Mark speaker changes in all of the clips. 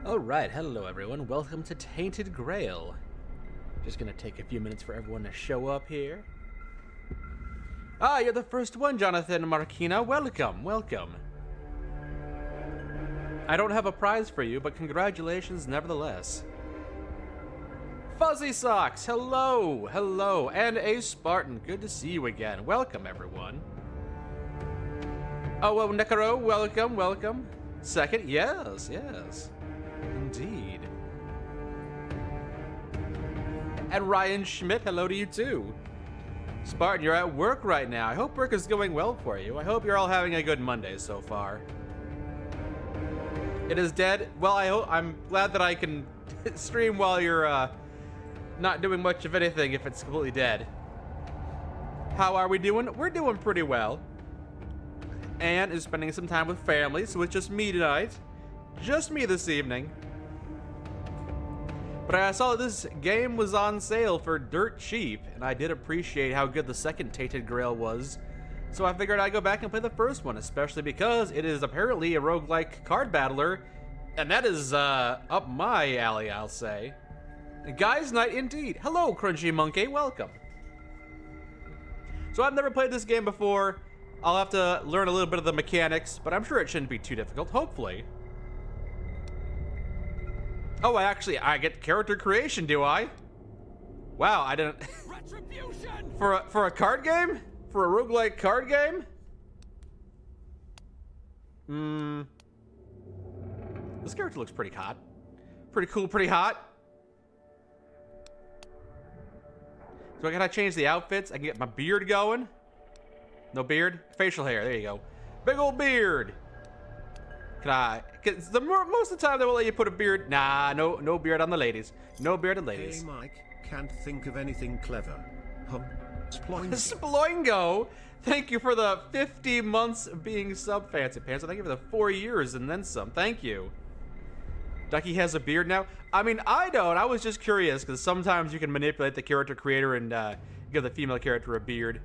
Speaker 1: Alright, hello everyone. Welcome to Tainted Grail. Just gonna take a few minutes for everyone to show up here. Ah, you're the first one, Jonathan Marquina. Welcome, welcome. I don't have a prize for you, but congratulations nevertheless. Fuzzy Socks, hello, hello. And a Spartan, good to see you again. Welcome, everyone. Oh, well, Necro, welcome, welcome. Second, yes, yes. Indeed. And Ryan Schmidt, hello to you too. Spartan, you're at work right now. I hope work is going well for you. I hope you're all having a good Monday so far. It is dead. Well, I'm glad that I can stream while you're not doing much of anything if it's completely dead. How are we doing? We're doing pretty well. Anne is spending some time with family, so it's just me tonight. Just me this evening. But I saw this game was on sale for dirt cheap, and I did appreciate how good the second Tainted Grail was. So I figured I'd go back and play the first one, especially because it is apparently a roguelike card battler, and that is up my alley, I'll say. Guys Night indeed. Hello, Crunchy Monkey, welcome. So I've never played this game before. I'll have to learn a little bit of the mechanics, but I'm sure it shouldn't be too difficult, hopefully. Oh, I get character creation, do I? Wow, I didn't. Retribution! for a card game? For a roguelike card game? This character looks pretty hot. Pretty cool, pretty hot. So I gotta change the outfits. I can get my beard going. No beard? Facial hair, there you go. Big old beard. Cause most of the time they will let you put a beard. Nah, no beard on the ladies. No beard on ladies.
Speaker 2: Hey Mike, can't think of anything clever. Sploingo.
Speaker 1: Sploingo! Thank you for the 50 months of being sub Fancy Pants. Thank you for the 4 years and then some. Thank you. Ducky has a beard now. I mean, I don't. I was just curious because sometimes you can manipulate the character creator and give the female character a beard.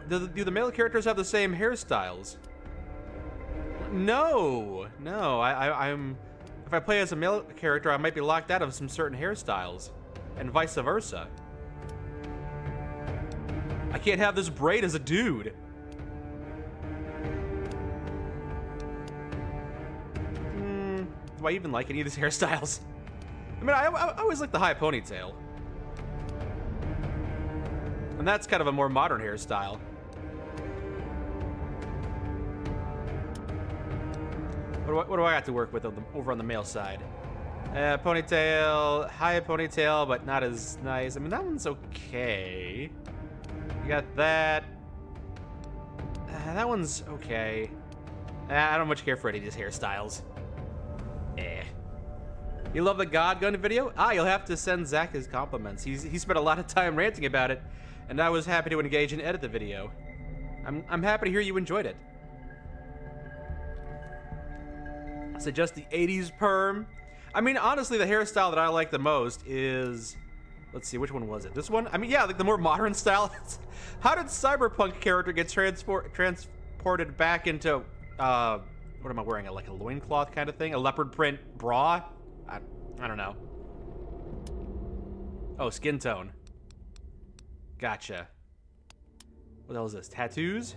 Speaker 1: Do the male characters have the same hairstyles? No. I'm. If I play as a male character, I might be locked out of some certain hairstyles, and vice versa. I can't have this braid as a dude. Do I even like any of these hairstyles? I mean, I always like the high ponytail. And that's kind of a more modern hairstyle. What do I got to work with over on the male side? Ponytail, high ponytail, but not as nice. I mean, that one's okay. You got that. That one's okay. I don't much care for any of these hairstyles. You love the God Gun video? You'll have to send Zach his compliments. He spent a lot of time ranting about it, and I was happy to engage and edit the video. I'm happy to hear you enjoyed it. So just the 80s perm. I mean, honestly, the hairstyle that I like the most is... Let's see, which one was it? This one? I mean, yeah, like the more modern style. How did Cyberpunk character get transported back into... what am I wearing? Like a loincloth kind of thing? A leopard print bra? I don't know. Oh, skin tone. Gotcha. What the hell is this? Tattoos?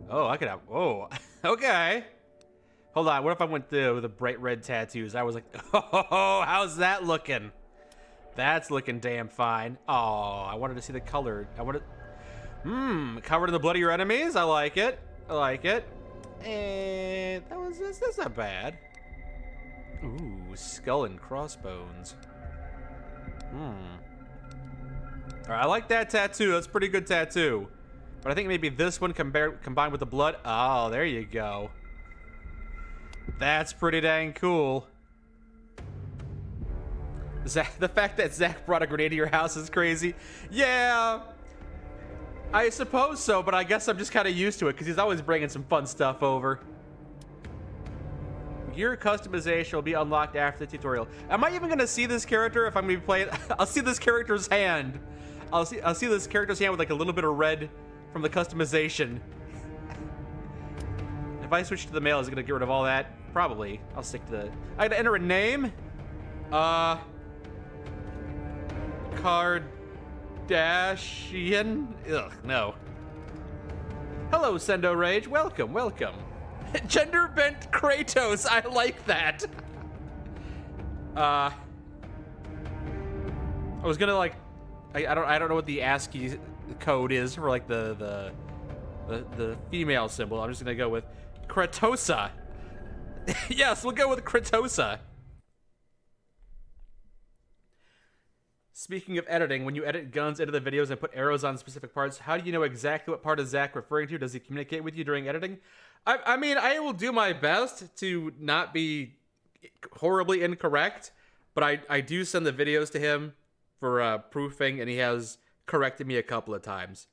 Speaker 1: Oh, I could have... Oh, okay. Hold on, what if I went with the bright red tattoos? I was like, oh, how's that looking? That's looking damn fine. Oh, I wanted to see the color. I wanted... covered in the blood of your enemies? I like it. I like it. And that's not bad. Ooh, skull and crossbones. Alright, I like that tattoo. That's a pretty good tattoo. But I think maybe this one combined with the blood. Oh, there you go. That's pretty dang cool. The fact that Zach brought a grenade to your house is crazy. Yeah, I suppose so, but I guess I'm just kind of used to it because he's always bringing some fun stuff over. Gear customization will be unlocked after the tutorial. Am I even going to see this character if I'm going to be playing? I'll see this character's hand. I'll see this character's hand with like a little bit of red from the customization. if I switch to the male, is it gonna get rid of all that? Probably. I'll stick to the... I gotta enter a name? Kardashian? Ugh, no. Hello, Sendo Rage. Welcome, welcome. Gender bent Kratos. I like that. I was gonna like, I don't know what the ASCII code is for like the female symbol. I'm just gonna go with Kratosa. Yes, we'll go with Kratosa. Speaking of editing, when you edit guns into the videos and put arrows on specific parts, how do you know exactly what part is Zach referring to? Does he communicate with you during editing? I mean, I will do my best to not be horribly incorrect, but I do send the videos to him for proofing, and he has corrected me a couple of times.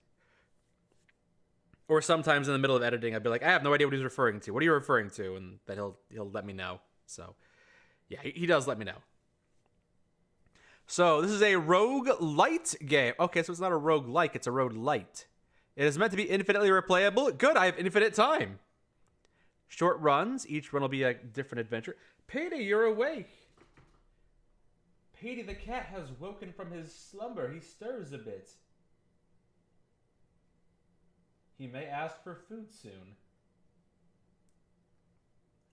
Speaker 1: Or sometimes in the middle of editing, I'd be like, I have no idea what he's referring to. What are you referring to? And then he'll let me know. So, yeah, he does let me know. So, this is a roguelite game. Okay, so it's not a roguelike, it's a roguelite. It is meant to be infinitely replayable. Good, I have infinite time. Short runs. Each run will be a different adventure. Petey, you're awake. Petey the cat has woken from his slumber. He stirs a bit. He may ask for food soon.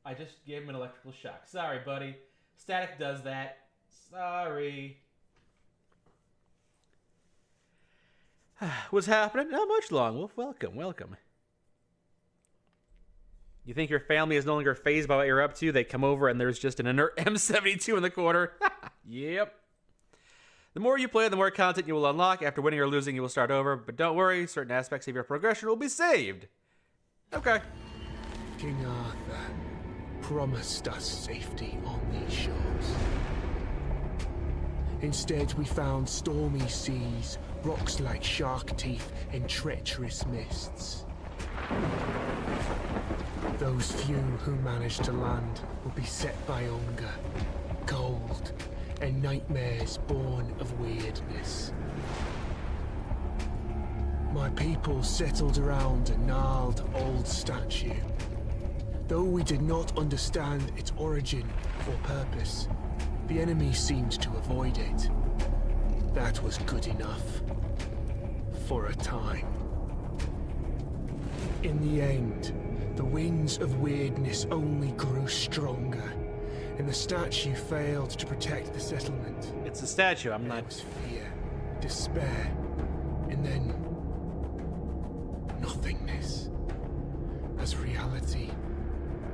Speaker 1: I just gave him an electrical shock. Sorry, buddy. Static does that. Sorry. What's happening? Not much, Long Wolf. Welcome, welcome. You think your family is no longer fazed by what you're up to? They come over and there's just an inert M72 in the corner. Yep. The more you play, the more content you will unlock. After winning or losing, you will start over. But don't worry, certain aspects of your progression will be saved. Okay.
Speaker 3: King Arthur promised us safety on these shores. Instead, we found stormy seas, rocks like shark teeth, and treacherous mists. Those few who manage to land will be set by hunger, cold, and nightmares born of weirdness. My people settled around a gnarled old statue. Though we did not understand its origin or purpose, the enemy seemed to avoid it. That was good enough. For a time. In the end, the winds of weirdness only grew stronger, and the statue failed to protect the settlement.
Speaker 1: It's a statue, I'm
Speaker 3: There
Speaker 1: not...
Speaker 3: was fear, despair, and then... nothingness. As reality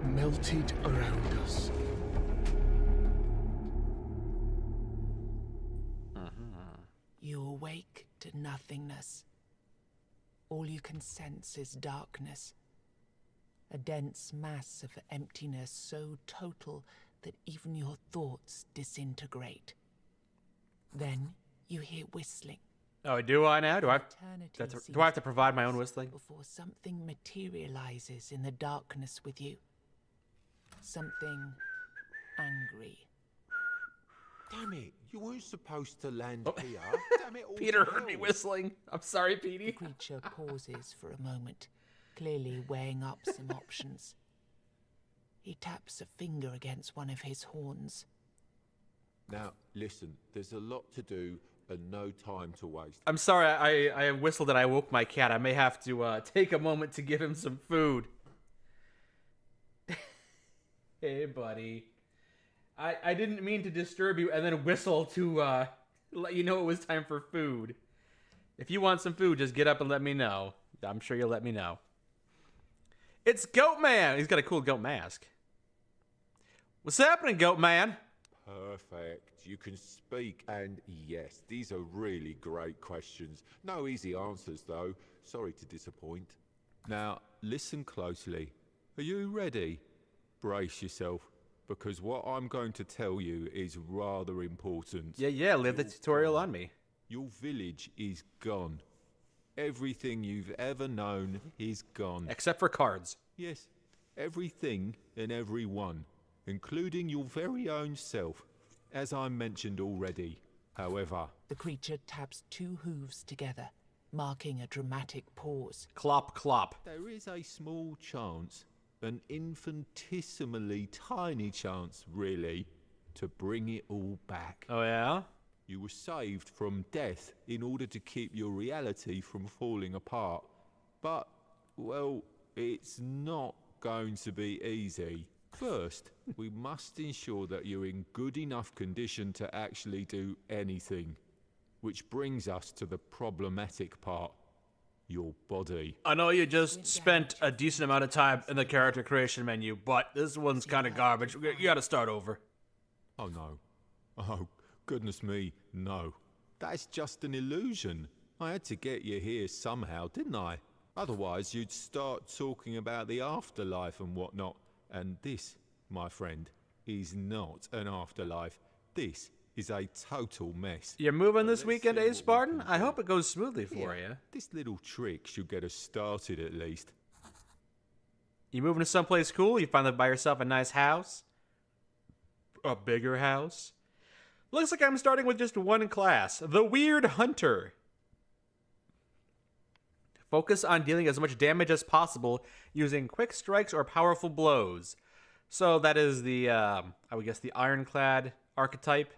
Speaker 3: melted around us.
Speaker 4: You awake to nothingness. All you can sense is darkness. A dense mass of emptiness so total that even your thoughts disintegrate. Then you hear whistling.
Speaker 1: Oh, do I now? Do I have to provide my own whistling?
Speaker 4: Before something materializes in the darkness with you. Something angry.
Speaker 5: Damn it, you weren't supposed to land here. Damn it, all
Speaker 1: Peter
Speaker 5: to
Speaker 1: heard me
Speaker 5: hell.
Speaker 1: whistling. I'm sorry,
Speaker 4: The
Speaker 1: Petey.
Speaker 4: creature pauses for a moment, clearly weighing up some options. He taps a finger against one of his horns.
Speaker 5: Now, listen, there's a lot to do and no time to waste.
Speaker 1: I'm sorry, I whistled and I woke my cat. I may have to take a moment to give him some food. Hey, buddy. I didn't mean to disturb you and then whistle to let you know it was time for food. If you want some food, just get up and let me know. I'm sure you'll let me know. It's Goat Man! He's got a cool goat mask. What's happening, Goat Man?
Speaker 5: Perfect. You can speak, and yes, these are really great questions. No easy answers, though. Sorry to disappoint. Now, listen closely. Are you ready? Brace yourself, because what I'm going to tell you is rather important.
Speaker 1: Yeah, leave the tutorial on me.
Speaker 5: Your village is gone. Everything you've ever known is gone.
Speaker 1: Except for cards.
Speaker 5: Yes, everything and everyone, including your very own self, as I mentioned already. However,
Speaker 4: The creature taps two hooves together, marking a dramatic pause.
Speaker 1: Clop, clop.
Speaker 5: there is a small chance an infinitesimally tiny chance, really, to bring it all back.
Speaker 1: Oh, yeah?
Speaker 5: You were saved from death in order to keep your reality from falling apart. But, well, it's not going to be easy. First, we must ensure that you're in good enough condition to actually do anything. Which brings us to the problematic part. Your body.
Speaker 1: I know you just spent a decent amount of time in the character creation menu, but this one's kind of garbage. You gotta start over.
Speaker 5: Oh no. Oh, goodness me, no. That's just an illusion. I had to get you here somehow, didn't I? Otherwise, you'd start talking about the afterlife and whatnot. And this, my friend, is not an afterlife. This is a total mess.
Speaker 1: You're moving this
Speaker 5: Let's
Speaker 1: weekend,
Speaker 5: see
Speaker 1: eh,
Speaker 5: what we
Speaker 1: Spartan?
Speaker 5: can
Speaker 1: I
Speaker 5: do.
Speaker 1: hope it goes smoothly for you.
Speaker 5: This little trick should get us started at least.
Speaker 1: You moving to someplace cool? You finally buy yourself a nice house? A bigger house? Looks like I'm starting with just one class, the Weird Hunter. Focus on dealing as much damage as possible using quick strikes or powerful blows. So that is the, I would guess, the Ironclad archetype.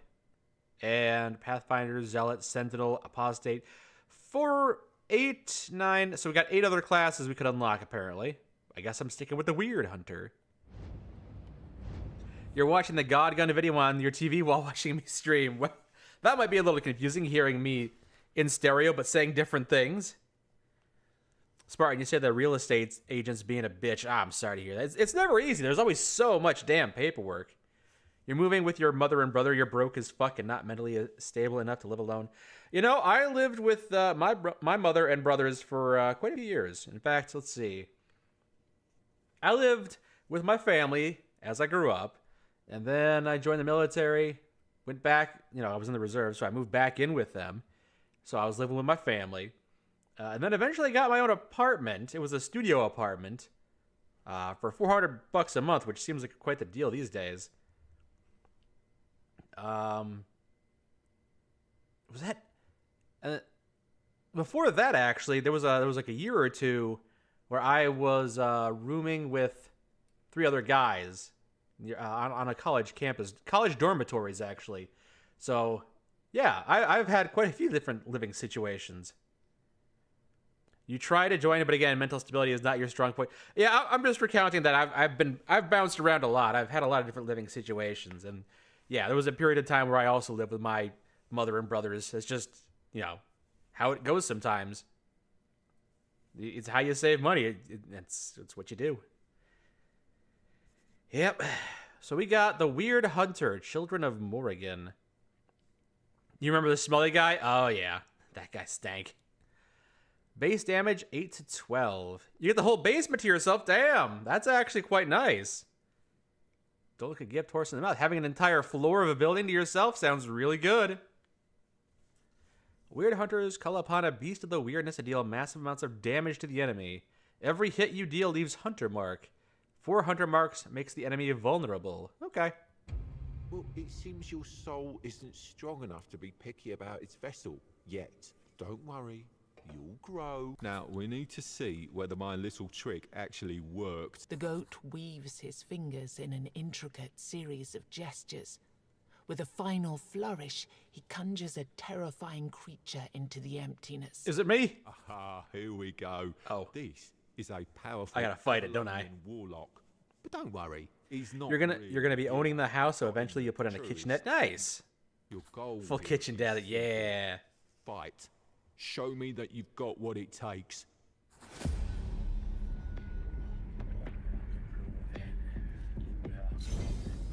Speaker 1: And Pathfinder, Zealot, Sentinel, Apostate. 4, 8, 9. So we got 8 other classes we could unlock, apparently. I guess I'm sticking with the Weird Hunter. You're watching the God Gun video on your TV while watching me stream. Well, that might be a little confusing, hearing me in stereo but saying different things. Spartan, you said that real estate agents being a bitch. I'm sorry to hear that. It's never easy. There's always so much damn paperwork. You're moving with your mother and brother. You're broke as fuck and not mentally stable enough to live alone. You know, I lived with my mother and brothers for quite a few years. In fact, let's see. I lived with my family as I grew up. And then I joined the military. Went back. You know, I was in the reserve, so I moved back in with them. So I was living with my family. And then eventually got my own apartment. It was a studio apartment. For $400 a month, which seems like quite the deal these days. Was that before that? Actually, there was like a year or two where I was rooming with 3 other guys on a college campus, college dormitories actually. So yeah, I've had quite a few different living situations. You try to join it, but again, mental stability is not your strong point. Yeah, I'm just recounting that I've bounced around a lot. I've had a lot of different living situations, and yeah, there was a period of time where I also lived with my mother and brothers. It's just, you know, how it goes sometimes. It's how you save money. It's what you do. Yep. So we got the Weird Hunter, Children of Morrigan. You remember the smelly guy? Oh yeah, that guy stank. Base damage 8 to 12. You get the whole basement to yourself. Damn, that's actually quite nice. Don't look a gift horse in the mouth. Having an entire floor of a building to yourself sounds really good. Weird Hunters call upon a beast of the weirdness to deal massive amounts of damage to the enemy. Every hit you deal leaves Hunter Mark. 4 Hunter Marks makes the enemy vulnerable. Okay.
Speaker 5: Well, it seems your soul isn't strong enough to be picky about its vessel yet. Don't worry. You'll grow. Now, we need to see whether my little trick actually worked.
Speaker 4: The goat weaves his fingers in an intricate series of gestures. With a final flourish, he conjures a terrifying creature into the emptiness.
Speaker 1: Is it me?
Speaker 5: Aha, here we go.
Speaker 1: Oh.
Speaker 5: This is a powerful...
Speaker 1: I gotta fight it, don't I?
Speaker 5: ...warlock. But don't worry, he's not
Speaker 1: You're gonna
Speaker 5: really
Speaker 1: be owning the house, so eventually you'll put in a
Speaker 5: True,
Speaker 1: kitchenette. Nice.
Speaker 5: Your goal
Speaker 1: Full
Speaker 5: here
Speaker 1: kitchen,
Speaker 5: is
Speaker 1: Dad. Yeah.
Speaker 5: Fight. Show me that you've got what it takes.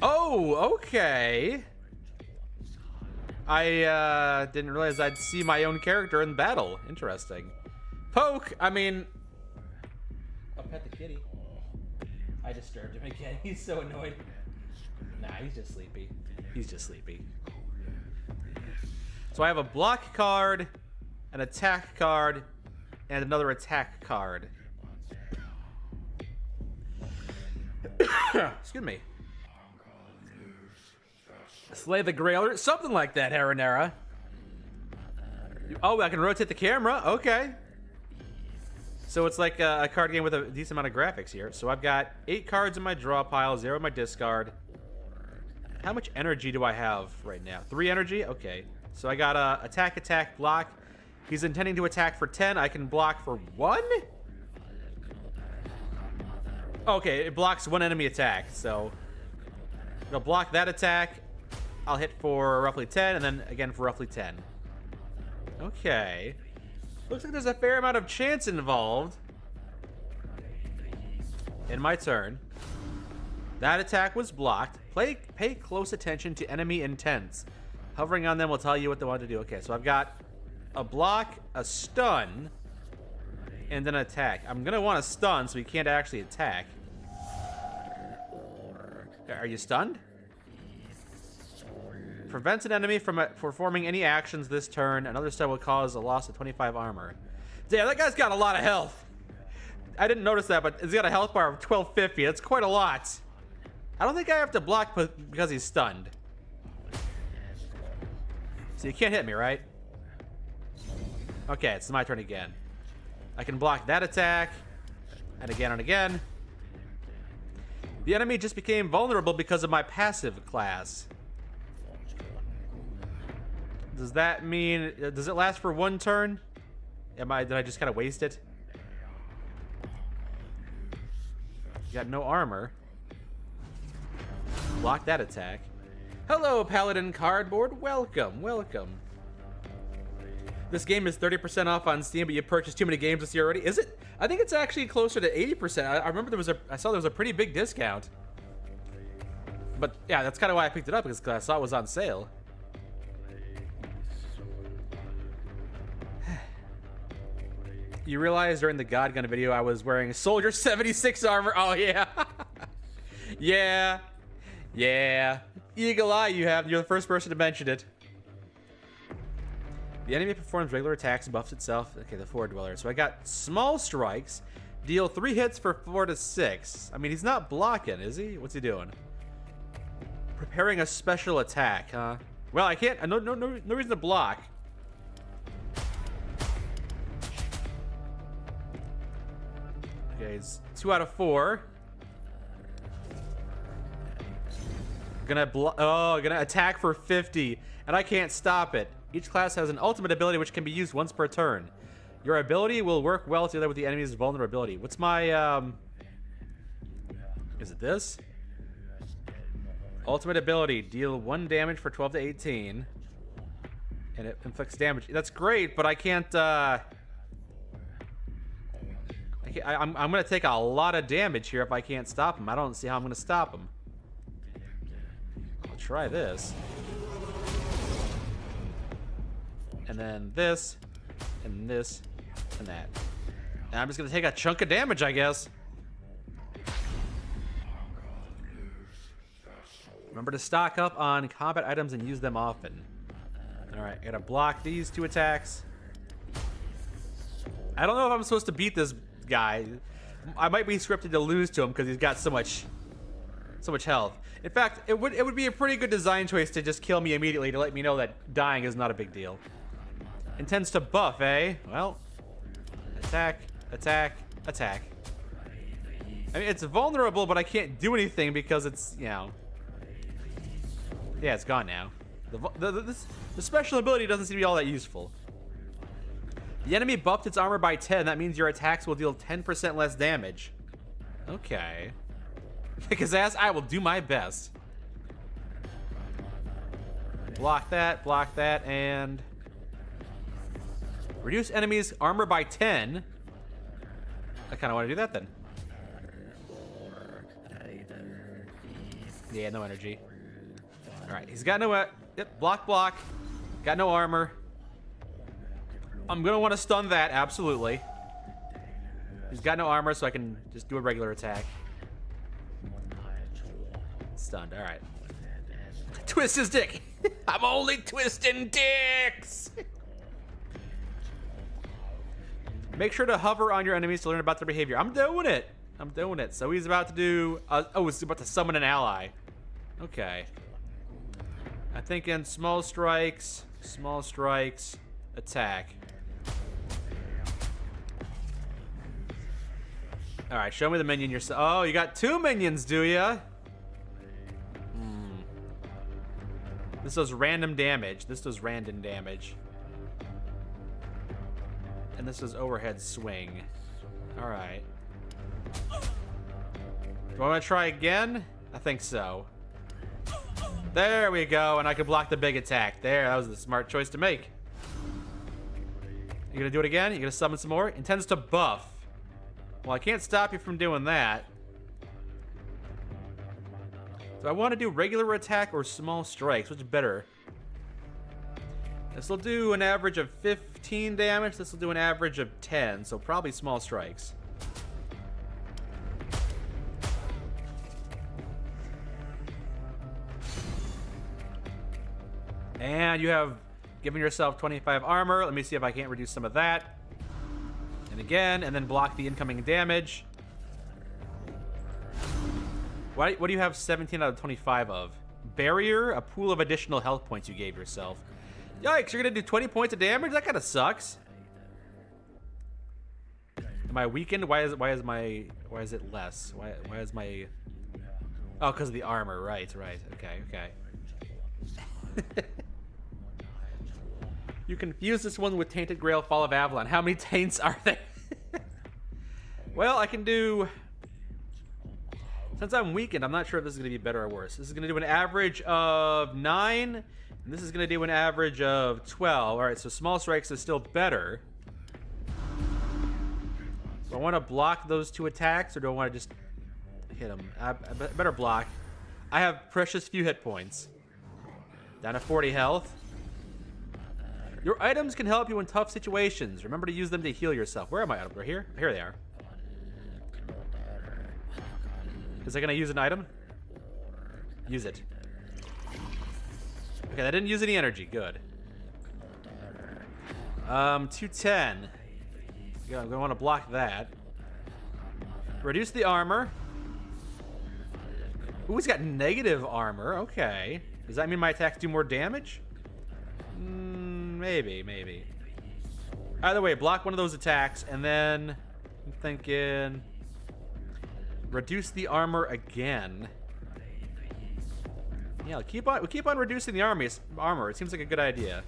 Speaker 1: Oh, okay. I didn't realize I'd see my own character in battle. Interesting. Poke, I mean... I'll pet the kitty. I disturbed him again. He's so annoyed. Nah, he's just sleepy. He's just sleepy. So I have a block card, an attack card, and another attack card. Excuse me. Slay the Grail, something like that, Haranera. Oh, I can rotate the camera. Okay. So it's like a card game with a decent amount of graphics here. So I've got 8 cards in my draw pile, 0 in my discard. How much energy do I have right now? 3 energy? Okay. So I got attack, attack, block. He's intending to attack for 10. I can block for 1? Okay, it blocks 1 enemy attack. So it'll block that attack. I'll hit for roughly 10, and then again for roughly 10. Okay. Looks like there's a fair amount of chance involved. In my turn. That attack was blocked. Pay close attention to enemy intents. Hovering on them will tell you what they want to do. Okay, so I've got a block, a stun, and then an attack. I'm going to want a stun so he can't actually attack. Are you stunned? Prevents an enemy from performing any actions this turn. Another stun will cause a loss of 25 armor. Damn, that guy's got a lot of health. I didn't notice that, but he's got a health bar of 1250. That's quite a lot. I don't think I have to block because he's stunned. So you can't hit me, right? Okay, it's my turn again. I can block that attack. And again and again. The enemy just became vulnerable because of my passive class. Does that mean... Does it last for 1 turn? Did I just kind of waste it? Got no armor. Block that attack. Hello, Paladin Cardboard. Welcome, welcome. This game is 30% off on Steam, but you purchased too many games this year already. Is it? I think it's actually closer to 80%. I remember I saw there was a pretty big discount. But yeah, that's kind of why I picked it up, because I saw it was on sale. You realize during the God Gun video I was wearing Soldier 76 armor? Oh, yeah. Yeah. Yeah. Eagle eye you have. You're the first person to mention it. The enemy performs regular attacks and buffs itself. Okay, the 4 dweller. So I got small strikes. Deal 3 hits for 4 to 6. I mean, he's not blocking, is he? What's he doing? Preparing a special attack, huh? Well, I can't. No reason to block. Okay, it's 2 out of 4. Gonna attack for 50, and I can't stop it. Each class has an ultimate ability which can be used once per turn. Your ability will work well together with the enemy's vulnerability. What's my, is it this? Ultimate ability, deal 1 damage for 12 to 18. And it inflicts damage. That's great, but I can't, I'm gonna take a lot of damage here if I can't stop him. I don't see how I'm gonna stop him. I'll try this. And then this, and this, and that. And I'm just gonna take a chunk of damage, I guess. Remember to stock up on combat items and use them often. Alright, I gotta block these 2 attacks. I don't know if I'm supposed to beat this guy. I might be scripted to lose to him because he's got so much health. In fact, it would be a pretty good design choice to just kill me immediately to let me know that dying is not a big deal. Intends to buff, eh? Well, attack, attack, attack. I mean, it's vulnerable, but I can't do anything because it's, you know... Yeah, it's gone now. The special ability doesn't seem to be all that useful. The enemy buffed its armor by 10. That means your attacks will deal 10% less damage. Okay. Because as I will do my best. Block that, and... Reduce enemies' armor by 10. I kind of want to do that then. Yeah, no energy. Alright, he's got no... Yep, block. Got no armor. I'm going to want to stun that, absolutely. He's got no armor, so I can just do a regular attack. Stunned, alright. Twist his dick! I'm only twisting dicks! Make sure to hover on your enemies to learn about their behavior. I'm doing it. So he's about to do... he's about to summon an ally. Okay. I'm thinking small strikes, attack. All right, show me the minion yourself. Oh, you got 2 minions, do ya? This does random damage. This does random damage. And this is overhead swing. All right. Do I want to try again? I think so. There we go, and I can block the big attack. There, that was the smart choice to make. You gonna do it again? You gonna summon some more? Intends to buff. Well, I can't stop you from doing that. Do I want to do regular attack or small strikes? Which is better? This will do an average of 15 damage. This will do an average of 10, so probably small strikes. And you have given yourself 25 armor. Let me see if I can't reduce some of that. And again, and then block the incoming damage. What do you have 17 out of 25 of? Barrier, a pool of additional health points you gave yourself. Yikes, you're gonna do 20 points of damage? That kind of sucks. Am I weakened? Why is it less? Why is my... Oh, because of the armor. Right. Okay. You confuse this one with Tainted Grail, Fall of Avalon. How many taints are there? Well, I can do... Since I'm weakened, I'm not sure if this is going to be better or worse. This is going to do an average of 9, and this is going to do an average of 12. All right, so small strikes is still better. Do I want to block those 2 attacks, or do I want to just hit them? I better block. I have precious few hit points. Down to 40 health. Your items can help you in tough situations. Remember to use them to heal yourself. Where are my items? Right here? Here they are. Is that going to use an item? Use it. Okay, that didn't use any energy. Good. 210. Yeah, I'm going to want to block that. Reduce the armor. Ooh, he's got negative armor. Okay. Does that mean my attacks do more damage? Maybe. Either way, block one of those attacks, and then I'm thinking... Reduce the armor again. Yeah, we'll keep on reducing the armor. It seems like a good idea.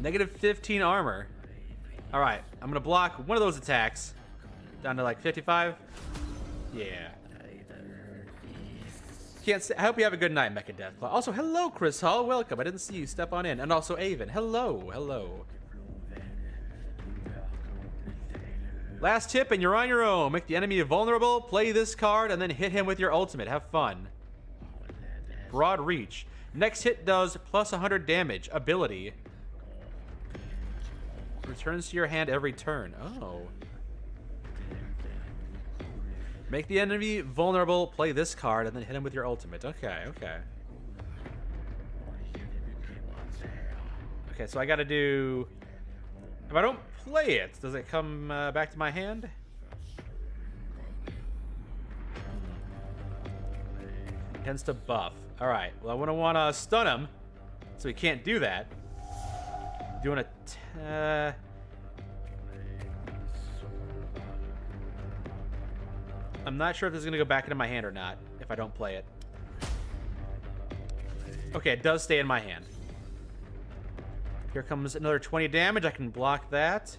Speaker 1: Negative 15 armor. All right, I'm gonna block one of those attacks down to like 55. Yeah. Can't say, I hope you have a good night, Mecha Deathclaw. Also, hello, Chris Hall. Welcome. I didn't see you. Step on in. And also, Avon. Hello. Last tip, and you're on your own. Make the enemy vulnerable, play this card, and then hit him with your ultimate. Have fun. Broad reach. Next hit does plus 100 damage. Ability. Returns to your hand every turn. Oh. Make the enemy vulnerable, play this card, and then hit him with your ultimate. Okay. Okay, so I gotta do... If I don't play it, does it come back to my hand? Tends to buff. All right. Well, I want to stun him, so he can't do that. Doing a... I'm not sure if this is going to go back into my hand or not, if I don't play it. Okay, it does stay in my hand. Here comes another 20 damage. I can block that.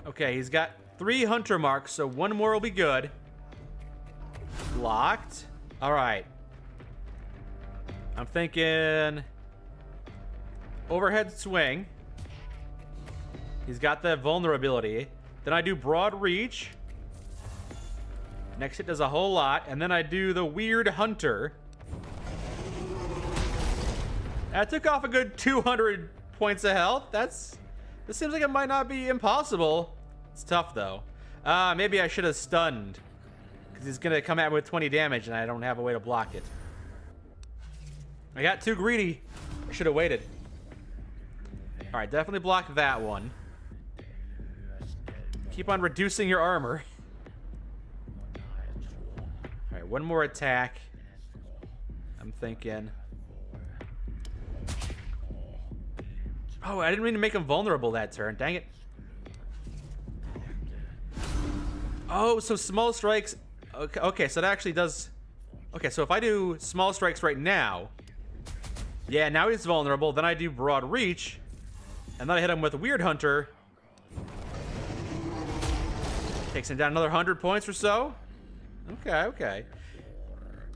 Speaker 1: Okay, he's got 3 hunter marks, so 1 more will be good. Blocked. All right. I'm thinking... Overhead swing. He's got that vulnerability. Then I do broad reach. Next hit does a whole lot. And then I do the weird hunter. That took off a good 200 points of health. This seems like it might not be impossible. It's tough though. Maybe I should have stunned. Because he's going to come at me with 20 damage and I don't have a way to block it. I got too greedy. I should have waited. All right, definitely block that one. Keep on reducing your armor. All right, one more attack. I'm thinking. Oh, I didn't mean to make him vulnerable that turn. Dang it. Oh, so small strikes. Okay, so that actually does... Okay, so if I do small strikes right now... Yeah, now he's vulnerable. Then I do broad reach. And then I hit him with Weird Hunter. Takes him down another 100 points or so. Okay.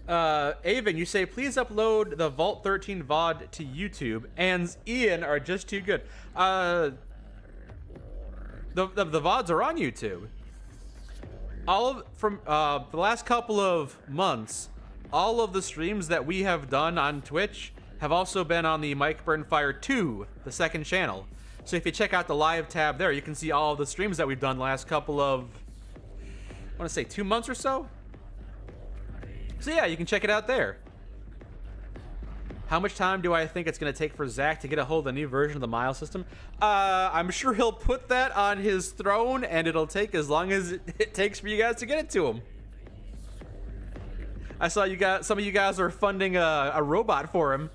Speaker 1: Avon, you say, please upload the Vault 13 VOD to YouTube. And Ian are just too good. The VODs are on YouTube. From the last couple of months, all of the streams that we have done on Twitch have also been on the Mike Burnfire 2, the second channel. So if you check out the live tab there, you can see all of the streams that we've done the last couple of, I want to say 2 months or so. So yeah, you can check it out there. How much time do I think it's going to take for Zach to get a hold of the new version of the Mile system? I'm sure he'll put that on his throne, and it'll take as long as it takes for you guys to get it to him. I saw some of you guys are funding a robot for him.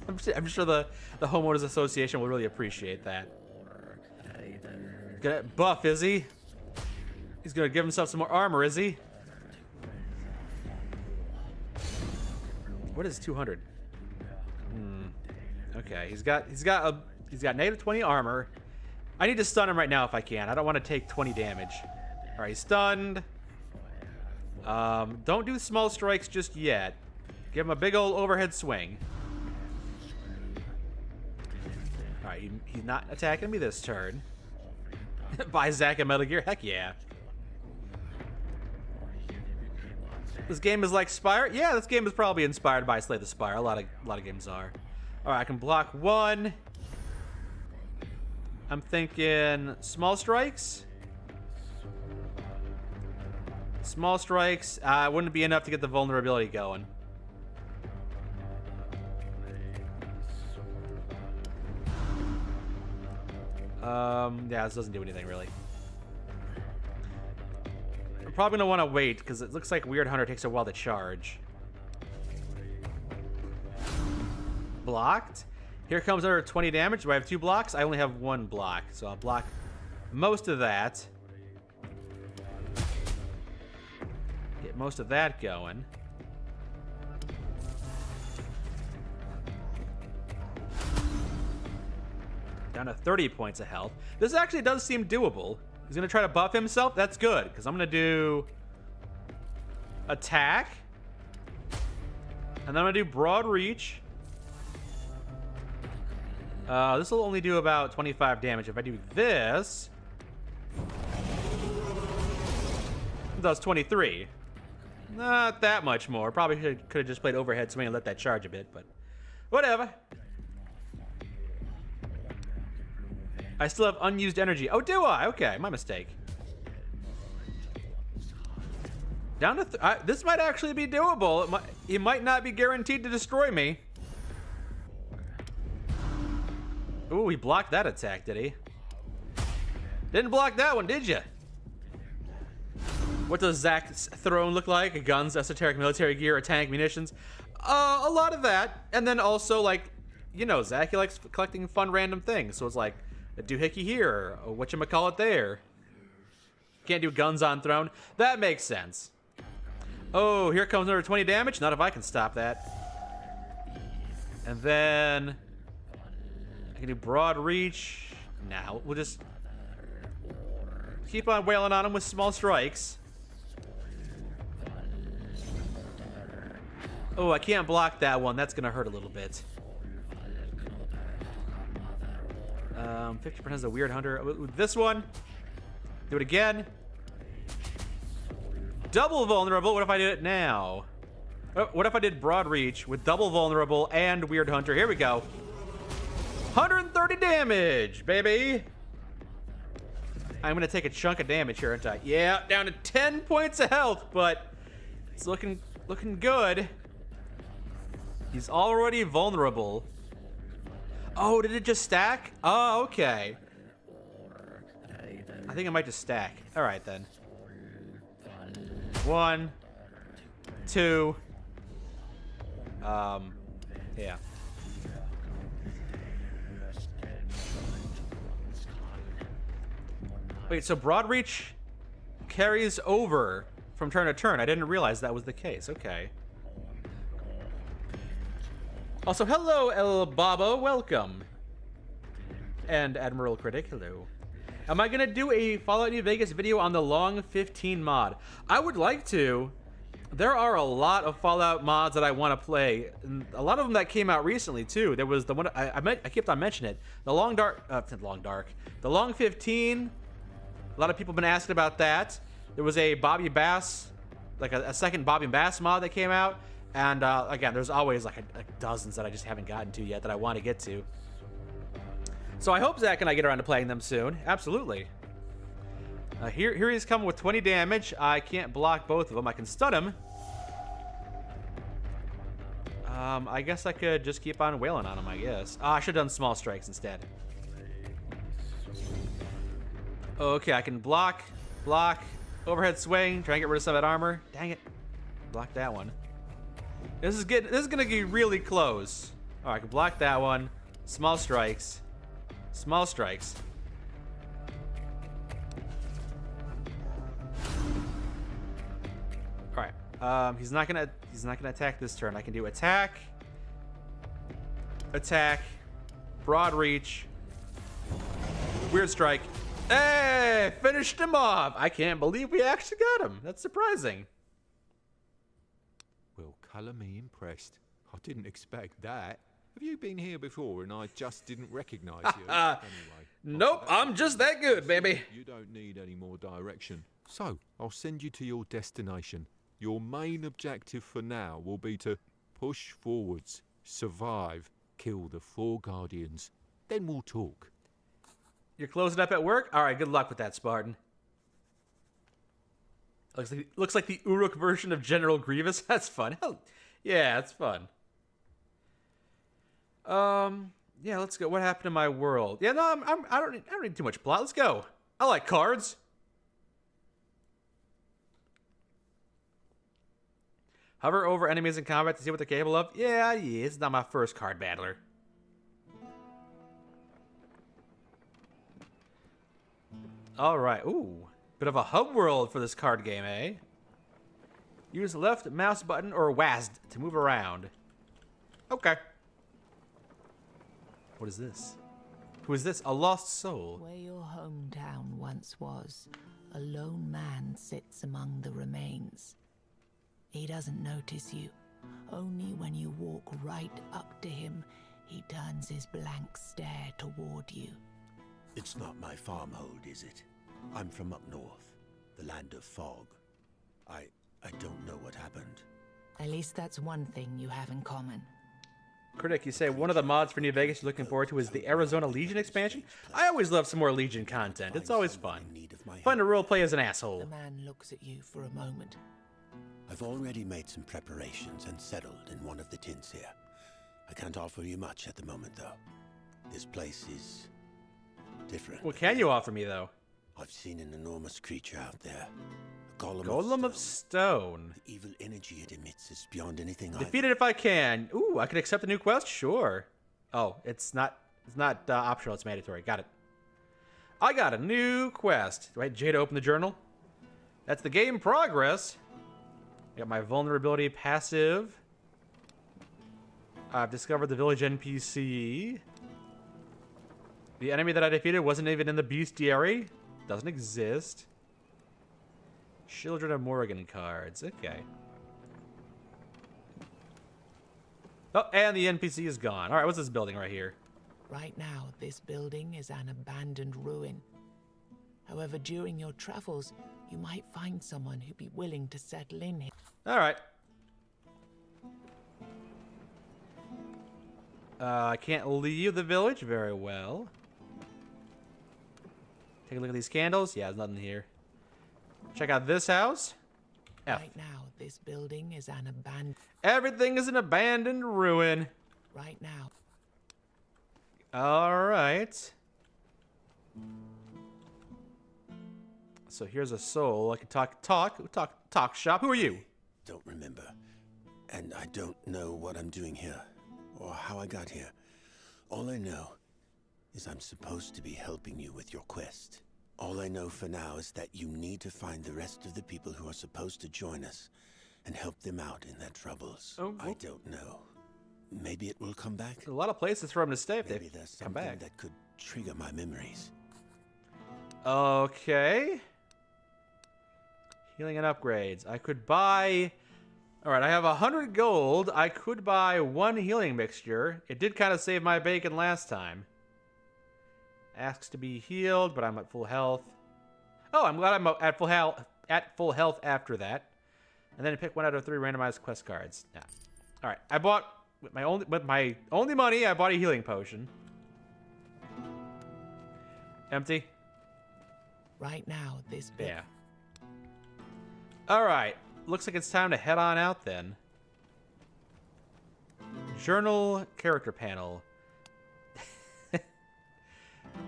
Speaker 1: I'm sure the Homeowners Association will really appreciate that. Gonna buff, is he? He's gonna give himself some more armor, is he? What is 200? Okay, he's got negative 20 armor. I need to stun him right now if I can. I don't want to take 20 damage. All right, he's stunned. Don't do small strikes just yet. Give him a big old overhead swing. All right, he's not attacking me this turn. Buy Zach a Metal Gear? Heck yeah. This game is like Spire? Yeah, this game is probably inspired by Slay the Spire. A lot of games are. All right, I can block one. I'm thinking small strikes. Small strikes wouldn't be enough to get the vulnerability going. Yeah, this doesn't do anything really. I'm probably gonna want to wait because it looks like Weird Hunter takes a while to charge. Blocked. Here comes another 20 damage. Do I have 2 blocks? I only have 1 block, so I'll block most of that. Get most of that going. Down to 30 points of health. This actually does seem doable. He's gonna try to buff himself. That's good, because I'm gonna do attack, and then I'm gonna do broad reach. This will only do about 25 damage. If I do this, it does 23. Not that much more. Probably could have just played overhead swing and let that charge a bit, but whatever. I still have unused energy. Oh, do I? Okay, my mistake. Down to this might actually be doable. He might not be guaranteed to destroy me. Ooh, he blocked that attack, did he? Didn't block that one, did you? What does Zach's throne look like? Guns, esoteric military gear, a tank, munitions. A lot of that. And then also, like, you know, Zach, he likes collecting fun random things. So it's like a doohickey here, or whatchamacallit there. Can't do guns on throne. That makes sense. Oh, here comes another 20 damage. Not if I can stop that. And then I can do broad reach. Now we'll just keep on wailing on him with small strikes. Oh, I can't block that one. That's gonna hurt a little bit. 50% is a Weird Hunter. With this one, do it again. Double vulnerable. What if I did it now? What if I did broad reach with double vulnerable and Weird Hunter? Here we go. 130 damage, baby. I'm gonna take a chunk of damage here, aren't I? Yeah, down to 10 points of health, but it's looking good. He's already vulnerable. Oh, did it just stack? Oh, okay. I think it might just stack. All right, then. 1, 2. Yeah. Wait, so Broadreach carries over from turn to turn. I didn't realize that was the case. Okay. Also, hello, El Baba. Welcome. And Admiral Critic, hello. Am I going to do a Fallout New Vegas video on the Long 15 mod? I would like to. There are a lot of Fallout mods that I want to play. And a lot of them that came out recently, too. There was the one, I kept on mentioning it. The The Long 15. A lot of people have been asking about that. There was a Bobby Bass, like a second Bobby Bass mod that came out. And again, there's always like dozens that I just haven't gotten to yet that I want to get to. So I hope Zach and I get around to playing them soon. Absolutely. Here he's coming with 20 damage. I can't block both of them. I can stun him. I guess I could just keep on wailing on him, I guess. I should have done small strikes instead. Okay, I can block, overhead swing, try and get rid of some of that armor. Dang it. Block that one. This is gonna get really close. All right, I can block that one. Small strikes. Small strikes. All right. He's not gonna attack this turn. I can do attack, broad reach, weird strike. Hey, finished him off. I can't believe we actually got him. That's surprising.
Speaker 5: Well, colour me impressed. I didn't expect that. Have you been here before and I just didn't recognise you? Anyway.
Speaker 1: Nope, I'm just that good, baby.
Speaker 5: You don't need any more direction. So, I'll send you to your destination. Your main objective for now will be to push forwards, survive, kill the 4 Guardians. Then we'll talk.
Speaker 1: You're closing up at work? All right, good luck with that, Spartan. Looks like the Uruk version of General Grievous. That's fun. Hell, yeah, that's fun. Yeah, let's go. What happened to my world? Yeah, no, I don't need too much plot. Let's go. I like cards. Hover over enemies in combat to see what they're capable of. Yeah, it's not my first card battler. All right. Ooh, bit of a hub world for this card game, eh? Use the left mouse button or WASD to move around. Okay. What is this? Who is this? A lost soul.
Speaker 4: Where your hometown once was, a lone man sits among the remains. He doesn't notice you. Only when you walk right up to him, he turns his blank stare toward you.
Speaker 6: It's not my farmhold, is it? I'm from up north, the land of fog. I don't know what happened.
Speaker 4: At least that's one thing you have in common.
Speaker 1: Critic, you say one of the mods for New Vegas you're looking forward to is the Arizona Legion expansion? I always love some more Legion content. It's always fun. Fun to roleplay as an asshole.
Speaker 4: The man looks at you for a moment.
Speaker 6: I've already made some preparations and settled in one of the tents here. I can't offer you much at the moment, though. This place is different.
Speaker 1: What can you offer me, though?
Speaker 6: I've seen an enormous creature out there. A
Speaker 1: golem of stone.
Speaker 6: The evil energy it emits is beyond anything
Speaker 1: Defeat it if I can. Ooh, I can accept a new quest? Sure. Oh, it's not optional, it's mandatory. Got it. I got a new quest. Do I Jay to open the journal? That's the game progress. I got my vulnerability passive. I've discovered the village NPC. The enemy that I defeated wasn't even in the bestiary. Doesn't exist. Children of Morrigan cards. Okay. Oh, and the NPC is gone. All right, what's this building right here?
Speaker 4: Right now, this building is an abandoned ruin. However, during your travels, you might find someone who'd be willing to settle in here.
Speaker 1: All right. I can't leave the village very well. Take a look at these candles. Yeah, there's nothing here. Check out this house. F.
Speaker 4: Right now, this building is an abandoned...
Speaker 1: Everything is an abandoned ruin.
Speaker 4: Right now.
Speaker 1: All right. So here's a soul. I can talk shop. Who are you?
Speaker 6: Don't remember. And I don't know what I'm doing here, or how I got here. All I know is I'm supposed to be helping you with your quest. All I know for now is that you need to find the rest of the people who are supposed to join us and help them out in their troubles.
Speaker 1: Oh,
Speaker 6: I don't know. Maybe it will come back.
Speaker 1: There's a lot of places for them to stay if
Speaker 6: Maybe
Speaker 1: they
Speaker 6: there's
Speaker 1: come
Speaker 6: something
Speaker 1: back.
Speaker 6: that could trigger my memories.
Speaker 1: Okay. Healing and upgrades. I could buy... Alright, I have 100 gold. I could buy 1 healing mixture. It did kind of save my bacon last time. Asks to be healed, but I'm at full health. Oh, I'm glad I'm at full health after that. And then pick 1 out of 3 randomized quest cards. Yeah. Alright, I bought... With my only money, I bought a healing potion. Empty?
Speaker 4: Right now, this bit.
Speaker 1: Yeah. Alright. Looks like it's time to head on out then. Journal character panel.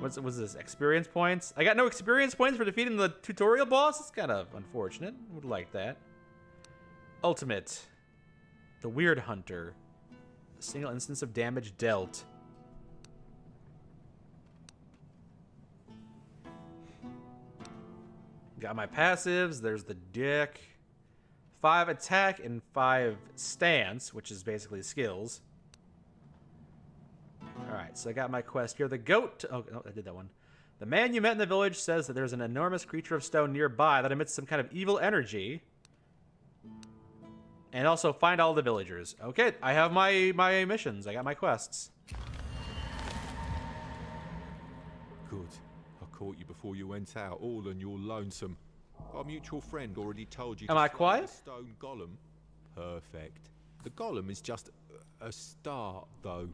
Speaker 1: What's this? Experience points? I got no experience points for defeating the tutorial boss? It's kind of unfortunate. Would like that. Ultimate. The Weird Hunter. A single instance of damage dealt. Got my passives. There's the dick. 5 attack and 5 stance, which is basically skills. Alright, so I got my quest here. The goat... Oh, no, I did that one. The man you met in the village says that there's an enormous creature of stone nearby that emits some kind of evil energy. And also find all the villagers. Okay, I have my missions. I got my quests.
Speaker 5: Good. I caught you before you went out, all on your lonesome. Our mutual friend already told you
Speaker 1: Am
Speaker 5: to
Speaker 1: I
Speaker 5: slay
Speaker 1: quiet?
Speaker 5: the stone golem. Perfect. The golem is just a start, though.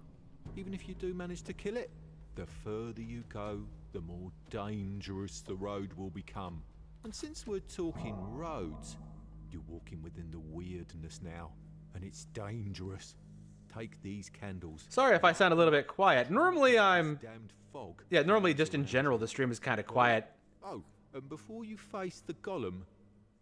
Speaker 5: Even if you do manage to kill it, the further you go, the more dangerous the road will become. And since we're talking roads, you're walking within the weirdness now, and it's dangerous. Take these candles.
Speaker 1: Sorry if I sound a little bit quiet. Normally I'm...
Speaker 5: Damned fog.
Speaker 1: Yeah, normally just in general the stream is kind of quiet.
Speaker 5: Oh, and before you face the golem,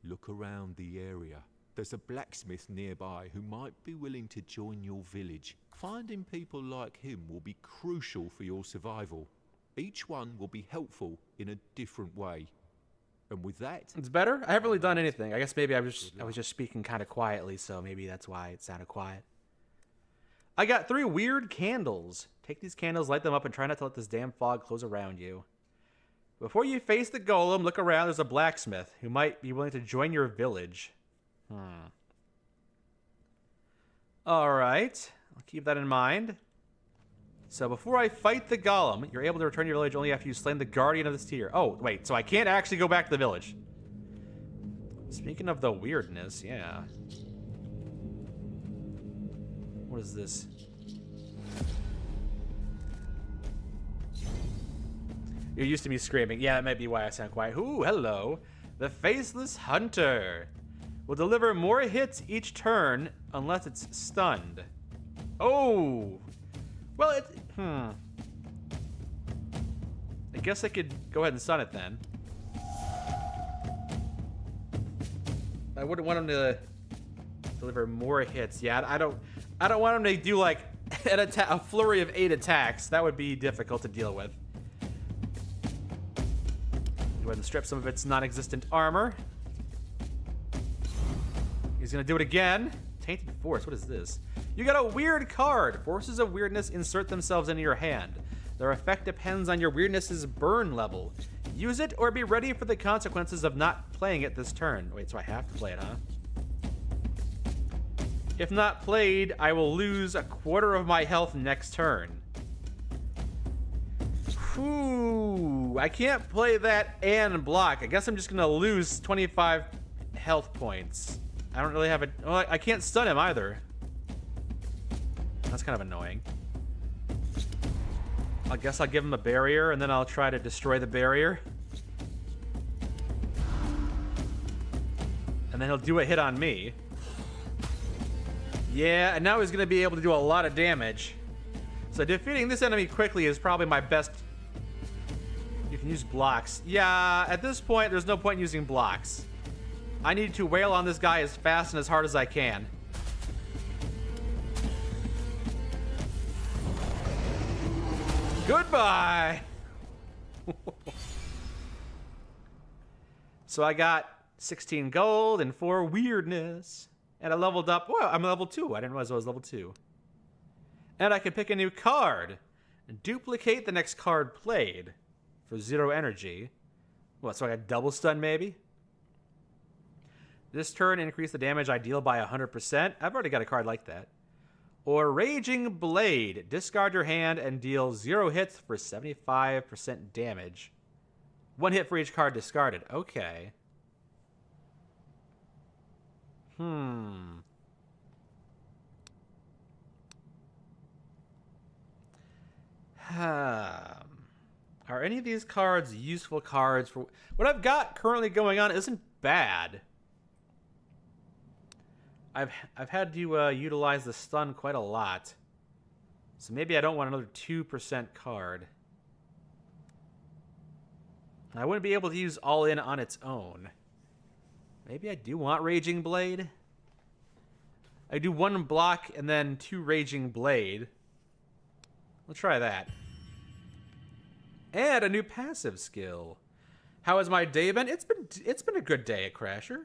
Speaker 5: look around the area. There's a blacksmith nearby who might be willing to join your village. Finding people like him will be crucial for your survival. Each one will be helpful in a different way. And with that...
Speaker 1: It's better? I haven't really done anything. I guess maybe I was just speaking kind of quietly, so maybe that's why it sounded quiet. I got 3 weird candles. Take these candles, light them up, and try not to let this damn fog close around you. Before you face the golem, look around. There's a blacksmith who might be willing to join your village. Alright. I'll keep that in mind. So before I fight the golem, you're able to return to your village only after you've slain the guardian of this tier. Oh, wait. So I can't actually go back to the village. Speaking of the weirdness, yeah. What is this? You're used to me screaming. Yeah, that might be why I sound quiet. Ooh, hello. The Faceless Hunter will deliver more hits each turn unless it's stunned. Oh. Well, I guess I could go ahead and stun it then. I wouldn't want him to deliver more hits. Yeah, I don't want him to do like a flurry of 8 attacks. That would be difficult to deal with. Go ahead and strip some of its non-existent armor. He's gonna do it again. Tainted Force, what is this? You got a weird card. Forces of weirdness insert themselves into your hand. Their effect depends on your weirdness's burn level. Use it or be ready for the consequences of not playing it this turn. Wait, so I have to play it, huh? If not played, I will lose 1/4 of my health next turn. Whew, I can't play that and block. I guess I'm just gonna lose 25 health points. I don't really have a... Well, I can't stun him either. That's kind of annoying. I guess I'll give him a barrier, and then I'll try to destroy the barrier. And then he'll do a hit on me. Yeah, and now he's gonna be able to do a lot of damage. So defeating this enemy quickly is probably my best... You can use blocks. Yeah, at this point, there's no point in using blocks. I need to wail on this guy as fast and as hard as I can. Goodbye! So I got 16 gold and 4 weirdness. And I leveled up. Well, I'm level 2. I didn't realize I was level 2. And I can pick a new card. And duplicate the next card played for 0 energy. What, so I got double stun maybe? This turn, increase the damage I deal by 100%. I've already got a card like that. Or Raging Blade. Discard your hand and deal 0 hits for 75% damage. 1 hit for each card discarded. Okay. Are any of these cards useful cards for... What I've got currently going on isn't bad. I've had to utilize the stun quite a lot. So maybe I don't want another 2% card. I wouldn't be able to use All In on its own. Maybe I do want Raging Blade. I do 1 block and then 2 Raging Blade. Let's try that. And a new passive skill. How has my day been? It's been a good day at Crasher.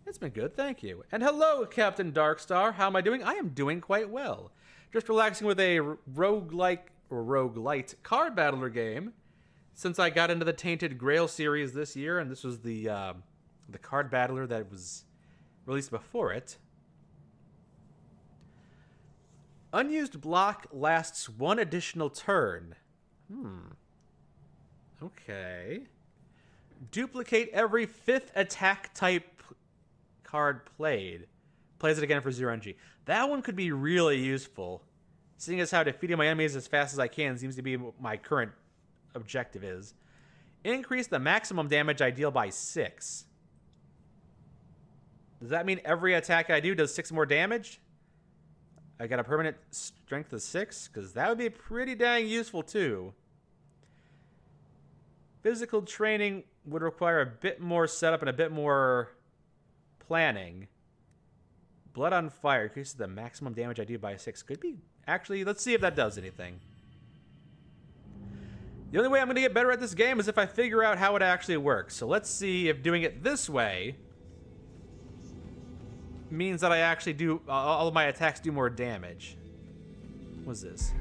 Speaker 1: It's been good, thank you. And hello, Captain Darkstar. How am I doing? I am doing quite well. Just relaxing with a roguelite card battler game. Since I got into the Tainted Grail series this year, and this was the card battler that was released before it. Unused block lasts 1 additional turn. Okay. Duplicate every 5th attack type card played. Plays it again for 0 energy. That one could be really useful. Seeing as how defeating my enemies as fast as I can seems to be what my current objective is. Increase the maximum damage I deal by 6. Does that mean every attack I do does 6 more damage? I got a permanent strength of 6? Because that would be pretty dang useful too. Physical training would require a bit more setup and a bit more planning. Blood on Fire increases the maximum damage I do by 6. Could be... Actually, let's see if that does anything. The only way I'm going to get better at this game is if I figure out how it actually works. So let's see if doing it this way means that I actually do... all of my attacks do more damage. What's this?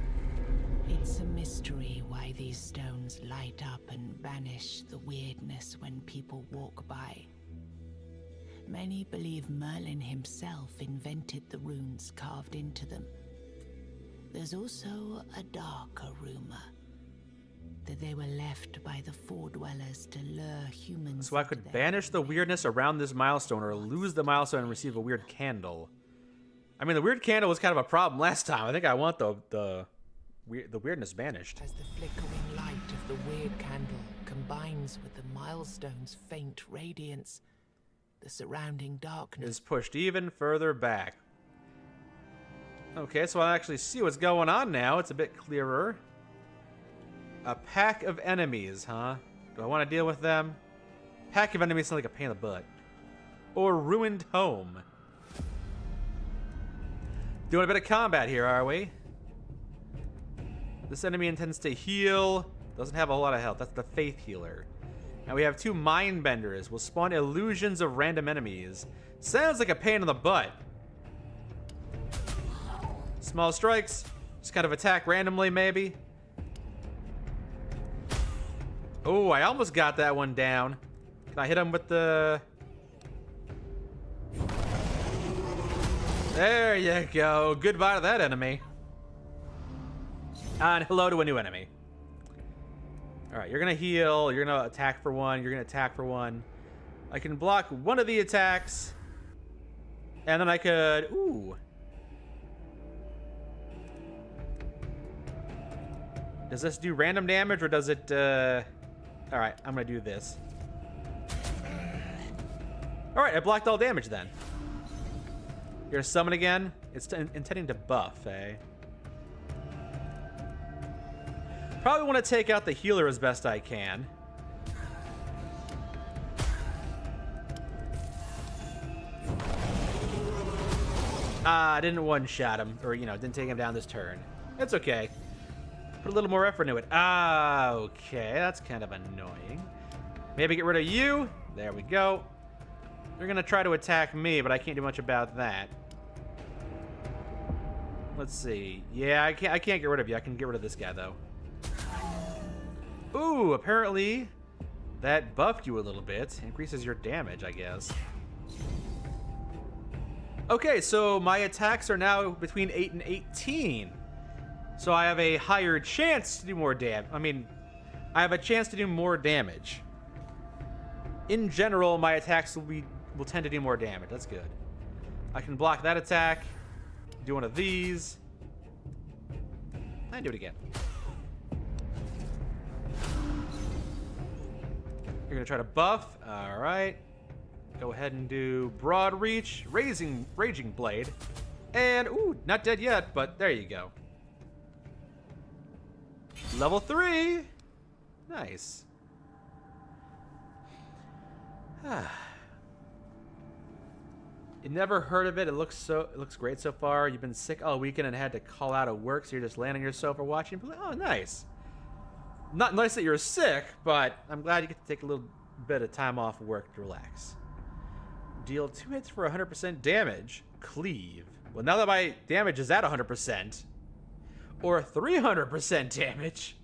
Speaker 4: It's a mystery why these stones light up and banish the weirdness when people walk by. Many believe Merlin himself invented the runes carved into them. There's also a darker rumor that they were left by the Four-Dwellers to lure humans.
Speaker 1: So I could banish the weirdness around this milestone or lose the milestone and receive a weird candle. I mean, the weird candle was kind of a problem last time. I think I want the weirdness banished.
Speaker 4: As the flickering light of the weird candle combines with the milestone's faint radiance, the surrounding darkness
Speaker 1: is pushed even further back. Okay, so I actually see what's going on now. It's a bit clearer. A pack of enemies, huh? Do I want to deal with them? Pack of enemies sound like a pain in the butt. Or ruined home. Doing a bit of combat here, are we? This enemy intends to heal. Doesn't have a whole lot of health. That's the Faith Healer. Now we have 2 Mind Benders. Will spawn illusions of random enemies. Sounds like a pain in the butt. Small strikes. Just kind of attack randomly, maybe. Oh, I almost got that one down. Can I hit him with the... There you go. Goodbye to that enemy. And hello to a new enemy. Alright, you're going to heal. You're going to attack for 1. You're going to attack for 1. I can block 1 of the attacks. And then I could... Ooh. Does this do random damage or does it... Alright, I'm going to do this. Alright, I blocked all damage then. You're going to summon again? It's intending to buff, eh? Probably want to take out the healer as best I can. I didn't one-shot him. Or, you know, didn't take him down this turn. It's okay. Put a little more effort into it. Okay, that's kind of annoying. Maybe get rid of you. There we go. They're gonna try to attack me, but I can't do much about that. Let's see. Yeah, I can't get rid of you. I can get rid of this guy, though. Ooh, apparently that buffed you a little bit. Increases your damage, I guess. Okay, so my attacks are now between 8 and 18. So I have a higher chance to do more damage. I mean, I have a chance to do more damage. In general, my attacks will tend to do more damage. That's good. I can block that attack. Do one of these. And do it again. You're gonna try to buff. All right. Go ahead and do Broad Reach, Raging Blade, and ooh, not dead yet, but there you go. Level 3. Nice. You never heard of it. It looks great so far. You've been sick all weekend and had to call out of work, so you're just laying on your sofa watching. Oh, nice. Not nice that you're sick, but I'm glad you get to take a little bit of time off work to relax. Deal 2 hits for 100% damage. Cleave. Well, now that my damage is at 100%, or 300% damage.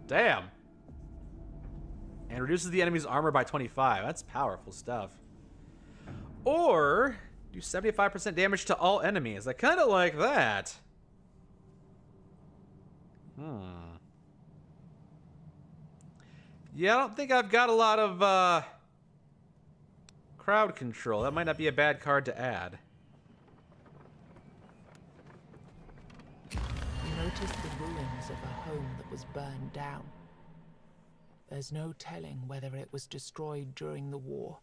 Speaker 1: Damn. And reduces the enemy's armor by 25. That's powerful stuff. Or do 75% damage to all enemies. I kind of like that. Yeah, I don't think I've got a lot of crowd control. That might not be a bad card to add.
Speaker 4: You notice the ruins of a home that was burned down. There's no telling whether it was destroyed during the war,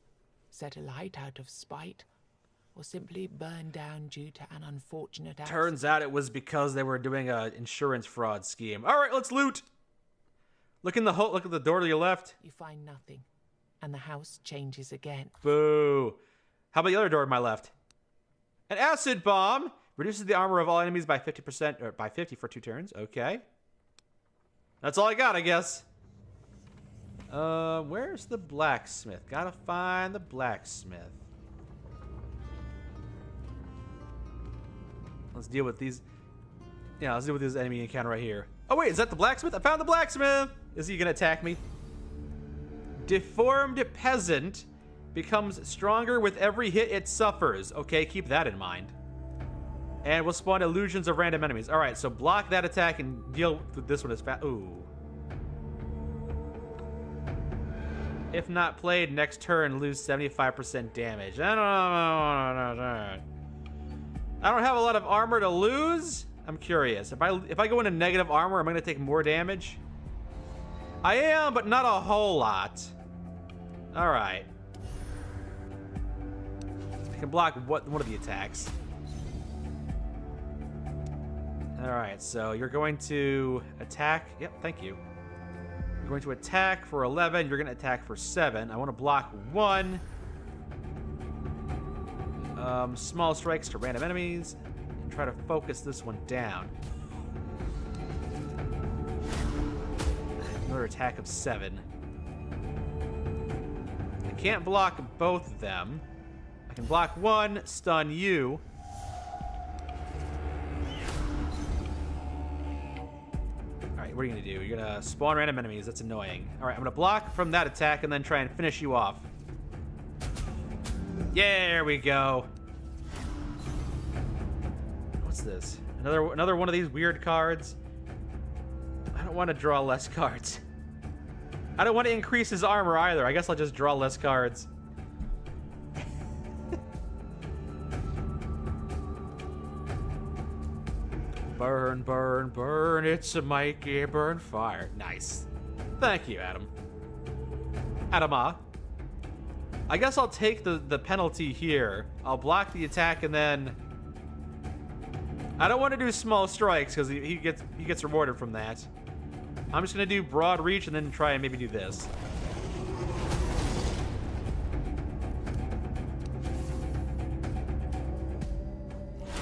Speaker 4: set alight out of spite, or simply burned down due to an unfortunate accident.
Speaker 1: Turns out it was because they were doing an insurance fraud scheme. All right, let's loot. Look at the door to your left.
Speaker 4: You find nothing, and the house changes again.
Speaker 1: Boo. How about the other door to my left? An acid bomb reduces the armor of all enemies by 50%, or by 50 for 2 turns. Okay. That's all I got, I guess. Where's the blacksmith? Gotta find the blacksmith. Let's deal with these. Yeah, let's deal with this enemy encounter right here. Oh wait, is that the blacksmith? I found the blacksmith! Is he gonna attack me? Deformed peasant becomes stronger with every hit it suffers. Okay, keep that in mind. And will spawn illusions of random enemies. Alright, so block that attack and deal with this one as fast. Ooh. If not played, next turn lose 75% damage. I don't have a lot of armor to lose. I'm curious. If I go into negative armor, am I gonna take more damage? I am, but not a whole lot. All right. I can block one of the attacks. All right, so you're going to attack. Yep, thank you. You're going to attack for 11. You're going to attack for 7. I want to block 1. Small strikes to random enemies. And try to focus this one down. Another attack of 7. I can't block both of them. I can block 1, stun you. Alright, what are you going to do? You're going to spawn random enemies. That's annoying. Alright, I'm going to block from that attack and then try and finish you off. Yeah, there we go. What's this? Another one of these weird cards? I don't want to draw less cards. I don't want to increase his armor either. I guess I'll just draw less cards. Burn, burn, burn. It's a Mikey burn fire. Nice. Thank you, Adam. Adama. I guess I'll take the penalty here. I'll block the attack and then... I don't want to do small strikes because he gets rewarded from that. I'm just going to do broad reach and then try and maybe do this.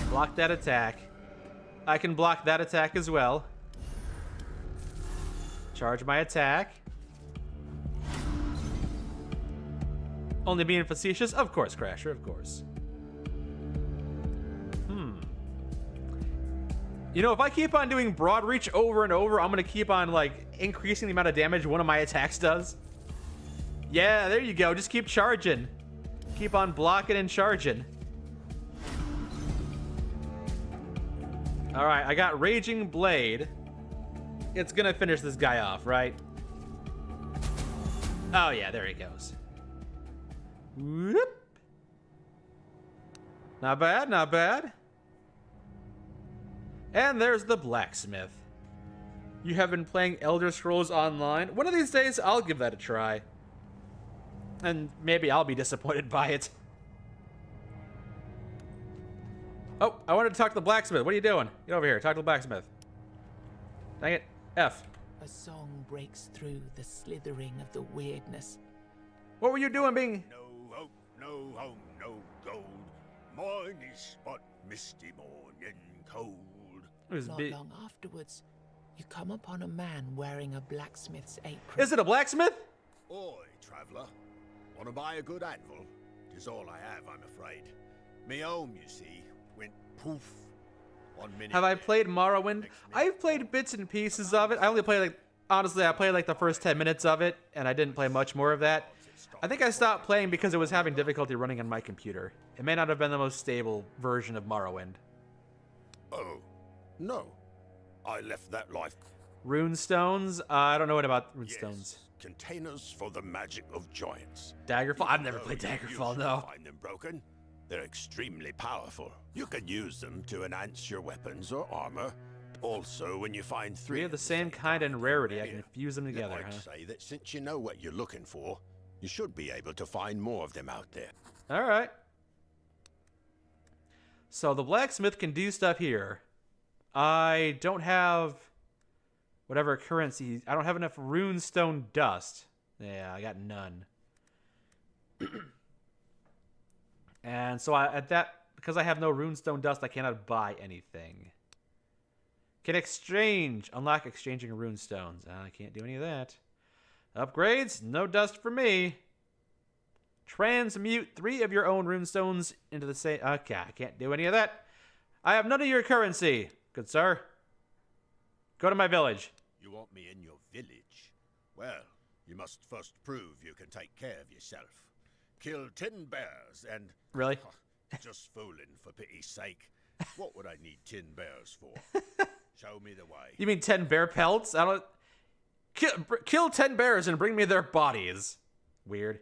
Speaker 1: Block that attack. I can block that attack as well. Charge my attack. Only being facetious? Of course, Crasher, of course. You know, if I keep on doing broad reach over and over, I'm gonna keep on, like, increasing the amount of damage one of my attacks does. Yeah, there you go. Just keep charging. Keep on blocking and charging. Alright, I got Raging Blade. It's gonna finish this guy off, right? Oh, yeah, there he goes. Whoop. Not bad, not bad. And there's the blacksmith. You have been playing Elder Scrolls Online. One of these days, I'll give that a try. And maybe I'll be disappointed by it. Oh, I wanted to talk to the blacksmith. What are you doing? Get over here. Talk to the blacksmith. Dang it. F.
Speaker 4: A song breaks through the slithering of the weirdness.
Speaker 1: What were you doing being...
Speaker 7: No hope, no home, no gold. Mine is but misty morning cold.
Speaker 1: It was
Speaker 4: Not long afterwards, you come upon a man wearing a blacksmith's apron.
Speaker 1: Is it a blacksmith?
Speaker 7: Oi, traveller. Wanna buy a good anvil? 'Tis all I have, I'm afraid. Me home, you see, went poof. 1 minute.
Speaker 1: Have I
Speaker 7: there,
Speaker 1: played Morrowind?
Speaker 7: next minute
Speaker 1: I've played bits and pieces of it. I only played, like, honestly, I played, like, the first 10 minutes of it, and I didn't play much more of that. I think I stopped playing because it was having difficulty running on my computer. It may not have been the most stable version of Morrowind.
Speaker 7: Oh, no. I left that life.
Speaker 1: Runestones? I don't know what about runestones.
Speaker 7: Yes, containers for the magic of giants.
Speaker 1: Daggerfall? I've never
Speaker 7: Though
Speaker 1: played
Speaker 7: you
Speaker 1: Daggerfall,
Speaker 7: usually
Speaker 1: no.
Speaker 7: Find them broken. They're extremely powerful. You can use them to enhance your weapons or armor. Also, when you find
Speaker 1: Three
Speaker 7: three
Speaker 1: of the same kind and rarity, I can fuse them together,
Speaker 7: I'd
Speaker 1: huh?
Speaker 7: say that since you know what you're looking for, you should be able to find more of them out there.
Speaker 1: Alright. So the blacksmith can do stuff here. I don't have whatever currency. I don't have enough runestone dust. Yeah, I got none. And so because I have no runestone dust, I cannot buy anything. Can exchange. Unlock exchanging runestones. I can't do any of that. Upgrades? No dust for me. Transmute 3 of your own runestones into the same... Okay, I can't do any of that. I have none of your currency, good sir. Go to my village.
Speaker 7: You want me in your village? Well, you must first prove you can take care of yourself. Kill 10 bears and...
Speaker 1: Really?
Speaker 7: Just fooling, for pity's sake. What would I need 10 bears for? Show me the way.
Speaker 1: You mean 10 bear pelts? I don't... Kill 10 bears and bring me their bodies. Weird.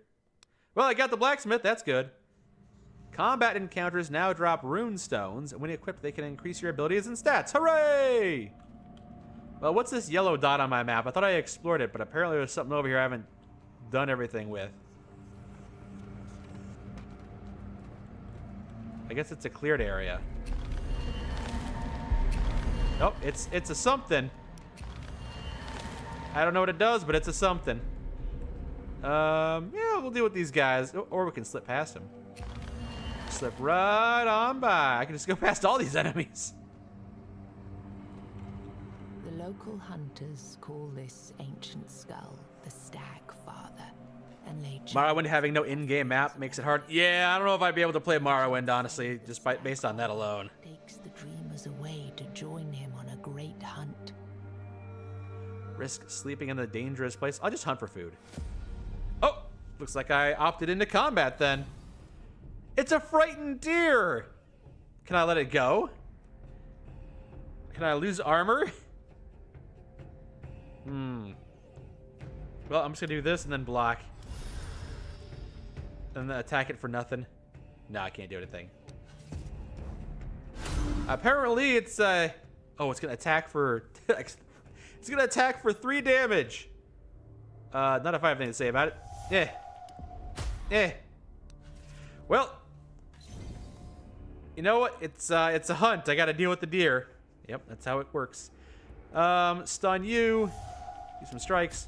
Speaker 1: Well, I got the blacksmith. That's good. Combat encounters now drop rune stones. When equipped, they can increase your abilities and stats. Hooray! Well, what's this yellow dot on my map? I thought I explored it, but apparently there's something over here I haven't done everything with. I guess it's a cleared area. Oh, it's a something. I don't know what it does, but it's a something. Yeah, we'll deal with these guys. Or we can slip past them. Slip right on by. I can just go past all these enemies.
Speaker 4: The local hunters call this ancient skull the Stag Father, and they...
Speaker 1: Morrowind having no in-game map makes it hard. Yeah, I don't know if I'd be able to play Morrowind, honestly, just based on that alone.
Speaker 4: Takes the dreamers away to join him on a great hunt.
Speaker 1: Risk sleeping in a dangerous place. I'll just hunt for food. Oh, looks like I opted into combat then. It's a frightened deer. Can I let it go? Can I lose armor? Well, I'm just gonna do this and then block. And then attack it for nothing. No, I can't do anything. Apparently it's oh, it's gonna attack for it's gonna attack for 3 damage. Not if I have anything to say about it. Well, you know what? It's a hunt. I gotta deal with the deer. Yep, that's how it works. Stun you. Do some strikes.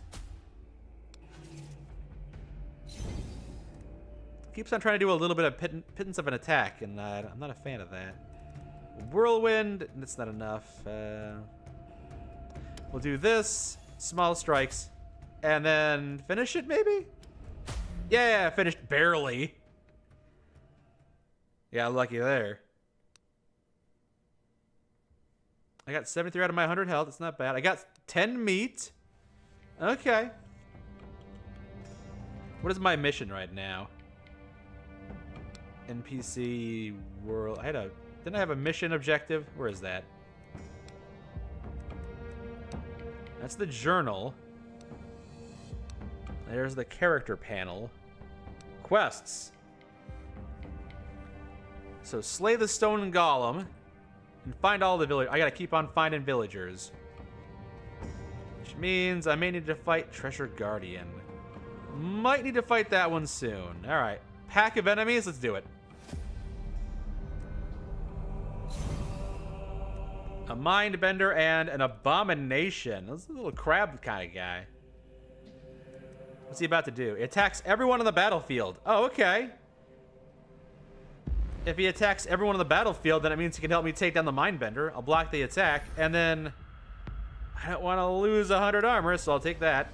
Speaker 1: Keeps on trying to do a little bit of pittance of an attack, and I'm not a fan of that. Whirlwind, that's not enough. We'll do this, small strikes, and then finish it maybe? Yeah, finished barely. Yeah, lucky there. I got 73 out of my 100 health. It's not bad. I got 10 meat. Okay. What is my mission right now? NPC world. Didn't I have a mission objective? Where is that? That's the journal. There's the character panel. Quests. So slay the stone golem and find all the villagers. I gotta keep on finding villagers. Which means I may need to fight Treasure Guardian. Might need to fight that one soon. Alright. Pack of enemies, let's do it. A Mindbender and an Abomination. This is a little crab kind of guy. What's he about to do? He attacks everyone on the battlefield. Oh, okay. If he attacks everyone on the battlefield, then it means he can help me take down the Mindbender. I'll block the attack, and then I don't want to lose 100 armor, so I'll take that.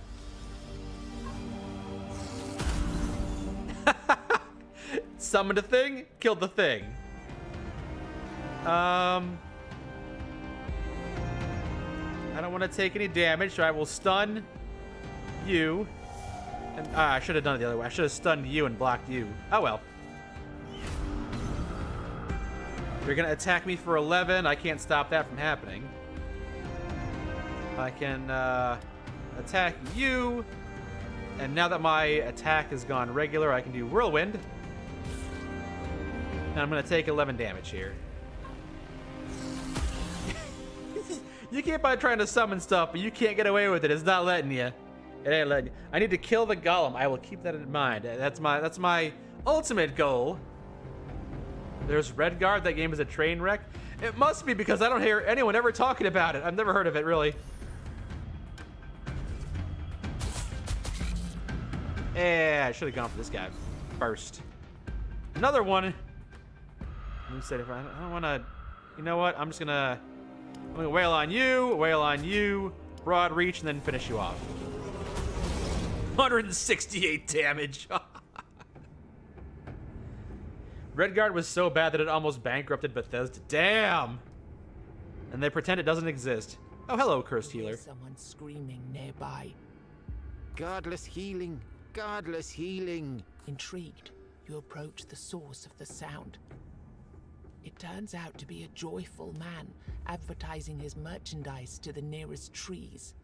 Speaker 1: Summoned a thing, killed the thing. I don't want to take any damage, so I will stun you. And I should have done it the other way. I should have stunned you and blocked you. Oh well. You're gonna attack me for 11. I can't stop that from happening. I can attack you. And now that my attack has gone regular, I can do Whirlwind. And I'm gonna take 11 damage here. You keep on trying to summon stuff, but you can't get away with it. It's not letting you. It ain't letting you. I need to kill the golem. I will keep that in mind. That's my ultimate goal. There's Redguard. That game is a train wreck. It must be because I don't hear anyone ever talking about it. I've never heard of it, really. Yeah, I should have gone for this guy first. Another one. Let me say, if I don't want to. You know what? I'm gonna wail on you, broad reach, and then finish you off. 168 damage. Redguard was so bad that it almost bankrupted Bethesda. Damn! And they pretend it doesn't exist. Oh, hello, cursed healer.
Speaker 4: Someone screaming nearby.
Speaker 5: Godless healing. Godless healing.
Speaker 4: Intrigued, you approach the source of the sound. It turns out to be a joyful man advertising his merchandise to the nearest trees.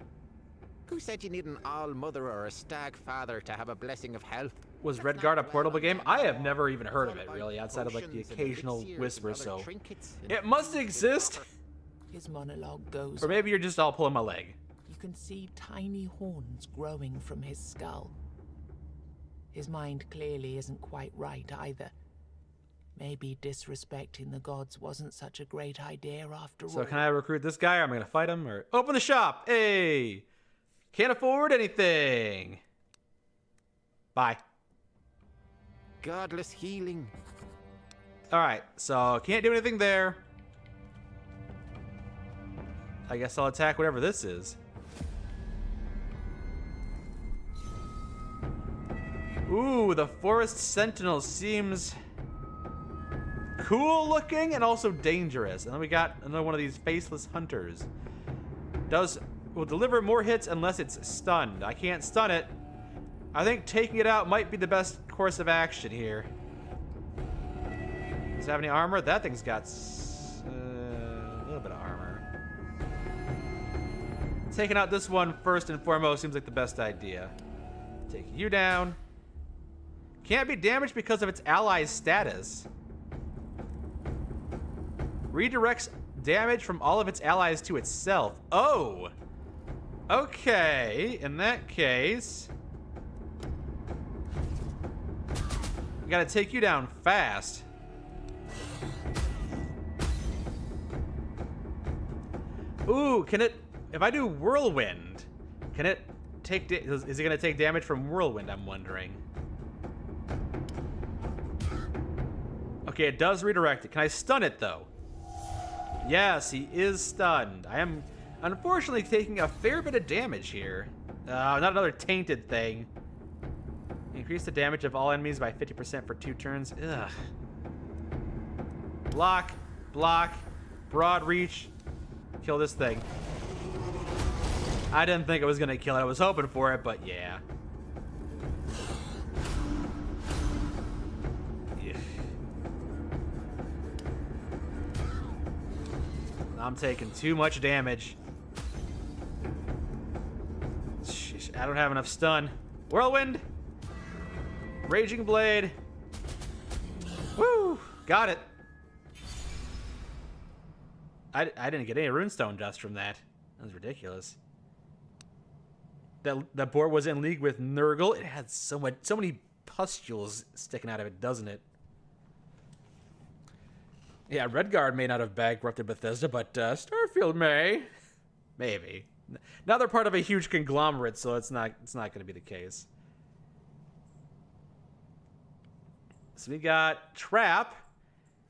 Speaker 8: Who said you need an all-mother or a stag father to have a blessing of health?
Speaker 1: Was Redguard a portable game? I have never even heard of it, really, outside of like the occasional whisper, so it must exist.
Speaker 4: His monologue goes.
Speaker 1: Or maybe you're just all pulling my leg.
Speaker 4: You can see tiny horns growing from his skull. His mind clearly isn't quite right either. Maybe disrespecting the gods wasn't such a great idea after all.
Speaker 1: So can I recruit this guy, or am I gonna fight him, or open the shop? Hey, can't afford anything. Bye.
Speaker 8: Godless healing.
Speaker 1: All right, so can't do anything there. I guess I'll attack whatever this is. Ooh, the Forest Sentinel seems cool looking and also dangerous. And then we got another one of these faceless hunters. Will deliver more hits unless it's stunned. I can't stun it. I think taking it out might be the best course of action here. Does it have any armor? That thing's got a little bit of armor. Taking out this one first and foremost seems like the best idea. Take you down. Can't be damaged because of its ally's status. Redirects damage from all of its allies to itself. Oh! Okay, in that case... I gotta take you down fast. Ooh, can it... If I do Whirlwind, can it take... Is it gonna take damage from Whirlwind, I'm wondering. Okay, it does redirect it. Can I stun it, though? Yes, he is stunned. I am, unfortunately, taking a fair bit of damage here. Not another tainted thing. Increase the damage of all enemies by 50% for 2 turns. Ugh. Block. Block. Broad reach. Kill this thing. I didn't think it was going to kill it. I was hoping for it, but yeah. I'm taking too much damage. Sheesh, I don't have enough stun. Whirlwind. Raging Blade. Woo! Got it. I didn't get any runestone dust from that. That was ridiculous. That board was in league with Nurgle. It had so many pustules sticking out of it, doesn't it? Yeah, Redguard may not have bankrupted Bethesda, but Starfield may. Maybe. Now they're part of a huge conglomerate, so it's not going to be the case. So we got Trap.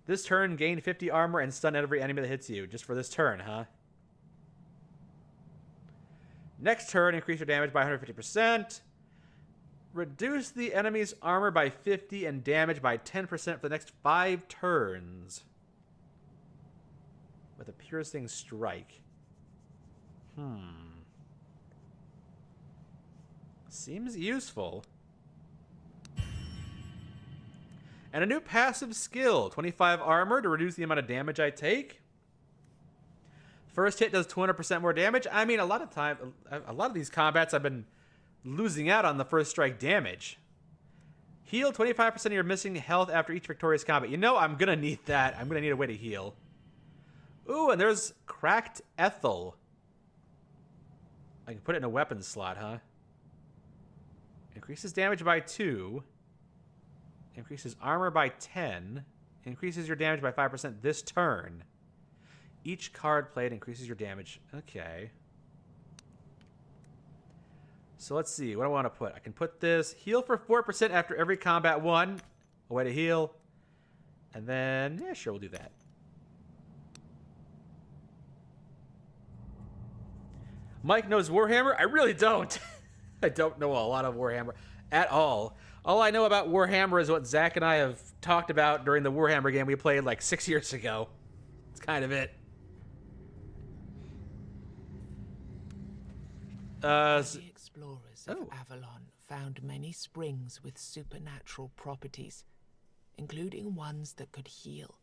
Speaker 1: This turn, gain 50 armor and stun every enemy that hits you. Just for this turn, huh? Next turn, increase your damage by 150%. Reduce the enemy's armor by 50 and damage by 10% for the next 5 turns. With a piercing strike. Seems useful. And a new passive skill. 25 armor to reduce the amount of damage I take. First hit does 200% more damage. I mean, a lot of these combats I've been losing out on the first strike damage. Heal 25% of your missing health after each victorious combat. You know, I'm going to need that. I'm going to need a way to heal. Ooh, and there's Cracked Ethel. I can put it in a weapon slot, huh? Increases damage by 2. Increases armor by 10. Increases your damage by 5% this turn. Each card played increases your damage. Okay. So let's see. What do I want to put? I can put this. Heal for 4% after every combat 1. A way to heal. And then, yeah, sure, we'll do that. Mike knows Warhammer? I really don't. I don't know a lot of Warhammer at all. All I know about Warhammer is what Zach and I have talked about during the Warhammer game we played like 6 years ago. It's kind of it.
Speaker 4: The explorers of Avalon found many springs with supernatural properties, including ones that could heal.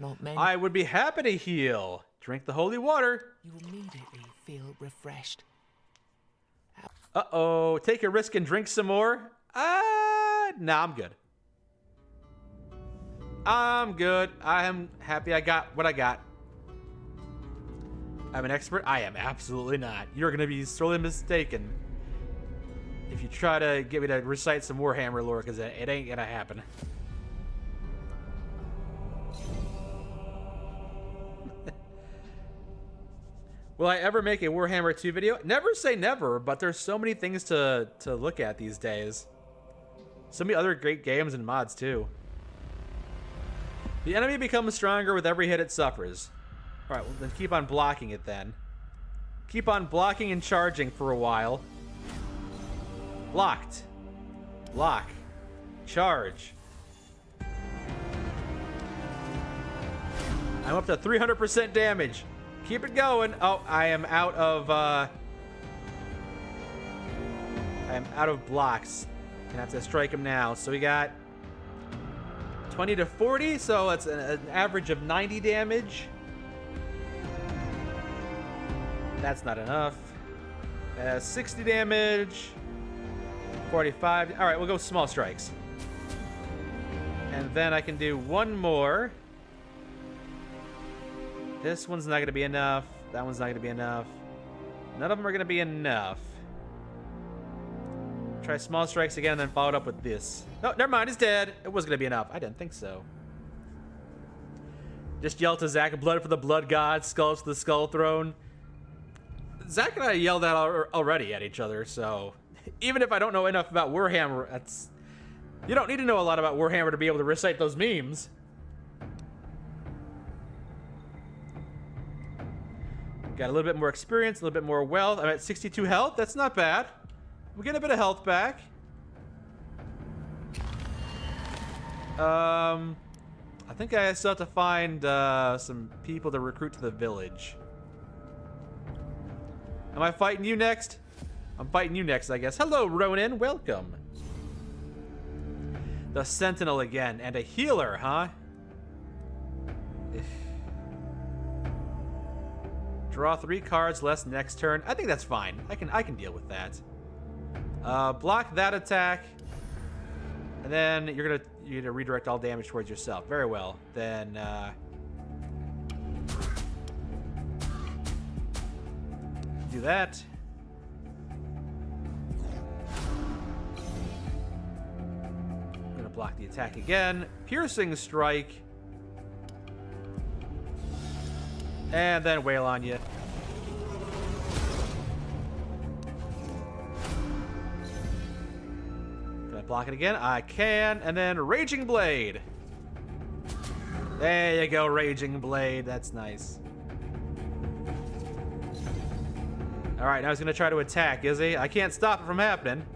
Speaker 4: Not many.
Speaker 1: I would be happy to heal. Drink the holy water.
Speaker 4: You immediately feel refreshed.
Speaker 1: Uh-oh. Take a risk and drink some more? Nah, I'm good. I'm good. I am happy I got what I got. I'm an expert? I am absolutely not. You're going to be sorely mistaken if you try to get me to recite some Warhammer lore, because it ain't going to happen. Will I ever make a Warhammer 2 video? Never say never, but there's so many things to look at these days. So many other great games and mods, too. The enemy becomes stronger with every hit it suffers. Alright, well, then keep on blocking it then. Keep on blocking and charging for a while. Blocked. Block. Charge. I'm up to 300% damage. Keep it going. Oh, I am out of blocks. Gonna have to strike him now. So we got 20 to 40, so it's an average of 90 damage. That's not enough. 60 damage. 45. All right, we'll go small strikes. And then I can do one more. This one's not going to be enough. That one's not going to be enough. None of them are going to be enough. Try small strikes again and then follow it up with this. No, never mind. He's dead. It was going to be enough. I didn't think so. Just yell to Zach, blood for the blood god, skulls to the skull throne. Zach and I yelled that already at each other, so even if I don't know enough about Warhammer, you don't need to know a lot about Warhammer to be able to recite those memes. Got a little bit more experience, a little bit more wealth. I'm at 62 health. That's not bad. We're getting a bit of health back. I think I still have to find some people to recruit to the village. Am I fighting you next? I'm fighting you next, I guess. Hello, Ronin. Welcome. The Sentinel again, and a healer, huh? Draw 3 cards less next turn. I think that's fine. I can deal with that. Block that attack, and then you're gonna redirect all damage towards yourself. Very well. Then do that. I'm gonna block the attack again. Piercing strike. And then wail on you. Can I block it again? I can. And then Raging Blade. There you go, Raging Blade. That's nice. Alright, now he's going to try to attack, is he? I can't stop it from happening.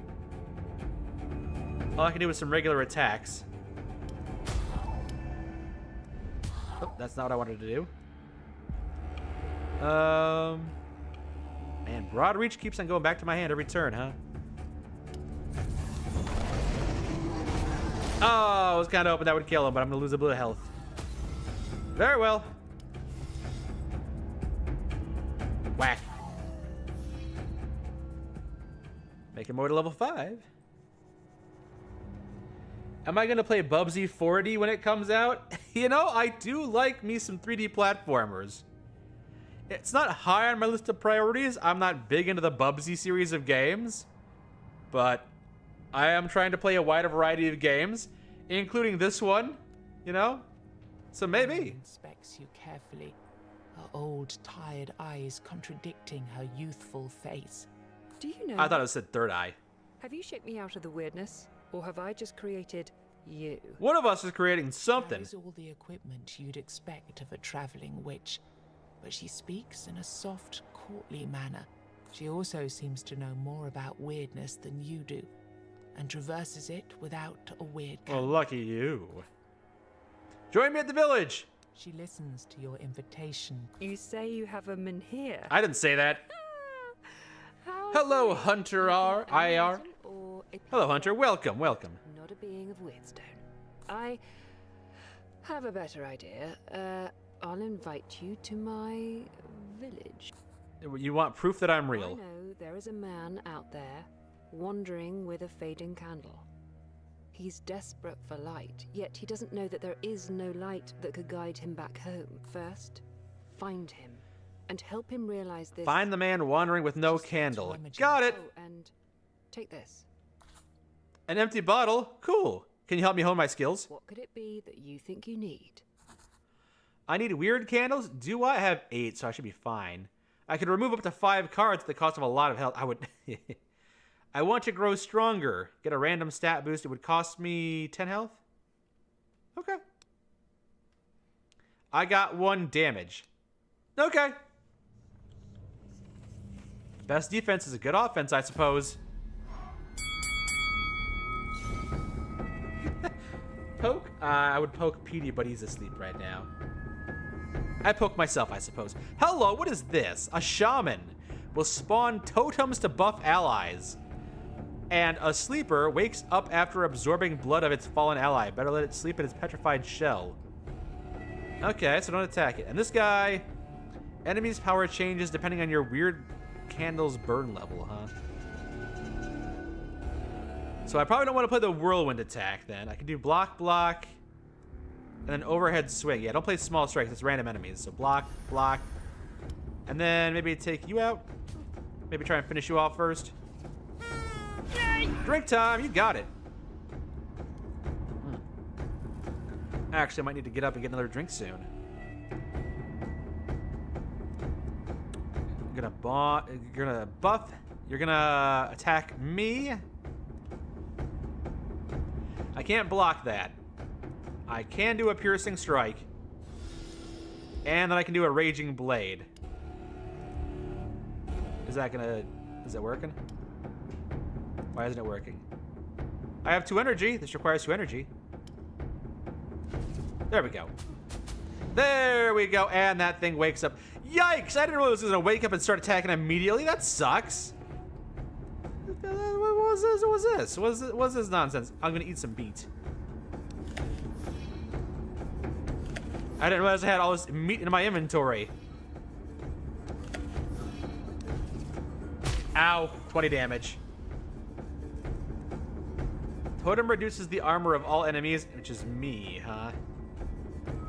Speaker 1: All I can do is some regular attacks. Oh, that's not what I wanted to do. Man, Broad Reach keeps on going back to my hand every turn, huh? Oh, I was kind of hoping that would kill him, but I'm going to lose a bit of health. Very well. Whack. Make him more to level 5. Am I going to play Bubsy 40 when it comes out? You know, I do like me some 3D platformers. It's not high on my list of priorities. I'm not big into the Bubsy series of games. But I am trying to play a wider variety of games, including this one, you know? So maybe.
Speaker 4: Inspects you carefully, her old, tired eyes contradicting her youthful face.
Speaker 9: Do you know?
Speaker 1: I thought it said third eye.
Speaker 9: Have you shaped me out of the weirdness, or have I just created you?
Speaker 1: One of us is creating something.
Speaker 4: Carries all the equipment you'd expect of a traveling witch, but she speaks in a soft, courtly manner. She also seems to know more about weirdness than you do, and traverses it without a weird
Speaker 1: Well,
Speaker 4: count.
Speaker 1: lucky you. Join me at the village.
Speaker 4: She listens to your invitation.
Speaker 9: You say you have a man here.
Speaker 1: I didn't say that.
Speaker 9: How
Speaker 1: Hello,
Speaker 9: sweet.
Speaker 1: Hunter
Speaker 9: You
Speaker 1: R.
Speaker 9: think an
Speaker 1: IR.
Speaker 9: item or a
Speaker 1: Hello,
Speaker 9: people?
Speaker 1: Hunter. Welcome, welcome.
Speaker 9: Not a being of Weirdstone. I have a better idea. I'll invite you to my village.
Speaker 1: You want proof that I'm
Speaker 9: I
Speaker 1: real?
Speaker 9: know there is a man out there, wandering with a fading candle. He's desperate for light, yet he doesn't know that there is no light that could guide him back home. First, find him, and help him realize this.
Speaker 1: Find the man wandering with no candle. Got it.
Speaker 9: Oh, and take this.
Speaker 1: An empty bottle? Cool. Can you help me hone my skills?
Speaker 9: What could it be that you think you need?
Speaker 1: I need weird candles? Do I have 8, so I should be fine. I could remove up to 5 cards at the cost of a lot of health. I would... I want to grow stronger. Get a random stat boost. It would cost me 10 health? Okay. I got 1 damage. Okay. Best defense is a good offense, I suppose. Poke? I would poke Petey, but he's asleep right now. I poke myself, I suppose. Hello, what is this? A shaman will spawn totems to buff allies. And a sleeper wakes up after absorbing blood of its fallen ally. Better let it sleep in its petrified shell. Okay, so don't attack it. And this guy, enemy's power changes depending on your weird candle's burn level, huh? So I probably don't want to play the whirlwind attack then. I can do block, block, and then overhead swing. Yeah, don't play small strikes. It's random enemies. So block, block, and then maybe take you out. Maybe try and finish you off first. Drink time. You got it. Actually, I might need to get up and get another drink soon. You're gonna buff. You're gonna attack me. I can't block that. I can do a piercing strike. And then I can do a raging blade. Is it working? Why isn't it working? I have 2 energy. This requires 2 energy. There we go. There we go. And that thing wakes up. Yikes! I didn't realize it was going to wake up and start attacking immediately. That sucks. What was this? What was this? What was this nonsense? I'm going to eat some meat. I didn't realize I had all this meat in my inventory. Ow. 20 damage. Totem reduces the armor of all enemies, which is me, huh?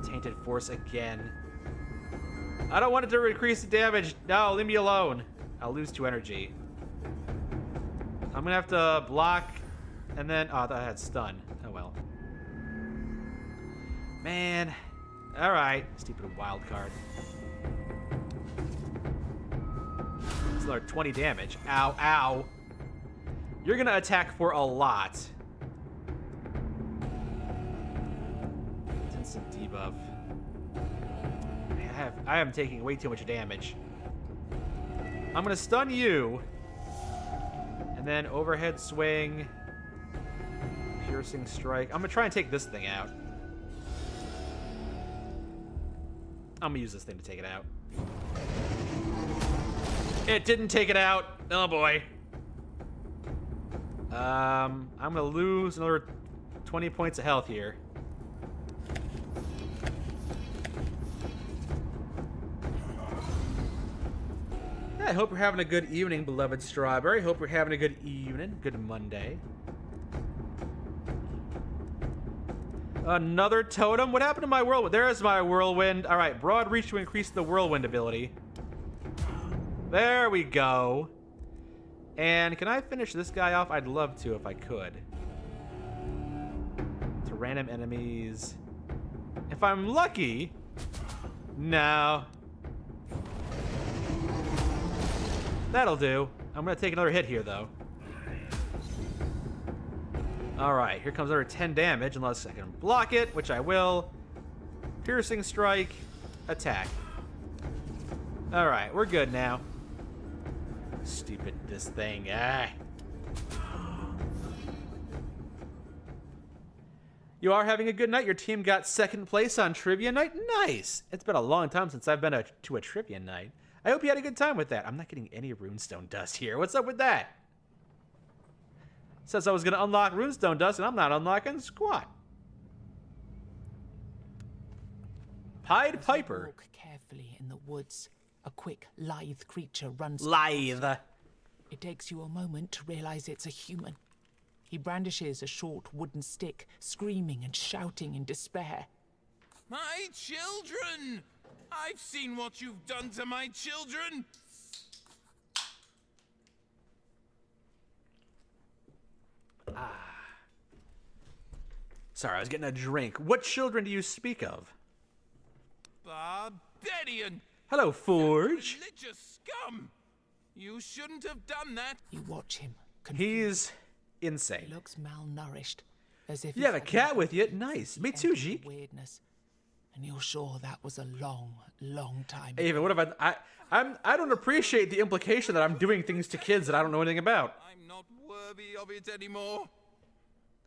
Speaker 1: Tainted force again. I don't want it to increase the damage. No, leave me alone. I'll lose 2 energy. I'm gonna have to block, and then... Oh, I thought I had stun. Oh, well. Man. Alright. Stupid wild card. It's another 20 damage. Ow, ow. You're gonna attack for a lot. Instant debuff. I am taking way too much damage. I'm gonna stun you. And then overhead swing. Piercing strike. I'm gonna try and take this thing out. I'm gonna use this thing to take it out. It didn't take it out. Oh boy. I'm gonna lose another 20 points of health here. I hope you're having a good evening, beloved Strawberry. Hope you're having a good evening. Good Monday. Another totem? What happened to my whirlwind? There's my whirlwind. All right, broad reach to increase the whirlwind ability. There we go. And can I finish this guy off? I'd love to if I could. To random enemies. If I'm lucky. No. That'll do. I'm gonna take another hit here, though. Alright, here comes another 10 damage, unless I can block it, which I will. Piercing strike. Attack. Alright, we're good now. Stupid, this thing. Ah. You are having a good night. Your team got 2nd place on trivia night. Nice. It's been a long time since I've been to a trivia night. I hope you had a good time with that. I'm not getting any runestone dust here. What's up with that? Says I was going to unlock runestone dust, and I'm not unlocking squat. Pied Piper.
Speaker 4: Walk carefully in the woods. A quick, lithe creature runs.
Speaker 1: Lithe.
Speaker 4: It takes you a moment to realize it's a human. He brandishes a short wooden stick, screaming and shouting in despair.
Speaker 10: My children! I've seen what you've done to my children!
Speaker 1: Sorry, I was getting a drink. What children do you speak of?
Speaker 10: Barbarian!
Speaker 1: Hello, Forge.
Speaker 10: Religious scum! You shouldn't have done that.
Speaker 4: You watch him.
Speaker 1: He's
Speaker 4: He
Speaker 1: insane.
Speaker 4: looks malnourished, as if
Speaker 1: You have a cat with you? Nice. Me too, Jeek.
Speaker 4: Weirdness, and you're sure that was a long, long time.
Speaker 1: Even what if I don't appreciate the implication that I'm doing things to kids that I don't know anything about.
Speaker 10: I'm not worthy of it anymore.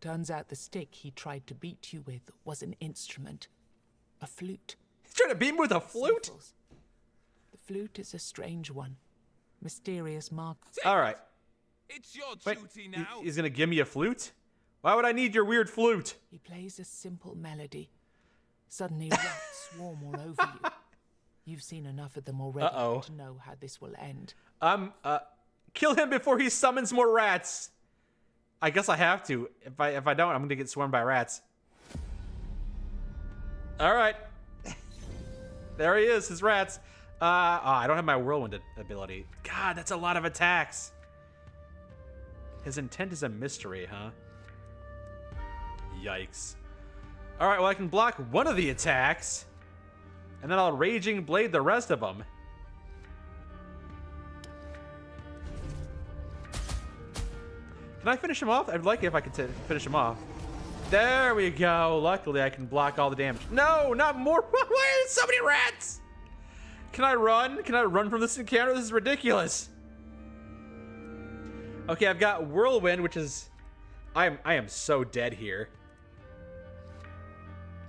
Speaker 4: Turns out the stick he tried to beat you with was an instrument, a flute.
Speaker 1: He's trying to beat me with a flute?
Speaker 4: Sniffles. The flute is a strange one, mysterious mark.
Speaker 1: All right.
Speaker 10: It's your
Speaker 1: Wait,
Speaker 10: duty now.
Speaker 1: he's gonna give me a flute? Why would I need your weird flute?
Speaker 4: He plays a simple melody. Suddenly rats swarm all over you. You've seen enough of them already to know how this will end.
Speaker 1: Kill him before he summons more rats. I guess I have to. If I don't, I'm gonna get swarmed by rats. All right. There he is, his rats. I don't have my whirlwind ability. God, that's a lot of attacks. His intent is a mystery, huh? Yikes. All right, well, I can block one of the attacks, and then I'll Raging Blade the rest of them. Can I finish him off? I'd like it if I could finish him off. There we go. Luckily, I can block all the damage. No, not more. Why are there so many rats? Can I run? Can I run from this encounter? This is ridiculous. Okay, I've got Whirlwind, which is... I am so dead here.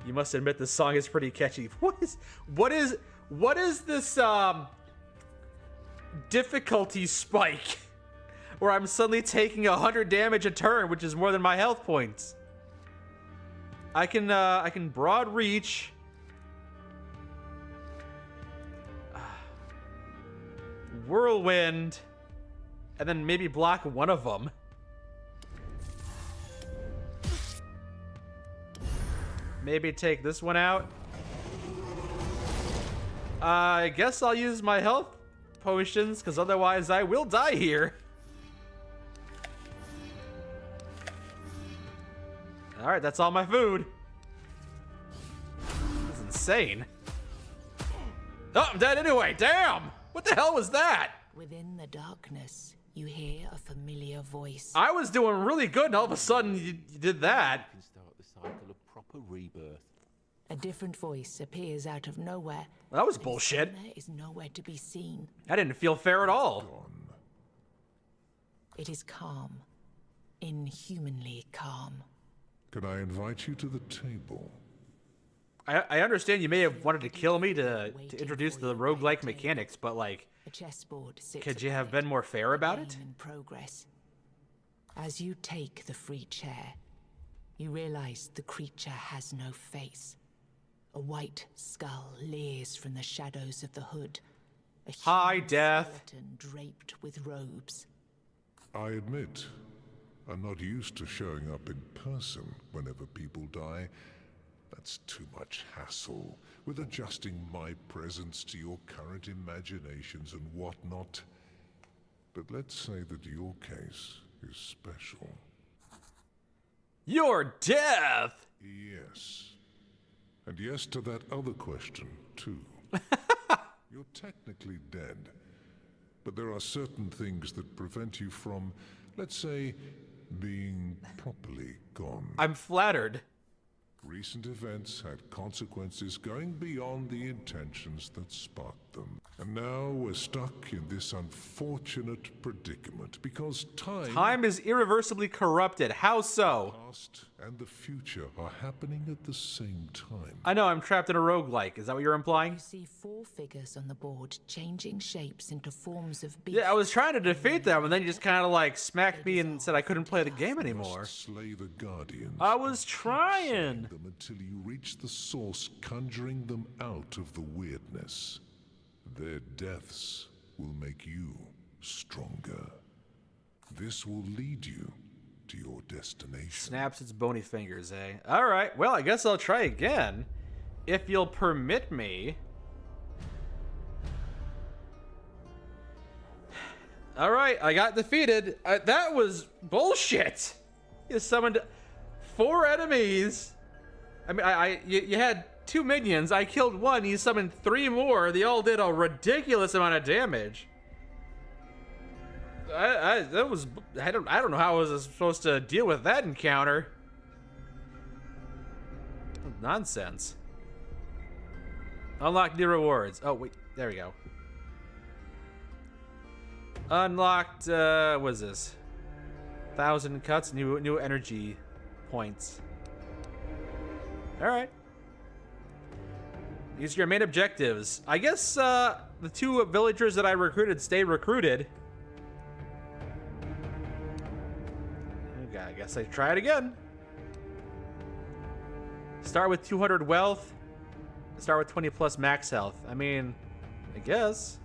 Speaker 1: You must admit this song is pretty catchy. What is this difficulty spike where I'm suddenly taking 100 damage a turn, which is more than my health points? I can broad reach. Whirlwind, and then maybe block one of them. Maybe take this one out. I guess I'll use my health potions, because otherwise I will die here. Alright, that's all my food. That's insane. Oh, I'm dead anyway, damn! What the hell was that?
Speaker 4: Within the darkness, you hear a familiar voice.
Speaker 1: I was doing really good, and all of a sudden you did that.
Speaker 5: You can start the cycle of proper rebirth.
Speaker 4: A different voice appears out of nowhere.
Speaker 1: Well, that was bullshit.
Speaker 4: There is nowhere to be seen.
Speaker 1: I didn't feel fair at all.
Speaker 4: It is calm. Inhumanly calm.
Speaker 11: Can I invite you to the table?
Speaker 1: I understand you may have wanted to kill me to introduce the roguelike mechanics, but like,
Speaker 4: A chessboard sits
Speaker 1: could you
Speaker 4: upon
Speaker 1: have
Speaker 4: it,
Speaker 1: been more fair about
Speaker 4: a
Speaker 1: it?
Speaker 4: game in progress. As you take the free chair, you realize the creature has no face. A white skull leers from the shadows of the hood. A
Speaker 1: Hi,
Speaker 4: human
Speaker 1: Death.
Speaker 4: skeleton draped with robes.
Speaker 11: I admit, I'm not used to showing up in person whenever people die. That's too much hassle with adjusting my presence to your current imaginations and whatnot. But let's say that your case is special.
Speaker 1: Your death!
Speaker 11: Yes. And yes to that other question, too. You're technically dead, but there are certain things that prevent you from, let's say, being properly gone.
Speaker 1: I'm flattered.
Speaker 11: Recent events had consequences going beyond the intentions that sparked them. And now we're stuck in this unfortunate predicament because
Speaker 1: Time is irreversibly corrupted. How so?
Speaker 11: past and the future are happening at the same time.
Speaker 1: I know, I'm trapped in a roguelike. Is that what you're implying?
Speaker 4: You see 4 figures on the board changing shapes into forms of beasts.
Speaker 1: Yeah, I was trying to defeat them, and then you just kind of like smacked me and said I couldn't play the game anymore.
Speaker 11: Slay the guardians.
Speaker 1: I was trying.
Speaker 11: Them until you reach the source, conjuring them out of the weirdness. Their deaths will make you stronger. This will lead you to your destination.
Speaker 1: Snaps its bony fingers, eh? Alright, well, I guess I'll try again. If you'll permit me. Alright, I got defeated. That was bullshit. You summoned 4 enemies. I mean, you had 2 minions. I killed 1. You summoned 3 more. They all did a ridiculous amount of damage. I don't know how I was supposed to deal with that encounter. Nonsense. Unlock new rewards. Oh wait, there we go. Unlocked. What is this? 1,000 cuts. New energy points. All right. These are your main objectives. I guess the 2 villagers that I recruited stay recruited. I guess I try it again. Start with 200 wealth. Start with 20 plus max health. I mean, I guess.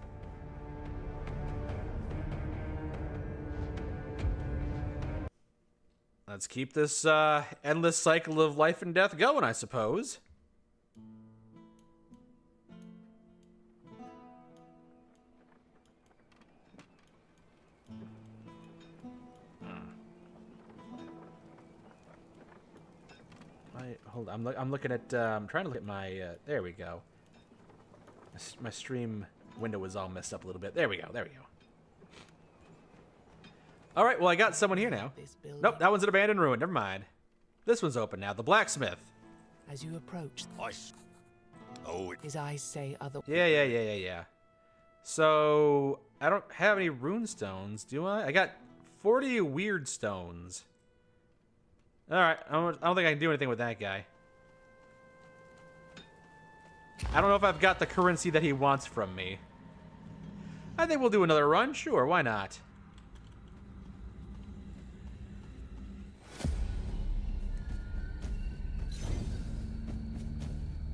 Speaker 1: Let's keep this endless cycle of life and death going, I suppose. Hold on, I'm looking at, I'm trying to look at my, there we go. My stream window was all messed up a little bit. There we go, there we go. All right, well, I got someone here now. Nope, that one's an abandoned ruin, never mind. This one's open now, the blacksmith.
Speaker 4: As you approach,
Speaker 7: Oh,
Speaker 4: his eyes say other.
Speaker 1: Yeah. So, I don't have any rune stones, do I? I got 40 weird stones. All right, I don't think I can do anything with that guy. I don't know if I've got the currency that he wants from me. I think we'll do another run. Sure, why not?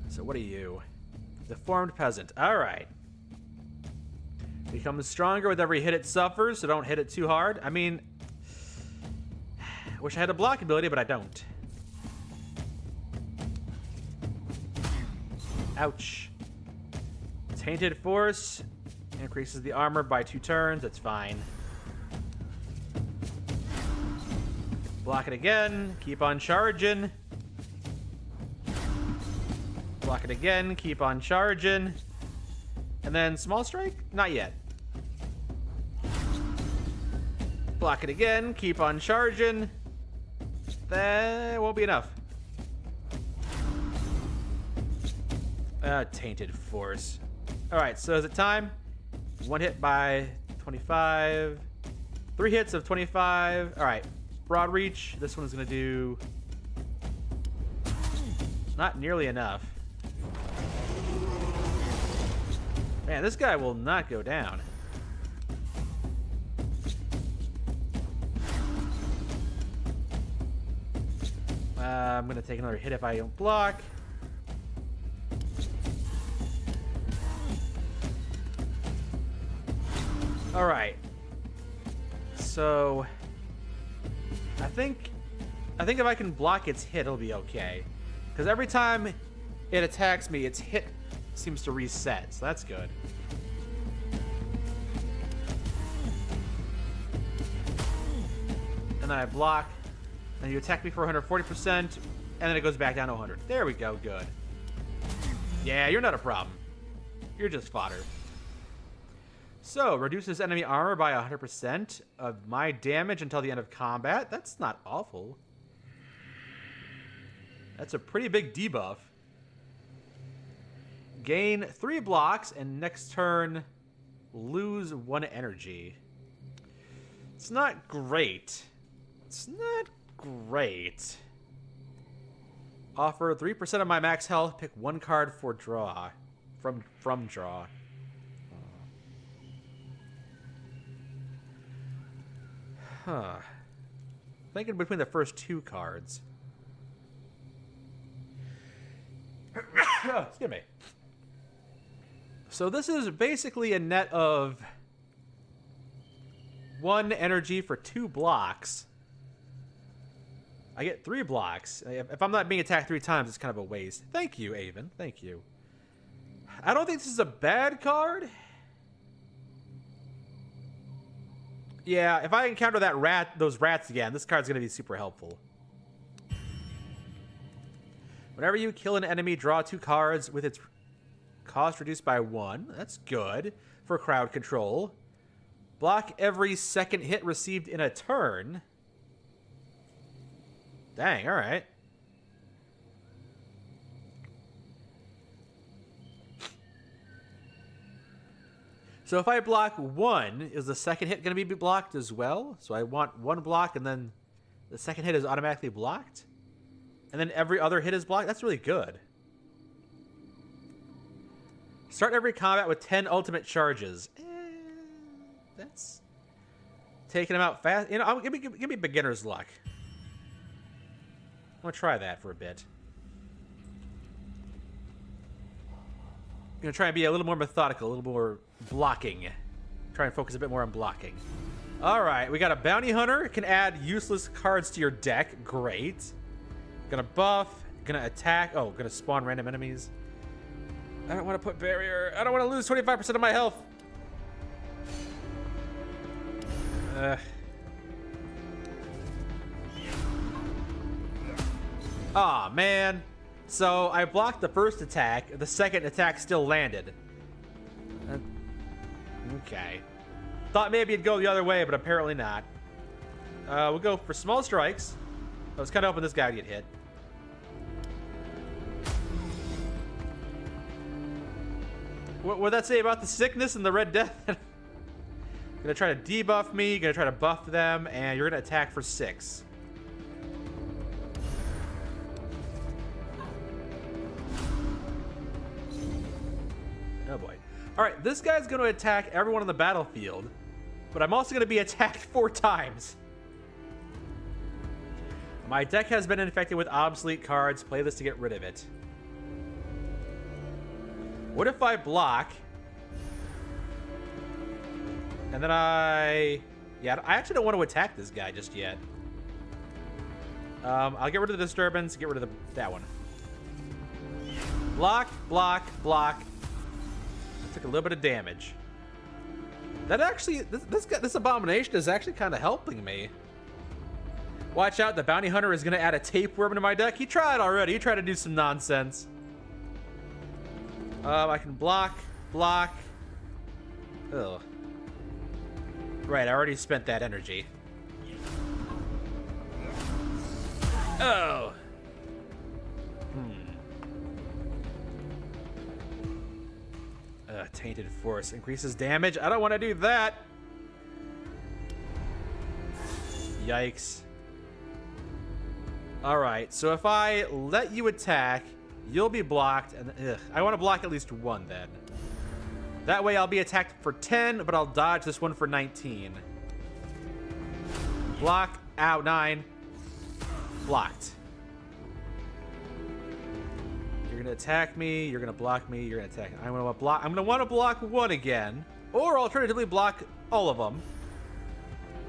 Speaker 1: So what are you? Deformed peasant. All right. Becomes stronger with every hit it suffers, so don't hit it too hard. I mean, wish I had a block ability, but I don't. Ouch. Tainted force increases the armor by 2 turns. That's fine. Block it again. Keep on charging. Block it again. Keep on charging. And then small strike? Not yet. Block it again. Keep on charging. That won't be enough. Tainted force. Alright, so is it time? 1 hit by 25. 3 hits of 25. Alright, broad reach. This one's gonna do not nearly enough. Man, this guy will not go down. I'm gonna take another hit if I don't block. All right. So I think if I can block its hit, it'll be okay. Because every time it attacks me, its hit seems to reset, so that's good. And then I block, and you attack me for 140%, and then it goes back down to 100. There we go, good. Yeah, you're not a problem. You're just fodder. So, reduces enemy armor by 100% of my damage until the end of combat. That's not awful. That's a pretty big debuff. Gain 3 blocks, and next turn, lose 1 energy. It's not great. It's not great. Offer 3% of my max health. Pick 1 card for draw. From draw. Huh. Thinking between the first 2 cards. Excuse me. So this is basically a net of 1 energy for 2 blocks. I get 3 blocks. If I'm not being attacked 3 times, it's kind of a waste. Thank you, Avon. Thank you. I don't think this is a bad card. Yeah, if I encounter those rats again, this card's going to be super helpful. Whenever you kill an enemy, draw 2 cards with its cost reduced by 1. That's good for crowd control. Block every second hit received in a turn. Dang, all right. So if I block 1, is the second hit going to be blocked as well? So I want 1 block, and then the second hit is automatically blocked? And then every other hit is blocked? That's really good. Start every combat with 10 ultimate charges. That's taking them out fast. You know, give me beginner's luck. I'm going to try that for a bit. I'm going to try and be a little more methodical, a little more blocking. Try and focus a bit more on blocking. Alright, we got a bounty hunter. Can add useless cards to your deck. Great. Gonna buff. Gonna attack. Oh, gonna spawn random enemies. I don't want to put barrier. I don't want to lose 25% of my health. Aw, man. So I blocked the first attack. The second attack still landed. Okay. Thought maybe it'd go the other way, but apparently not. We'll go for small strikes. I was kind of hoping this guy would get hit. What would that say about the sickness and the Red Death? Gonna try to debuff me, gonna try to buff them, and you're gonna attack for 6. Oh boy. Alright, this guy's going to attack everyone on the battlefield, but I'm also going to be attacked 4 times. My deck has been infected with obsolete cards. Play this to get rid of it. What if I block? And then yeah, I actually don't want to attack this guy just yet. I'll get rid of the disturbance, get rid of that one. Block, block, block. I took a little bit of damage. That actually, this abomination is actually kind of helping me. Watch out, the bounty hunter is going to add a tapeworm to my deck. He tried already. He tried to do some nonsense. I can block, block. Ugh. Right, I already spent that energy. Oh. Tainted Force increases damage. I don't want to do that. Yikes. Alright, so if I let you attack, you'll be blocked. And I want to block at least 1 then. That way I'll be attacked for 10, but I'll dodge this one for 19. Block. Ow, 9. Blocked. You're gonna attack me, you're gonna block me, you're gonna attack me. I'm gonna want to block 1 again. Or alternatively block all of them.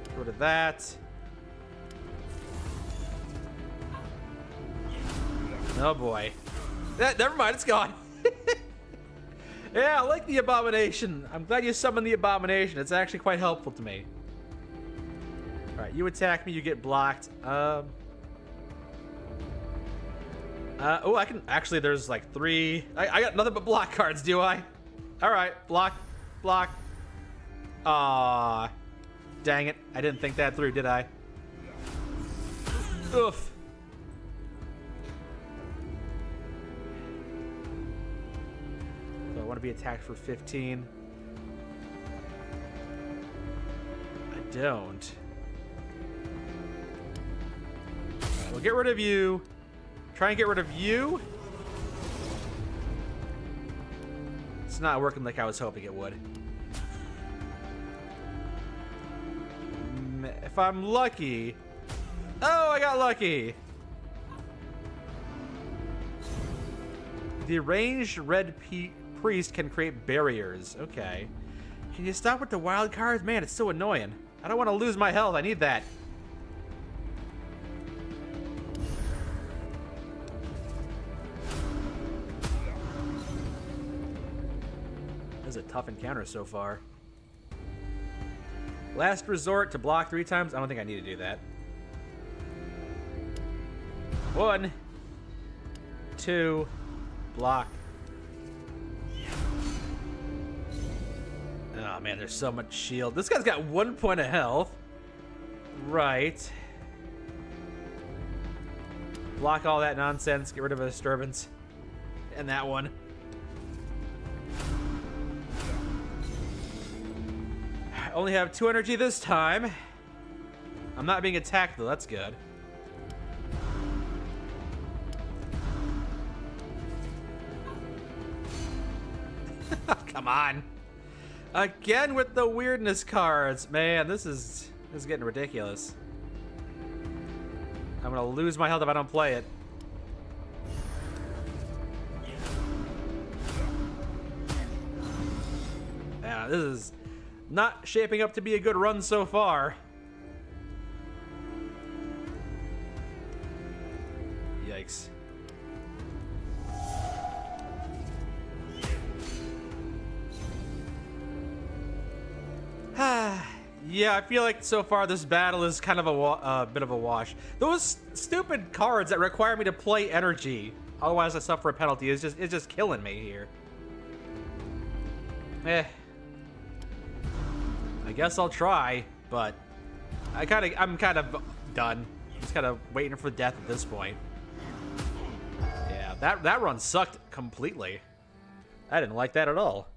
Speaker 1: Get rid of that. Oh boy. Never mind, it's gone. Yeah, I like the abomination. I'm glad you summoned the abomination. It's actually quite helpful to me. Alright, you attack me, you get blocked. Oh, I can actually, there's like 3. I got nothing but block cards, do I? Alright, block, block. Aw. Dang it. I didn't think that through, did I? Oof. So I want to be attacked for 15. I don't. We'll get rid of you. Try and get rid of you. It's not working like I was hoping it would. If I'm lucky. Oh, I got lucky. The ranged red priest can create barriers. Okay. Can you stop with the wild cards? Man, it's so annoying. I don't want to lose my health. I need that. This is a tough encounter so far. Last resort to block 3 times. I don't think I need to do that. 1, 2, block. Oh man, there's so much shield. This guy's got 1 point of health. Right. Block all that nonsense. Get rid of a disturbance. And that one. I only have 2 energy this time. I'm not being attacked though. That's good. Come on. Again with the weirdness cards. Man, this is getting ridiculous. I'm gonna lose my health if I don't play it. Yeah, this is not shaping up to be a good run so far. Yikes. Yeah, I feel like so far this battle is kind of a bit of a wash. Those stupid cards that require me to play energy, otherwise I suffer a penalty, is just killing me here. I guess I'll try, but I'm kind of done. I'm just kind of waiting for death at this point. Yeah, that run sucked completely. I didn't like that at all.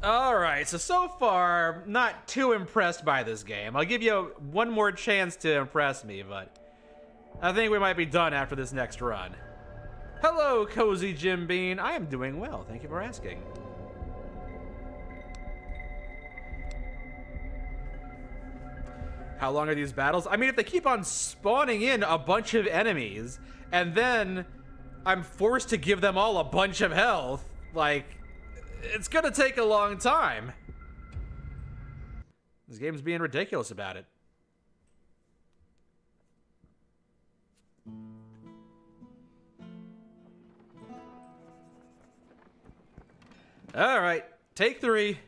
Speaker 1: Alright, so far, not too impressed by this game. I'll give you one more chance to impress me, but I think we might be done after this next run. Hello, Cozy Jim Bean. I am doing well. Thank you for asking. How long are these battles? I mean, if they keep on spawning in a bunch of enemies, and then I'm forced to give them all a bunch of health, like, it's gonna take a long time. This game's being ridiculous about it. All right, take 3.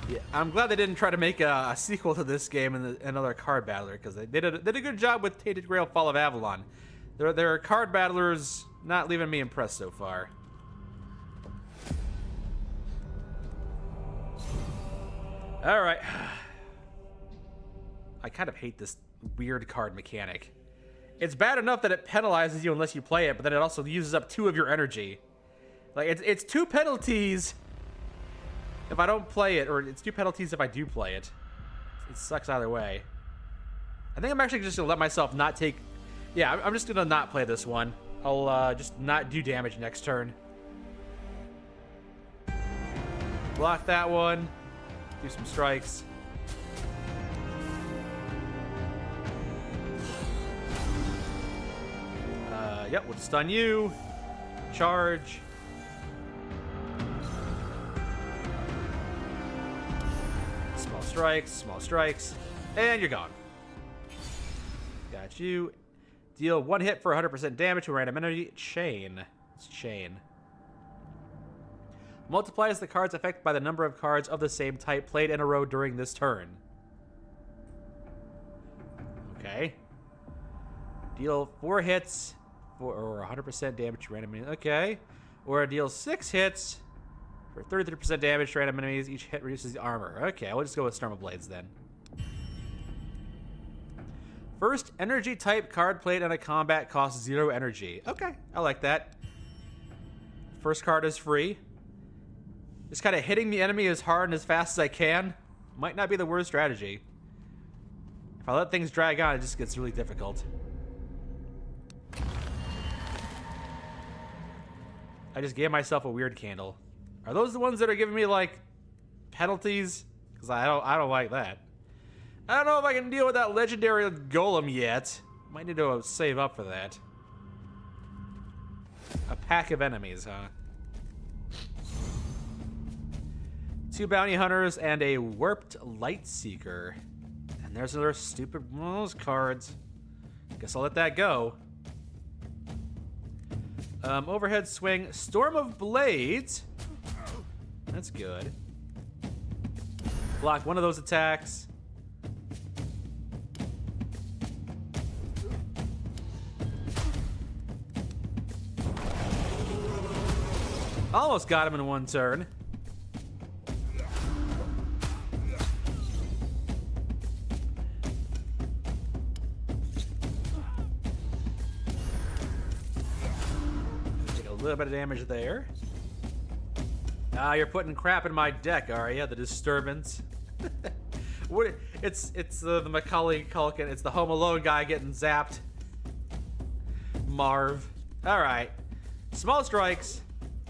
Speaker 1: Yeah, I'm glad they didn't try to make a sequel to this game and another card battler, because they did a good job with Tainted Grail Fall of Avalon. Their card battlers not leaving me impressed so far. All right. I kind of hate this weird card mechanic. It's bad enough that it penalizes you unless you play it, but then it also uses up 2 of your energy. Like, it's 2 penalties if I don't play it, or it's 2 penalties if I do play it. It sucks either way. I think I'm actually just gonna let myself not take... Yeah, I'm just gonna not play this one. I'll just not do damage next turn. Block that one. Do some strikes. Yep, we'll stun you. Charge. Small strikes, and you're gone. Got you. Deal 1 hit for 100% damage to random enemy. Chain. It's chain. Multiplies the card's effect by the number of cards of the same type played in a row during this turn. Okay. Deal 4 hits or 100% damage to random enemies. Okay. Or deal 6 hits for 33% damage to random enemies. Each hit reduces the armor. Okay, we'll just go with Storm of Blades then. First energy type card played in a combat costs 0 energy. Okay, I like that. First card is free. Just kind of hitting the enemy as hard and as fast as I can might not be the worst strategy. If I let things drag on, it just gets really difficult. I just gave myself a weird candle. Are those the ones that are giving me, like, penalties? Because I don't like that. I don't know if I can deal with that legendary golem yet. Might need to save up for that. A pack of enemies, huh? 2 bounty hunters and a warped light seeker. And there's another stupid one of those cards. Guess I'll let that go. Overhead swing, Storm of Blades. That's good. Block one of those attacks. Almost got him in 1 turn. Take a little bit of damage there. Ah, you're putting crap in my deck, are you? The Disturbance. What? It's the Macaulay Culkin. It's the Home Alone guy getting zapped. Marv. All right. Small strikes.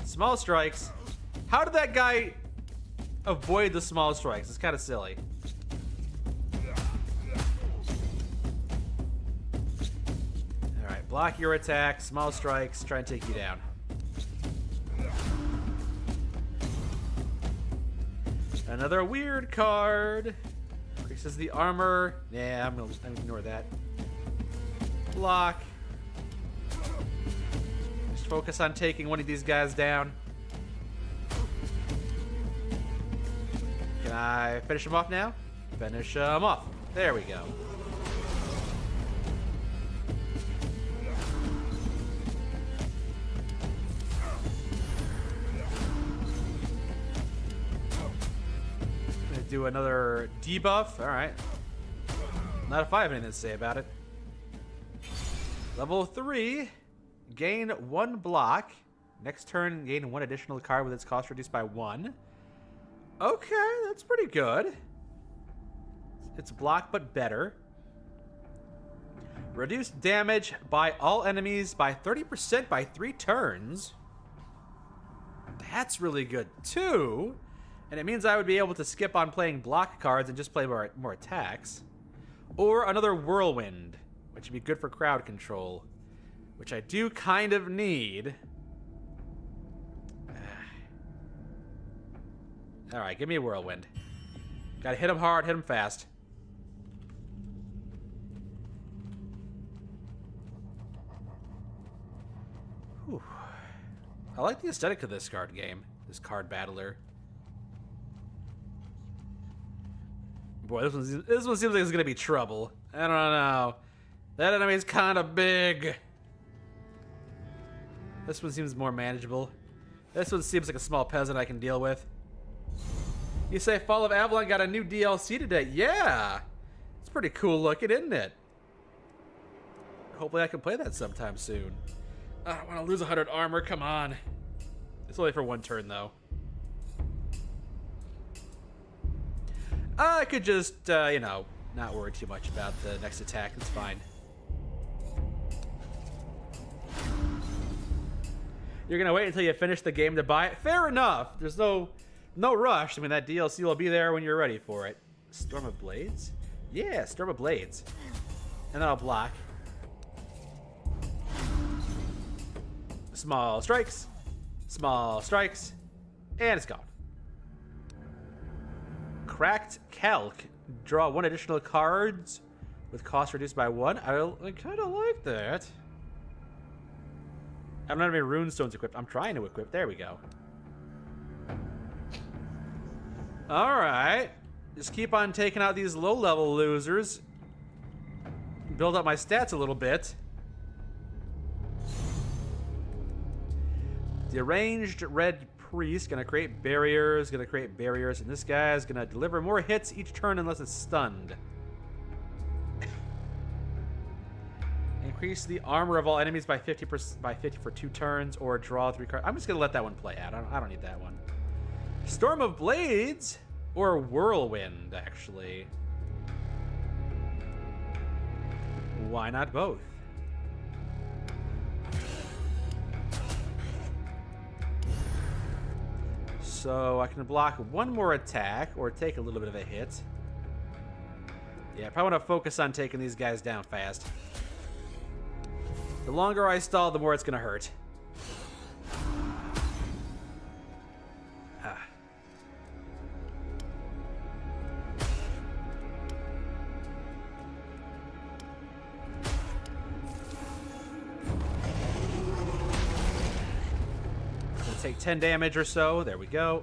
Speaker 1: Small strikes. How did that guy avoid the small strikes? It's kind of silly. All right. Block your attack. Small strikes. Try and take you down. Another weird card. Increases the armor. Yeah, I'm gonna ignore that. Block. Just focus on taking one of these guys down. Can I finish him off now? Finish him off. There we go. Do another debuff. All right. Not if I have anything to say about it. Level 3. Gain 1 block. Next turn, gain 1 additional card with its cost reduced by 1. Okay, that's pretty good. It's block, but better. Reduce damage by all enemies by 30% by 3 turns. That's really good too. And it means I would be able to skip on playing block cards and just play more attacks. Or another whirlwind, which would be good for crowd control, which I do kind of need. Alright, give me a whirlwind. Gotta hit him hard, hit him fast. Whew. I like the aesthetic of this card game, this card battler. Boy, this one seems like it's gonna be trouble. I don't know. That enemy's kind of big. This one seems more manageable. This one seems like a small peasant I can deal with. You say Fall of Avalon got a new DLC today? Yeah! It's pretty cool looking, isn't it? Hopefully I can play that sometime soon. I don't want to lose 100 armor, come on. It's only for 1 turn, though. I could just, you know, not worry too much about the next attack. It's fine. You're gonna wait until you finish the game to buy it? Fair enough. There's no rush. I mean, that DLC will be there when you're ready for it. Storm of Blades? Yeah, Storm of Blades. And then I'll block. Small strikes. Small strikes. And it's gone. Cracked Calc. Draw 1 additional cards with cost reduced by 1. I kind of like that. I don't have any runestones equipped. I'm trying to equip. There we go. Alright. Just keep on taking out these low-level losers. Build up my stats a little bit. The Arranged Red Priest, gonna create barriers, and this guy's gonna deliver more hits each turn unless it's stunned. Increase the armor of all enemies by 50 for 2 turns, or draw 3 cards. I'm just gonna let that one play out. I don't need that one. Storm of Blades, or Whirlwind, actually. Why not both? So I can block 1 more attack or take a little bit of a hit. Yeah, I probably want to focus on taking these guys down fast. The longer I stall, the more it's going to hurt. Ah. Take 10 damage or so. There we go.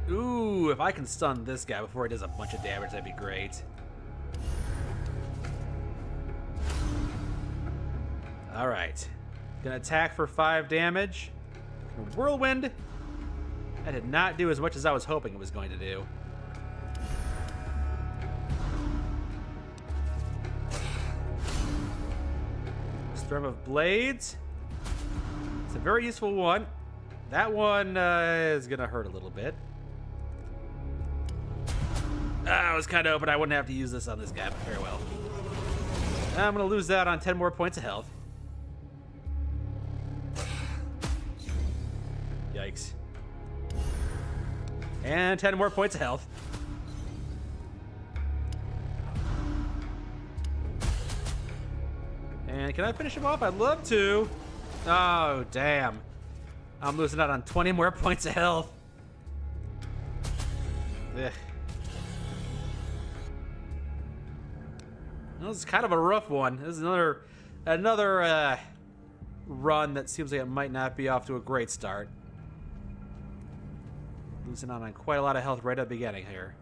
Speaker 1: Ooh, if I can stun this guy before he does a bunch of damage, that'd be great. Alright. Gonna attack for 5 damage. Whirlwind. That did not do as much as I was hoping it was going to do. Storm of Blades. It's a very useful one. That one is going to hurt a little bit. I was kind of hoping I wouldn't have to use this on this guy, but farewell. I'm going to lose that on 10 more points of health. Yikes. And 10 more points of health. And can I finish him off? I'd love to. Oh, damn. I'm losing out on 20 more points of health. Ugh. This is kind of a rough one. This is another run that seems like it might not be off to a great start. Losing out on quite a lot of health right at the beginning here.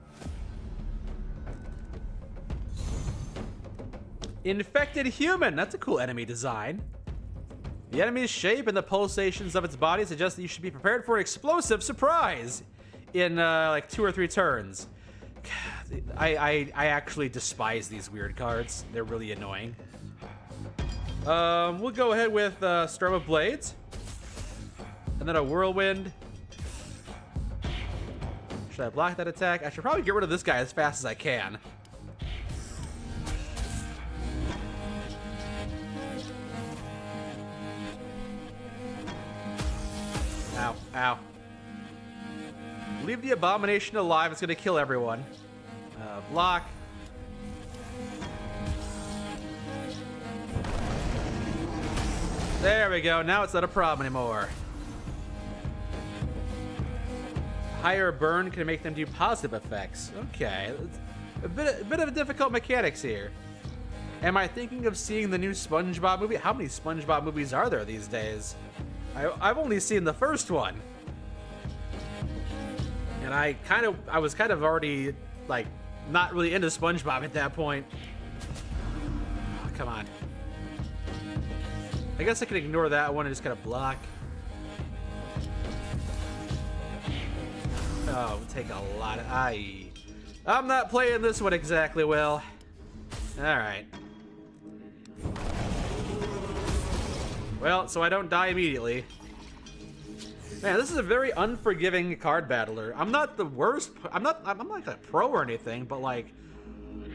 Speaker 1: Infected Human. That's a cool enemy design. The enemy's shape and the pulsations of its body suggest that you should be prepared for an explosive surprise in like 2 or 3 turns. I actually despise these weird cards. They're really annoying. We'll go ahead with Storm of Blades. And then a Whirlwind. Should I block that attack? I should probably get rid of this guy as fast as I can. Leave the abomination alive. It's gonna kill everyone. Block. There we go. Now it's not a problem anymore. Higher burn can make them do positive effects. Okay. A bit of difficult mechanics here. Am I thinking of seeing the new SpongeBob movie? How many SpongeBob movies are there these days? I've only seen the first one. And I was kind of already, like, not really into SpongeBob at that point. Oh, come on. I guess I can ignore that one and just kind of block. Oh, it'll take a lot of... I'm not playing this one exactly well. Alright. Well, so I don't die immediately. Man, this is a very unforgiving card battler. I'm not the worst... I'm not like a pro or anything, but like...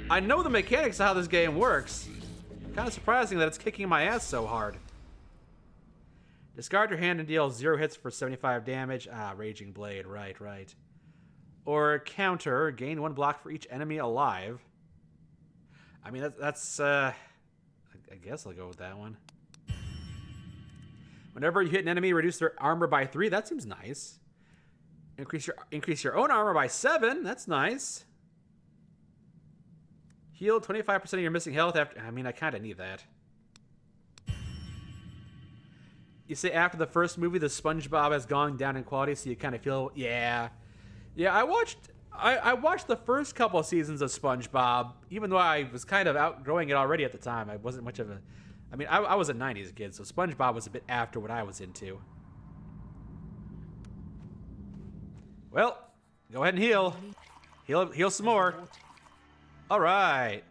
Speaker 1: I know the mechanics of how this game works. Kind of surprising that it's kicking my ass so hard. Discard your hand and deal 0 hits for 75 damage. Raging Blade. Right. Or counter, gain 1 block for each enemy alive. I mean, that's I guess I'll go with that one. Whenever you hit an enemy, reduce their armor by 3. That seems nice. Increase your own armor by 7. That's nice. Heal 25% of your missing health after... I mean, I kind of need that. You say after the first movie, the SpongeBob has gone down in quality, so you kind of feel... Yeah, I watched the first couple of seasons of SpongeBob, even though I was kind of outgrowing it already at the time. I wasn't much of a... I mean, I was a 90s kid, so SpongeBob was a bit after what I was into. Well, go ahead and heal. Heal some more. All right.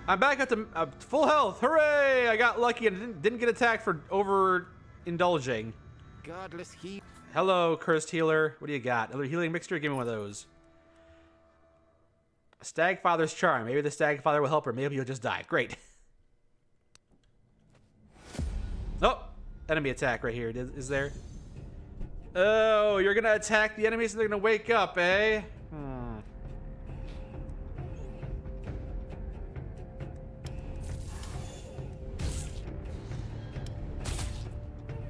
Speaker 1: I'm back at the full health. Hooray! I got lucky and didn't get attacked for overindulging.
Speaker 8: Godless heat.
Speaker 1: Hello, cursed healer. What do you got? Another healing mixture? Give me one of those. Stagfather's charm. Maybe the Stagfather will help her. Maybe you'll just die. Great. Oh, enemy attack right here. Is there? Oh, you're gonna attack the enemies and they're gonna wake up, eh?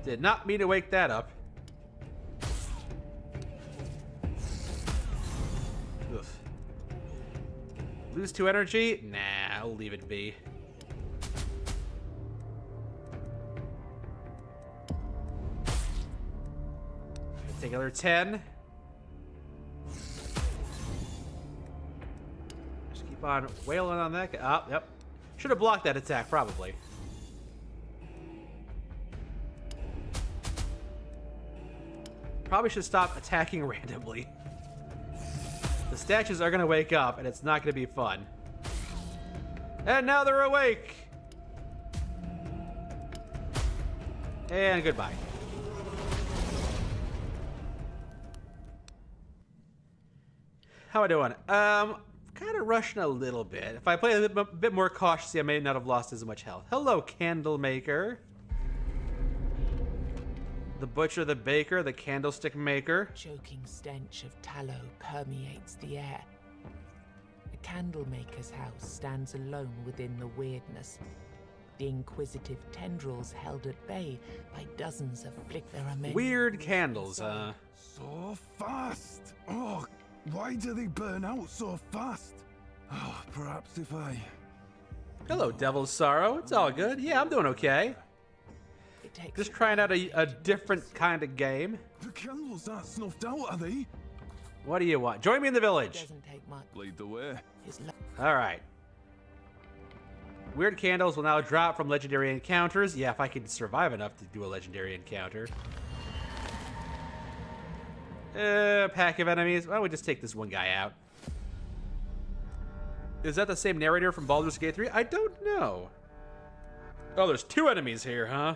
Speaker 1: Did not mean to wake that up. Oof. Lose 2 energy? Nah, I'll leave it be. Take another 10. Just keep on wailing on that guy. Oh, yep. Should have blocked that attack, probably. Probably should stop attacking randomly. The statues are going to wake up, and it's not going to be fun. And now they're awake! And goodbye. How am I doing? Kind of rushing a little bit. If I play a bit more cautiously, I may not have lost as much health. Hello, Candle Maker. The Butcher, the Baker, the Candlestick Maker.
Speaker 4: Choking stench of tallow permeates the air. The candle maker's house stands alone within the weirdness. The inquisitive tendrils held at bay by dozens of flicker.
Speaker 1: Weird candles,
Speaker 12: So fast! Oh, why do they burn out so fast? Oh, perhaps if I...
Speaker 1: Hello, Devil's Sorrow. It's all good. Yeah, I'm doing okay. Just trying out a different kind of game.
Speaker 12: The candles aren't snuffed out, are they?
Speaker 1: What do you want? Join me in the village.
Speaker 4: Doesn't take much.
Speaker 12: Lead the way.
Speaker 1: All right. Weird candles will now drop from legendary encounters. Yeah, if I can survive enough to do a legendary encounter. Pack of enemies. Why don't we just take this one guy out? Is that the same narrator from Baldur's Gate 3? I don't know. Oh, there's 2 enemies here, huh?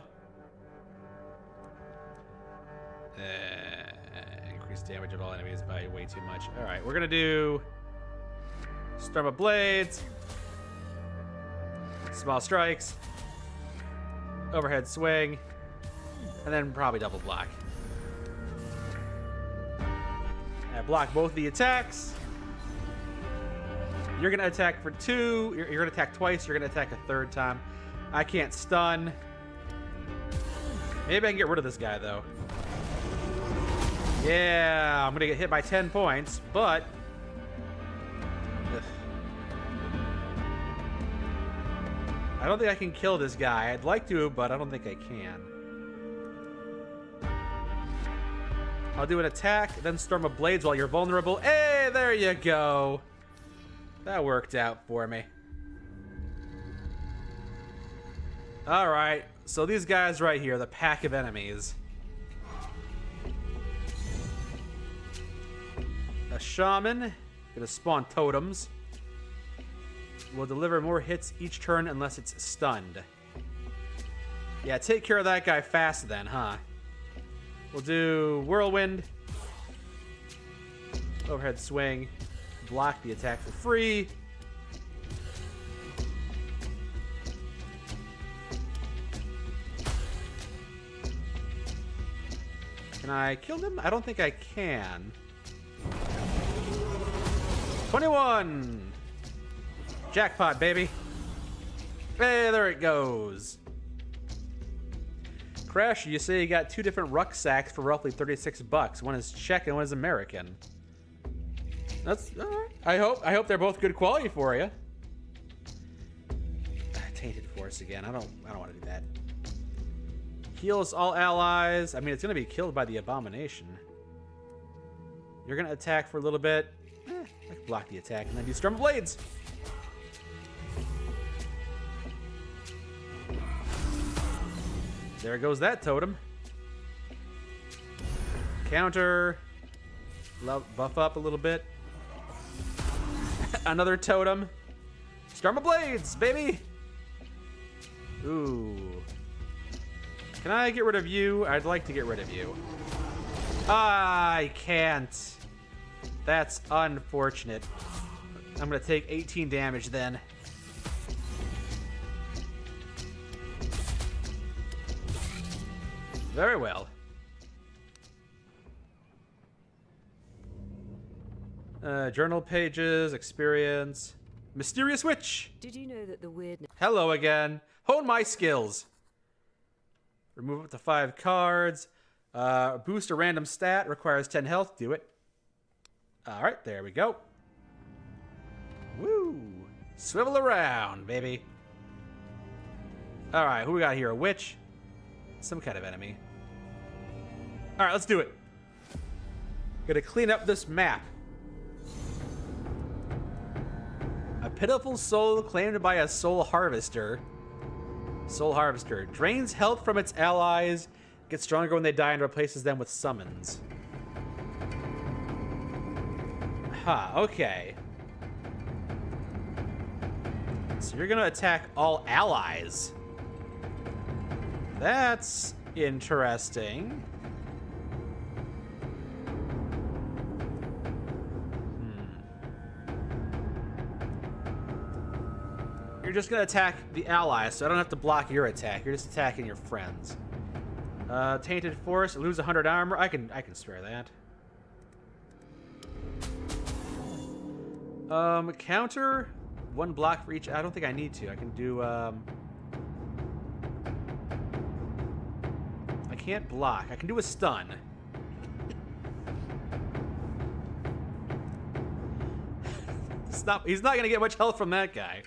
Speaker 1: Increase damage of all enemies by way too much. All right, we're gonna do Storm of Blades, Small Strikes, Overhead Swing, and then probably double block. block both of the attacks. You're gonna attack for 2. You're gonna attack twice. You're gonna attack a 3rd time. I can't stun. Maybe I can get rid of this guy though. Yeah, I'm gonna get hit by 10 points, but ugh. I don't think I can kill this guy. I'd like to, but I don't think I can. I'll do an attack, then Storm of Blades while you're vulnerable. Hey, there you go. That worked out for me. Alright, so these guys right here, the pack of enemies. A shaman, gonna spawn totems. Will deliver more hits each turn unless it's stunned. Yeah, take care of that guy fast then, huh? We'll do Whirlwind. Overhead swing. Block the attack for free. Can I kill him? I don't think I can. 21! Jackpot, baby. Hey, there it goes. Crash, you say you got 2 different rucksacks for roughly 36 bucks. One is Czech and one is American. That's all right. I hope they're both good quality for you. Tainted Force again. I don't want to do that. Heals all allies. I mean, it's gonna be killed by the abomination. You're gonna attack for a little bit. I can block the attack and then do Storm of Blades. There goes that totem. Counter. Buff up a little bit. Another totem. Storm of Blades, baby! Ooh. Can I get rid of you? I'd like to get rid of you. I can't. That's unfortunate. I'm gonna take 18 damage then. Very well. Journal pages, experience. Mysterious Witch!
Speaker 9: Did you know that the weirdness...
Speaker 1: Hello again. Hone my skills. Remove up to 5 cards. Boost a random stat. Requires 10 health. Do it. Alright, there we go. Woo! Swivel around, baby. Alright, who we got here? A witch? Some kind of enemy. Alright, let's do it. Gonna clean up this map. A pitiful soul claimed by a soul harvester. Soul harvester. Drains health from its allies. Gets stronger when they die and replaces them with summons. Huh, okay. So you're gonna attack all allies. That's interesting. You're just gonna attack the allies, so I don't have to block your attack. You're just attacking your friends. Tainted Force, lose 100 armor. I can spare that. Counter, 1 block for each. I don't think I need to. I can do. I can't block. I can do a stun. Stop. He's not gonna get much health from that guy.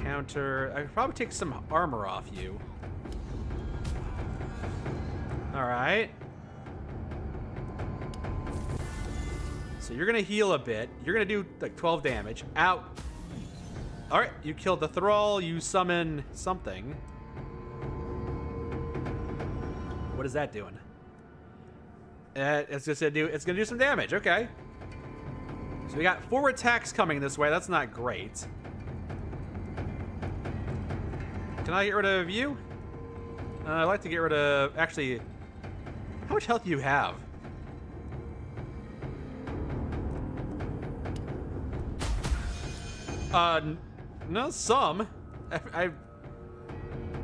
Speaker 1: Counter. I could probably take some armor off you. Alright. So you're gonna heal a bit. You're gonna do like 12 damage. Out. Alright, you killed the thrall. You summon something. What is that doing? It's gonna do some damage. Okay. So we got 4 attacks coming this way. That's not great. Can I get rid of you? I'd like to get rid of... Actually, how much health do you have? No, some.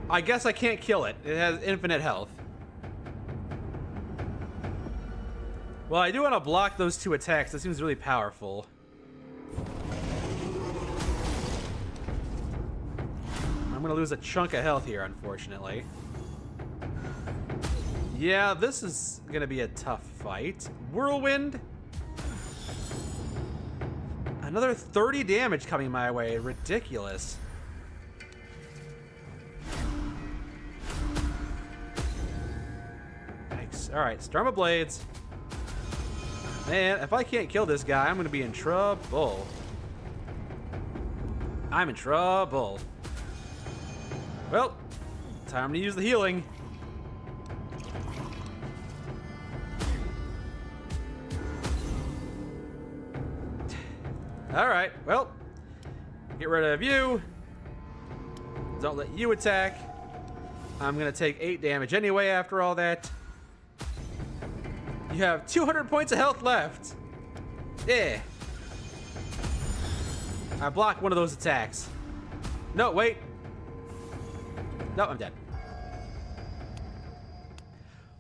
Speaker 1: I guess I can't kill it. It has infinite health. Well, I do want to block those 2 attacks. That seems really powerful. I'm going to lose a chunk of health here, unfortunately. Yeah, this is going to be a tough fight. Whirlwind. Another 30 damage coming my way. Ridiculous. Yikes. Alright, Storm of Blades. Man, if I can't kill this guy, I'm going to be in trouble. I'm in trouble. Well, time to use the healing. Alright, well, get rid of you. Don't let you attack. I'm going to take 8 damage anyway after all that. You have 200 points of health left. Yeah. I blocked one of those attacks. No, wait. No, I'm dead.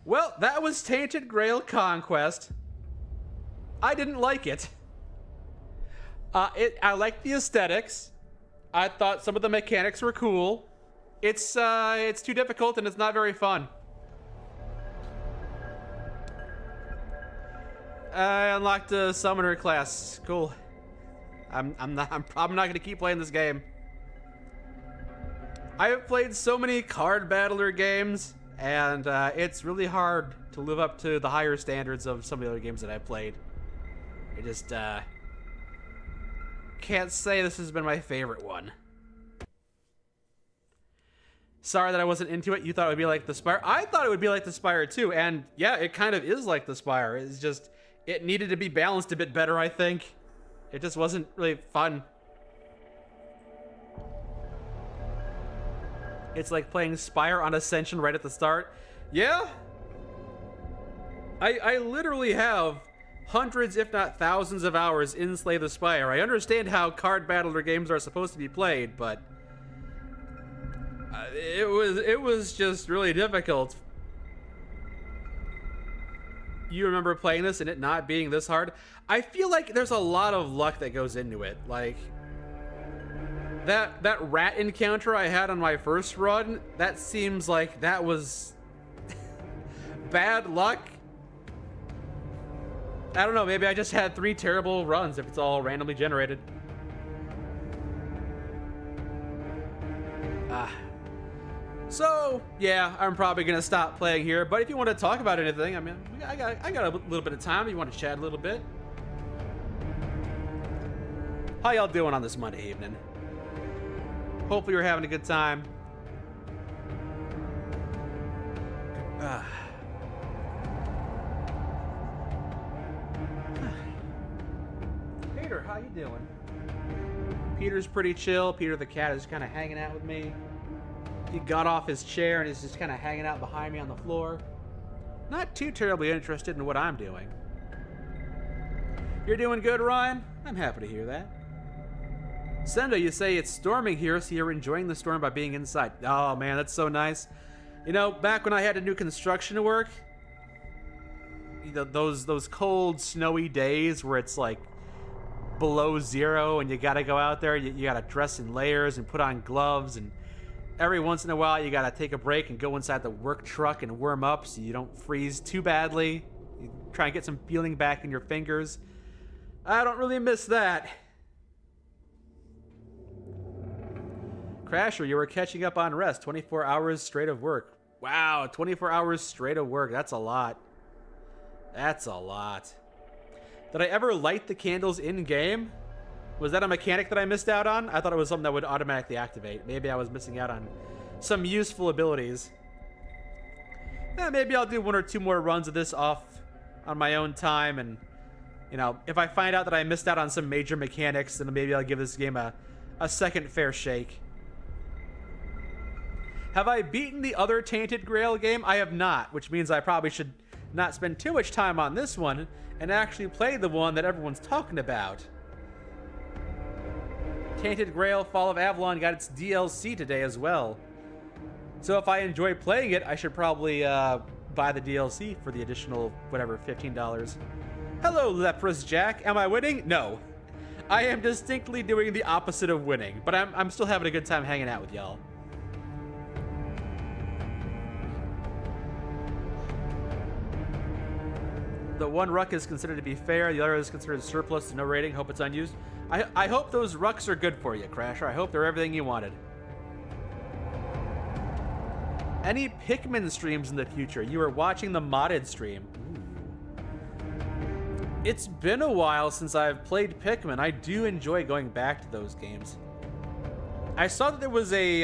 Speaker 1: Well, that was Tainted Grail Conquest. I didn't like it. I liked the aesthetics. I thought some of the mechanics were cool. It's too difficult and it's not very fun. I unlocked a summoner class. Cool. I'm probably not gonna keep playing this game. I have played so many card battler games, and it's really hard to live up to the higher standards of some of the other games that I've played. I just can't say this has been my favorite one. Sorry that I wasn't into it. You thought it would be like the Spire. I thought it would be like the Spire too, and yeah, it kind of is like the Spire. It's just, it needed to be balanced a bit better, I think. It just wasn't really fun. It's like playing Spire on Ascension right at the start. Yeah? I literally have hundreds, if not thousands of hours in Slay the Spire. I understand how card battler games are supposed to be played, but it was just really difficult. You remember playing this and it not being this hard? I feel like there's a lot of luck that goes into it. Like that rat encounter I had on my first run, that seems like that was bad luck. I don't know, maybe I just had 3 terrible runs if it's all randomly generated. So, yeah, I'm probably going to stop playing here, but if you want to talk about anything, I mean, I got a little bit of time if you want to chat a little bit. How y'all doing on this Monday evening? Hopefully you're having a good time. Peter, how you doing? Peter's pretty chill. Peter the cat is kind of hanging out with me. He got off his chair and is just kind of hanging out behind me on the floor. Not too terribly interested in what I'm doing. You're doing good, Ryan? I'm happy to hear that. Sendo, you say it's storming here, so you're enjoying the storm by being inside. Oh man, that's so nice. You know, back when I had to do construction work, you know, those cold, snowy days where it's like below 0 and you gotta go out there, you gotta dress in layers and put on gloves, and every once in a while you gotta take a break and go inside the work truck and warm up so you don't freeze too badly. You try and get some feeling back in your fingers. I don't really miss that. Crasher, you were catching up on rest. 24 hours straight of work. Wow, 24 hours straight of work. That's a lot. That's a lot. Did I ever light the candles in-game? Was that a mechanic that I missed out on? I thought it was something that would automatically activate. Maybe I was missing out on some useful abilities. Maybe I'll do 1 or 2 more runs of this off on my own time, and you know, if I find out that I missed out on some major mechanics, then maybe I'll give this game a second fair shake. Have I beaten the other Tainted Grail game? I have not, which means I probably should not spend too much time on this one and actually play the one that everyone's talking about. Tainted Grail Fall of Avalon got its DLC today as well. So if I enjoy playing it, I should probably buy the DLC for the additional, whatever, $15. Hello, Leprous Jack. Am I winning? No. I am distinctly doing the opposite of winning, but I'm still having a good time hanging out with y'all. The one ruck is considered to be fair, the other is considered surplus, no rating, hope it's unused. I hope those rucks are good for you, Crasher. I hope they're everything you wanted. Any Pikmin streams in the future? You were watching the modded stream. Ooh. It's been a while since I've played Pikmin. I do enjoy going back to those games. I saw that there was a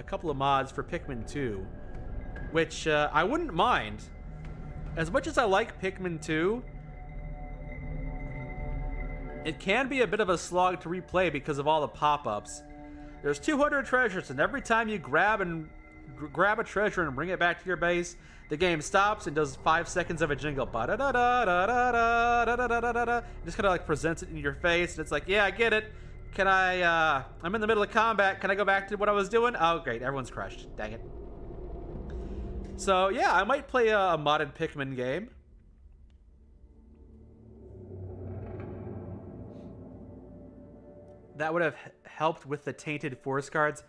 Speaker 1: couple of mods for Pikmin 2, which I wouldn't mind. As much as I like Pikmin 2, it can be a bit of a slog to replay because of all the pop-ups. There's 200 treasures, and every time you grab a treasure and bring it back to your base, the game stops and does 5 seconds of a jingle. Ba-da-da-da-da-da-da-da-da-da-da-da. It just kind of like presents it in your face, and it's like, yeah, I get it. Can I, I'm in the middle of combat. Can I go back to what I was doing? Oh, great. Everyone's crushed. Dang it. So, yeah, I might play a modded Pikmin game. That would have helped with the Tainted Force cards.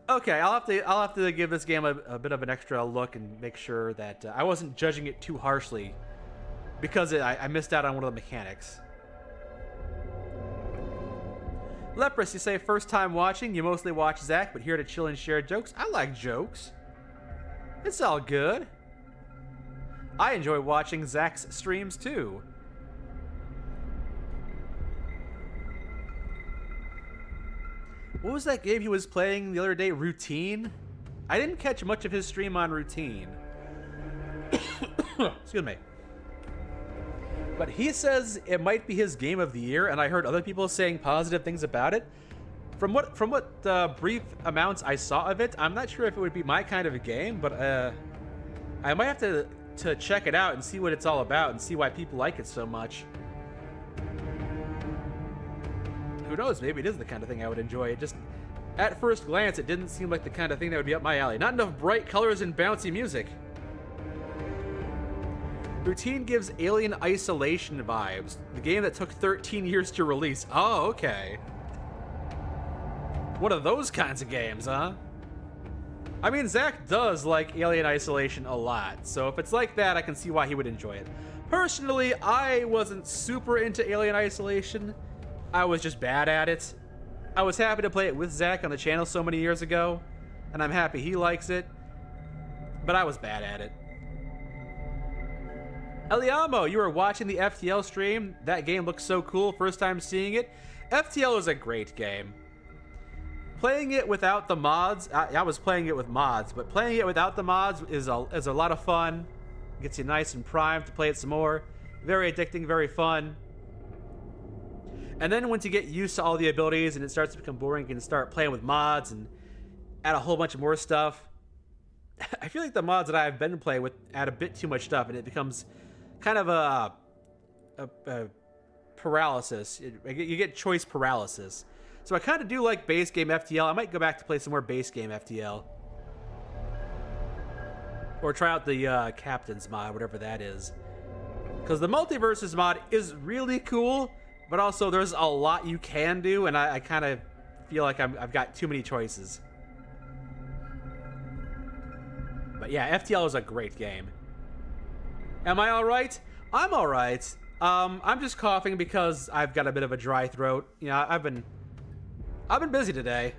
Speaker 1: Okay, I'll have to give this game a bit of an extra look and make sure that I wasn't judging it too harshly because I missed out on one of the mechanics. Leprous, you say first time watching. You mostly watch Zach, but here to chill and share jokes. I like jokes. It's all good. I enjoy watching Zach's streams too. What was that game he was playing the other day? Routine? I didn't catch much of his stream on Routine. Excuse me. But he says it might be his game of the year, and I heard other people saying positive things about it. From what brief amounts I saw of it, I'm not sure if it would be my kind of a game, but I might have to check it out and see what it's all about and see why people like it so much. Who knows? Maybe it is the kind of thing I would enjoy. It just, at first glance, it didn't seem like the kind of thing that would be up my alley. Not enough bright colors and bouncy music. Routine gives Alien Isolation vibes. The game that took 13 years to release. Oh, okay. One of those kinds of games, huh? I mean, Zach does like Alien Isolation a lot, so if it's like that, I can see why he would enjoy it. Personally, I wasn't super into Alien Isolation. I was just bad at it. I was happy to play it with Zach on the channel so many years ago, and I'm happy he likes it, but I was bad at it. Eliamo, you were watching the FTL stream. That game looks so cool, first time seeing it. FTL is a great game. Playing it without the mods, I was playing it with mods, but playing it without the mods is a lot of fun. Gets you nice and primed to play it some more. Very addicting, very fun. And then once you get used to all the abilities and it starts to become boring, you can start playing with mods and add a whole bunch of more stuff. I feel like the mods that I've been playing with add a bit too much stuff, and it becomes kind of a paralysis. You get choice paralysis. So I kind of do like base game FTL. I might go back to play some more base game FTL. Or try out the Captain's mod, whatever that is. Because the Multiverses mod is really cool, but also there's a lot you can do, and I kind of feel like I've got too many choices. But yeah, FTL is a great game. Am I alright? I'm alright. I'm just coughing because I've got a bit of a dry throat. You know, I've been busy today.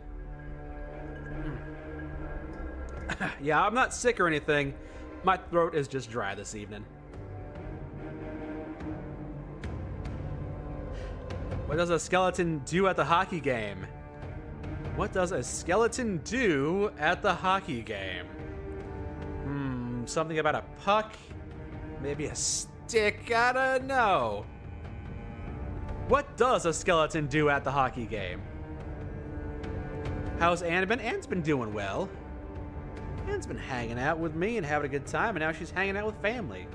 Speaker 1: Yeah, I'm not sick or anything. My throat is just dry this evening. What does a skeleton do at the hockey game? What does a skeleton do at the hockey game? Something about a puck? Maybe a stick? I don't know. What does a skeleton do at the hockey game? How's Anne been? Anne's been doing well. Anne's been hanging out with me and having a good time, and now she's hanging out with family.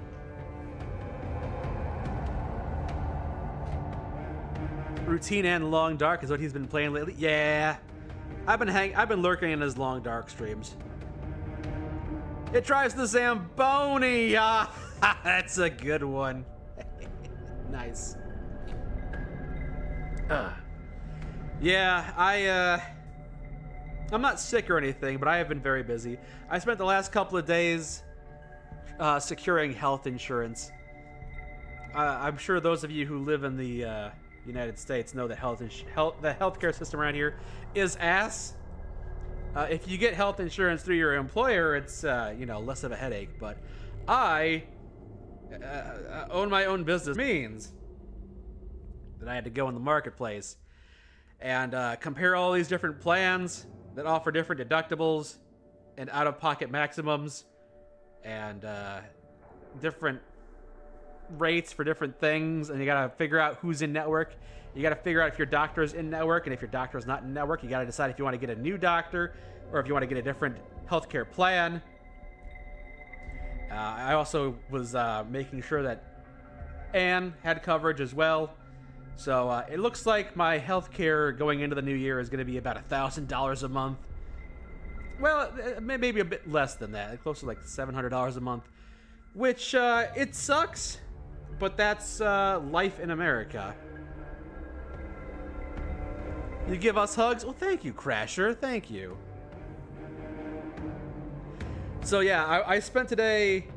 Speaker 1: Routine and Long Dark is what he's been playing lately. Yeah, I've been lurking in his Long Dark streams. It drives the Zamboni. Ah, that's a good one. Nice. Yeah, I'm not sick or anything, but I have been very busy. I spent the last couple of days securing health insurance. I'm sure those of you who live in the United States know that the healthcare system around here is ass. If you get health insurance through your employer, it's less of a headache. But I own my own business, means that I had to go in the marketplace and compare all these different plans that offer different deductibles and out-of-pocket maximums and different rates for different things, and you gotta figure out who's in network. You gotta figure out if your doctor is in network, and if your doctor is not in network, you gotta decide if you want to get a new doctor or if you want to get a different healthcare plan. I also was making sure that Anne had coverage as well. So it looks like my healthcare going into the new year is going to be about $1,000 a month. Well, maybe a bit less than that, close to like $700 a month, which it sucks, but that's life in America. You give us hugs? Well, thank you, Crasher. Thank you. So yeah, I spent today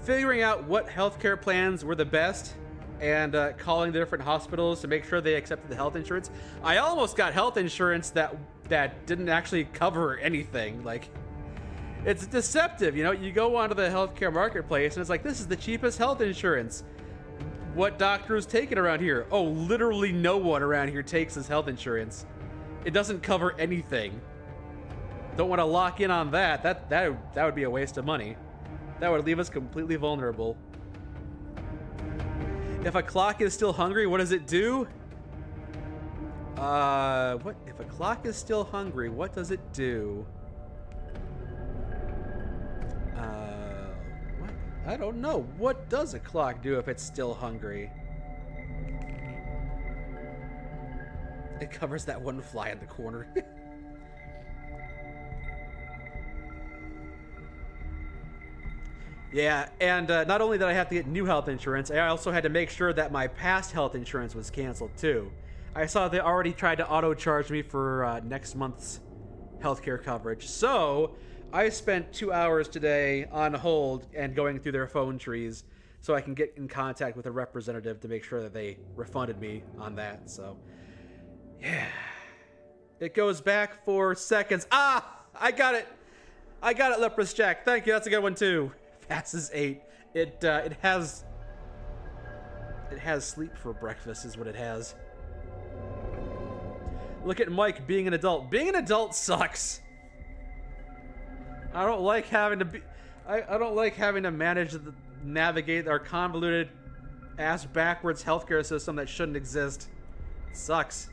Speaker 1: figuring out what healthcare plans were the best and calling the different hospitals to make sure they accepted the health insurance. I almost got health insurance that didn't actually cover anything. Like, it's deceptive, you know? You go onto the healthcare marketplace and it's like, this is the cheapest health insurance. What doctors take it around here? Oh, literally no one around here takes this health insurance. It doesn't cover anything. Don't want to lock in on that. That would be a waste of money. That would leave us completely vulnerable. If a clock is still hungry, what does it do? What? If a clock is still hungry, what does it do? What? I don't know. What does a clock do if it's still hungry? It covers that one fly in the corner. Yeah, and not only did I have to get new health insurance, I also had to make sure that my past health insurance was canceled too. I saw they already tried to auto-charge me for next month's healthcare coverage. So I spent 2 hours today on hold and going through their phone trees so I can get in contact with a representative to make sure that they refunded me on that. So, yeah. It goes back 4 seconds. Ah! I got it! I got it, Leprous Jack. Thank you. That's a good one too. Passes 8. It has sleep for breakfast is what it has. Look at Mike being an adult. Being an adult sucks. I don't like having to be. I don't like having to navigate our convoluted ass backwards healthcare system that shouldn't exist. It sucks.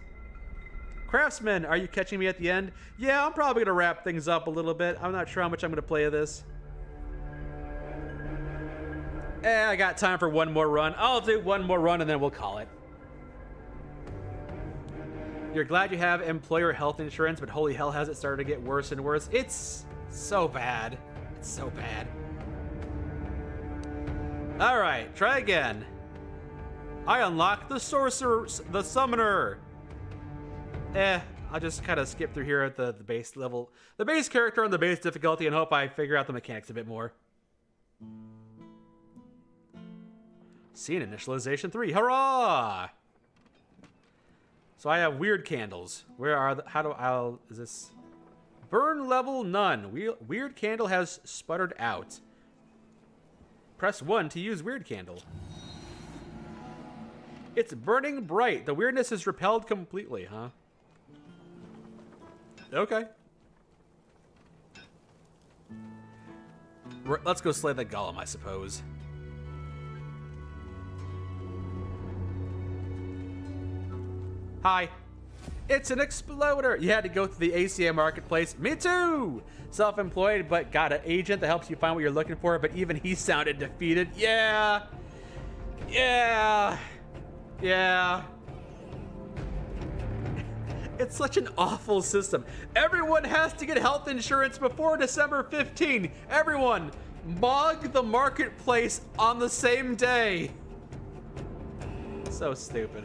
Speaker 1: Craftsman, are you catching me at the end? Yeah, I'm probably gonna wrap things up a little bit. I'm not sure how much I'm gonna play of this. I got time for one more run. I'll do one more run and then we'll call it. You're glad you have employer health insurance, but holy hell, has it started to get worse and worse. It's so bad. It's so bad. All right, try again. I unlocked the sorcerer, the summoner. I'll just kind of skip through here at the base level, the base character on the base difficulty, and hope I figure out the mechanics a bit more. Scene initialization 3. Hurrah! So I have weird candles. Where are the, is this? Burn level none. Weird candle has sputtered out. Press 1 to use weird candle. It's burning bright. The weirdness is repelled completely, huh? Okay. Let's go slay that golem, I suppose. Hi. It's an exploder. You had to go through the ACA marketplace. Me too. Self-employed, but got an agent that helps you find what you're looking for, but even he sounded defeated. Yeah. Yeah. Yeah. It's such an awful system. Everyone has to get health insurance before December 15. Everyone, mog the marketplace on the same day. So stupid.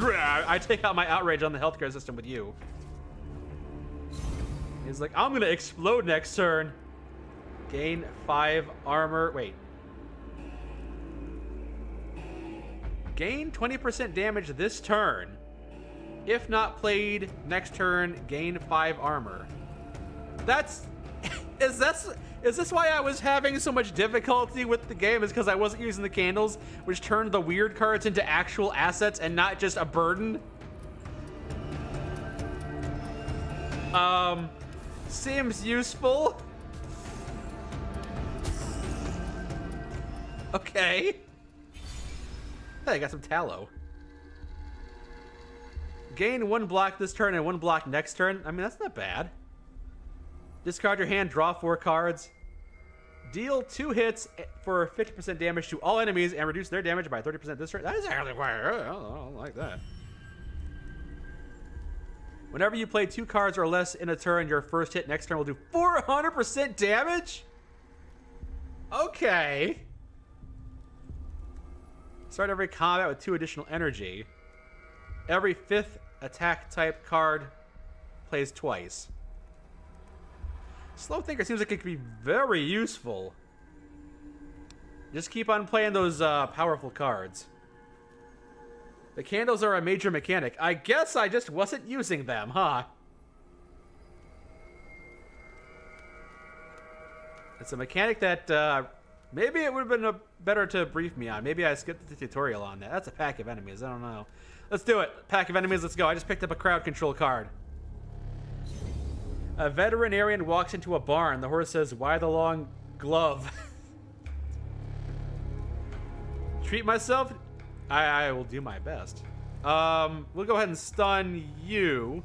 Speaker 1: I take out my outrage on the healthcare system with you. He's like, I'm gonna explode next turn. Gain 5 armor. Wait. Gain 20% damage this turn. If not played next turn, gain 5 armor. That's... Is this why I was having so much difficulty with the game? Is because I wasn't using the candles, which turned the weird cards into actual assets and not just a burden? Seems useful. Okay. Hey, I got some tallow. Gain 1 block this turn and 1 block next turn. I mean, that's not bad. Discard your hand, draw 4 cards. Deal 2 hits for 50% damage to all enemies and reduce their damage by 30% this turn. That is actually quite... I don't like that. Whenever you play 2 cards or less in a turn, your first hit next turn will do 400% damage? Okay. Start every combat with 2 additional energy. Every 5th attack type card plays twice. Slow Thinker seems like it could be very useful. Just keep on playing those powerful cards. The candles are a major mechanic. I guess I just wasn't using them, huh? It's a mechanic that maybe it would have been better to brief me on. Maybe I skipped the tutorial on that. That's a pack of enemies. I don't know. Let's do it. Pack of enemies. Let's go. I just picked up a crowd control card. A veterinarian walks into a barn. The horse says, "Why the long glove?" Treat myself? I will do my best. We'll go ahead and stun you.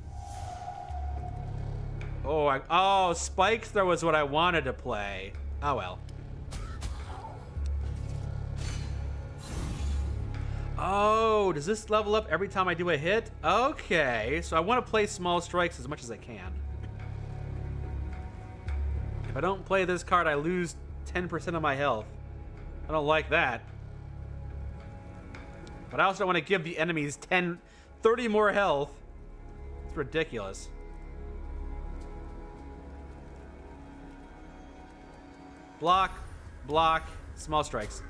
Speaker 1: Oh, Spike Throw is what I wanted to play. Oh well. Oh, does this level up every time I do a hit? Okay, so I want to play Small Strikes as much as I can. If I don't play this card, I lose 10% of my health. I don't like that. But I also don't want to give the enemies 30 more health. It's ridiculous. Block, block, Small Strikes.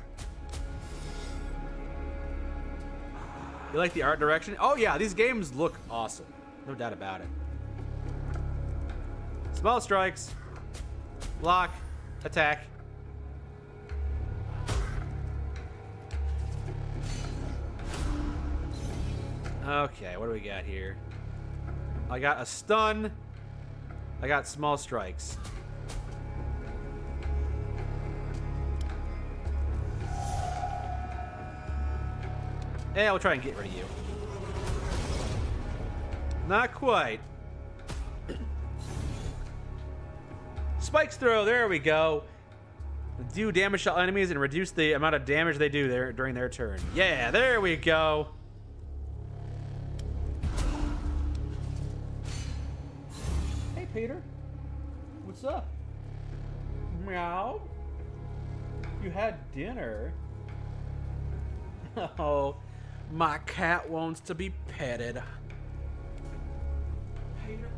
Speaker 1: You like the art direction? Oh yeah, these games look awesome. No doubt about it. Small Strikes. Block. Attack. Okay, what do we got here? I got a stun. I got Small Strikes. Yeah, we'll try and get rid of you. Not quite. Spikes Throw, there we go. Do damage to enemies and reduce the amount of damage they do there during their turn. Yeah, there we go. Hey, Peter. What's up? Meow. You had dinner. Oh, my cat wants to be petted. Peter.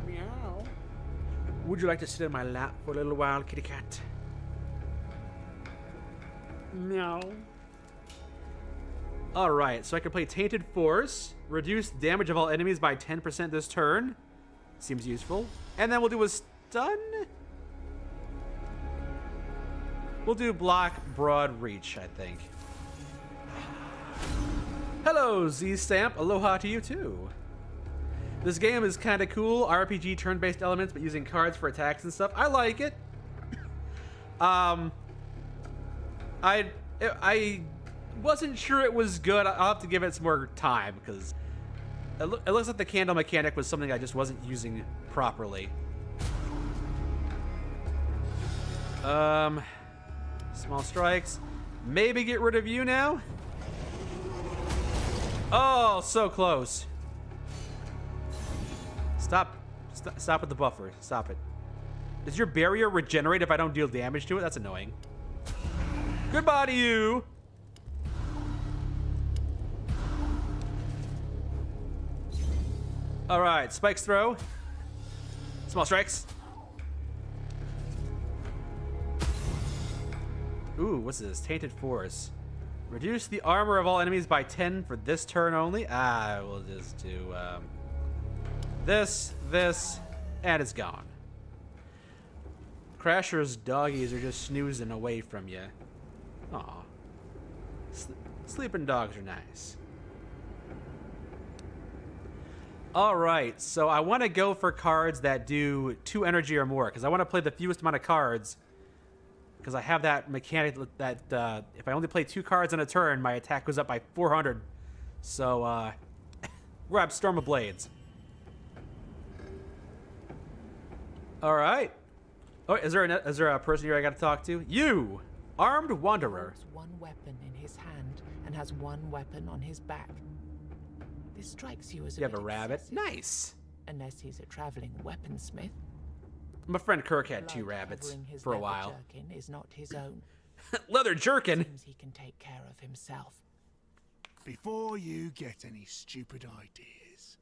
Speaker 1: Meow. Would you like to sit in my lap for a little while, kitty cat? Meow. Alright, so I can play Tainted Force, reduce damage of all enemies by 10% this turn. Seems useful. And then we'll do a stun? We'll do block, broad reach, I think. Hello, Z-Stamp. Aloha to you, too. This game is kind of cool. RPG turn-based elements, but using cards for attacks and stuff. I like it. wasn't sure it was good. I'll have to give it some more time because it looks like the candle mechanic was something I just wasn't using properly. Small strikes. Maybe get rid of you now. Oh, so close. Stop with the buffer. Stop it. Does your barrier regenerate if I don't deal damage to it? That's annoying. Goodbye to you. All right, spikes throw. Small strikes. Ooh, what's this? Tainted Force. Reduce the armor of all enemies by 10 for this turn only. We'll just do this, and it's gone. Crasher's doggies are just snoozing away from you. Aw. Sleeping dogs are nice. Alright, so I want to go for cards that do 2 energy or more, because I want to play the fewest amount of cards, because I have that mechanic that if I only play 2 cards in a turn, my attack goes up by 400. So, grab Storm of Blades. Alright. Oh, is there a person here I got to talk to? You! Armed Wanderer.
Speaker 4: Holds one weapon in his hand and has one weapon on his back. This strikes you as
Speaker 1: You have a rabbit? Nice!
Speaker 4: Unless he's a traveling weaponsmith.
Speaker 1: My friend Kirk had 2 rabbits for a while.
Speaker 4: Jerkin is not his own.
Speaker 1: Leather jerkin?
Speaker 4: Seems he can take care of himself.
Speaker 3: Before you get any stupid ideas,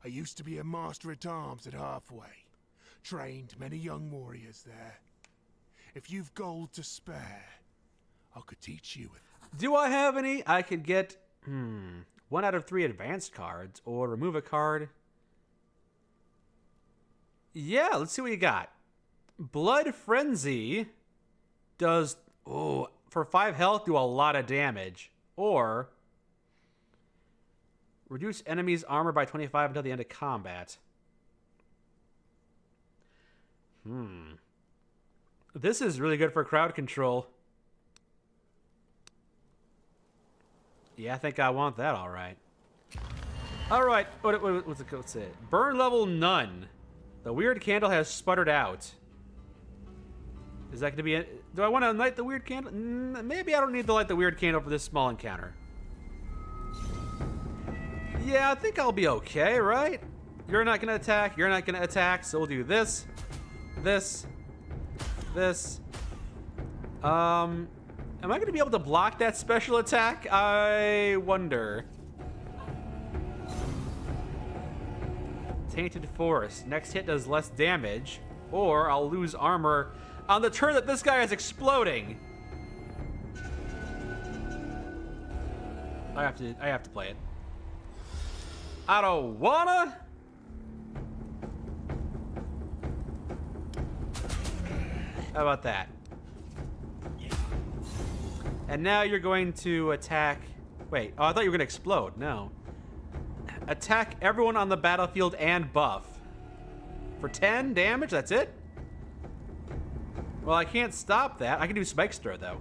Speaker 3: I used to be a master-at-arms at Halfway. Trained many young warriors there. If you've gold to spare, I could teach you.
Speaker 1: Do I have any? I could get 1 out of 3 advanced cards, or remove a card. Yeah, let's see what you got. Blood Frenzy does, for 5 health, do a lot of damage. Or reduce enemies' armor by 25 until the end of combat. This is really good for crowd control. Yeah, I think I want that, all right. All right, what's it? Burn level none. The weird candle has sputtered out. Is that going to be it? Do I want to light the weird candle? Maybe I don't need to light the weird candle for this small encounter. Yeah, I think I'll be okay, right? You're not going to attack. You're not going to attack. So we'll do this. This. Am I going to be able to block that special attack? I wonder. Tainted Forest. Next hit does less damage, or I'll lose armor on the turn that this guy is exploding. I have to play it. I don't wanna. How about that? And now you're going to attack. Wait, I thought you were going to explode. No. Attack everyone on the battlefield and buff. For 10 damage? That's it? Well, I can't stop that. I can do Spike Throw, though.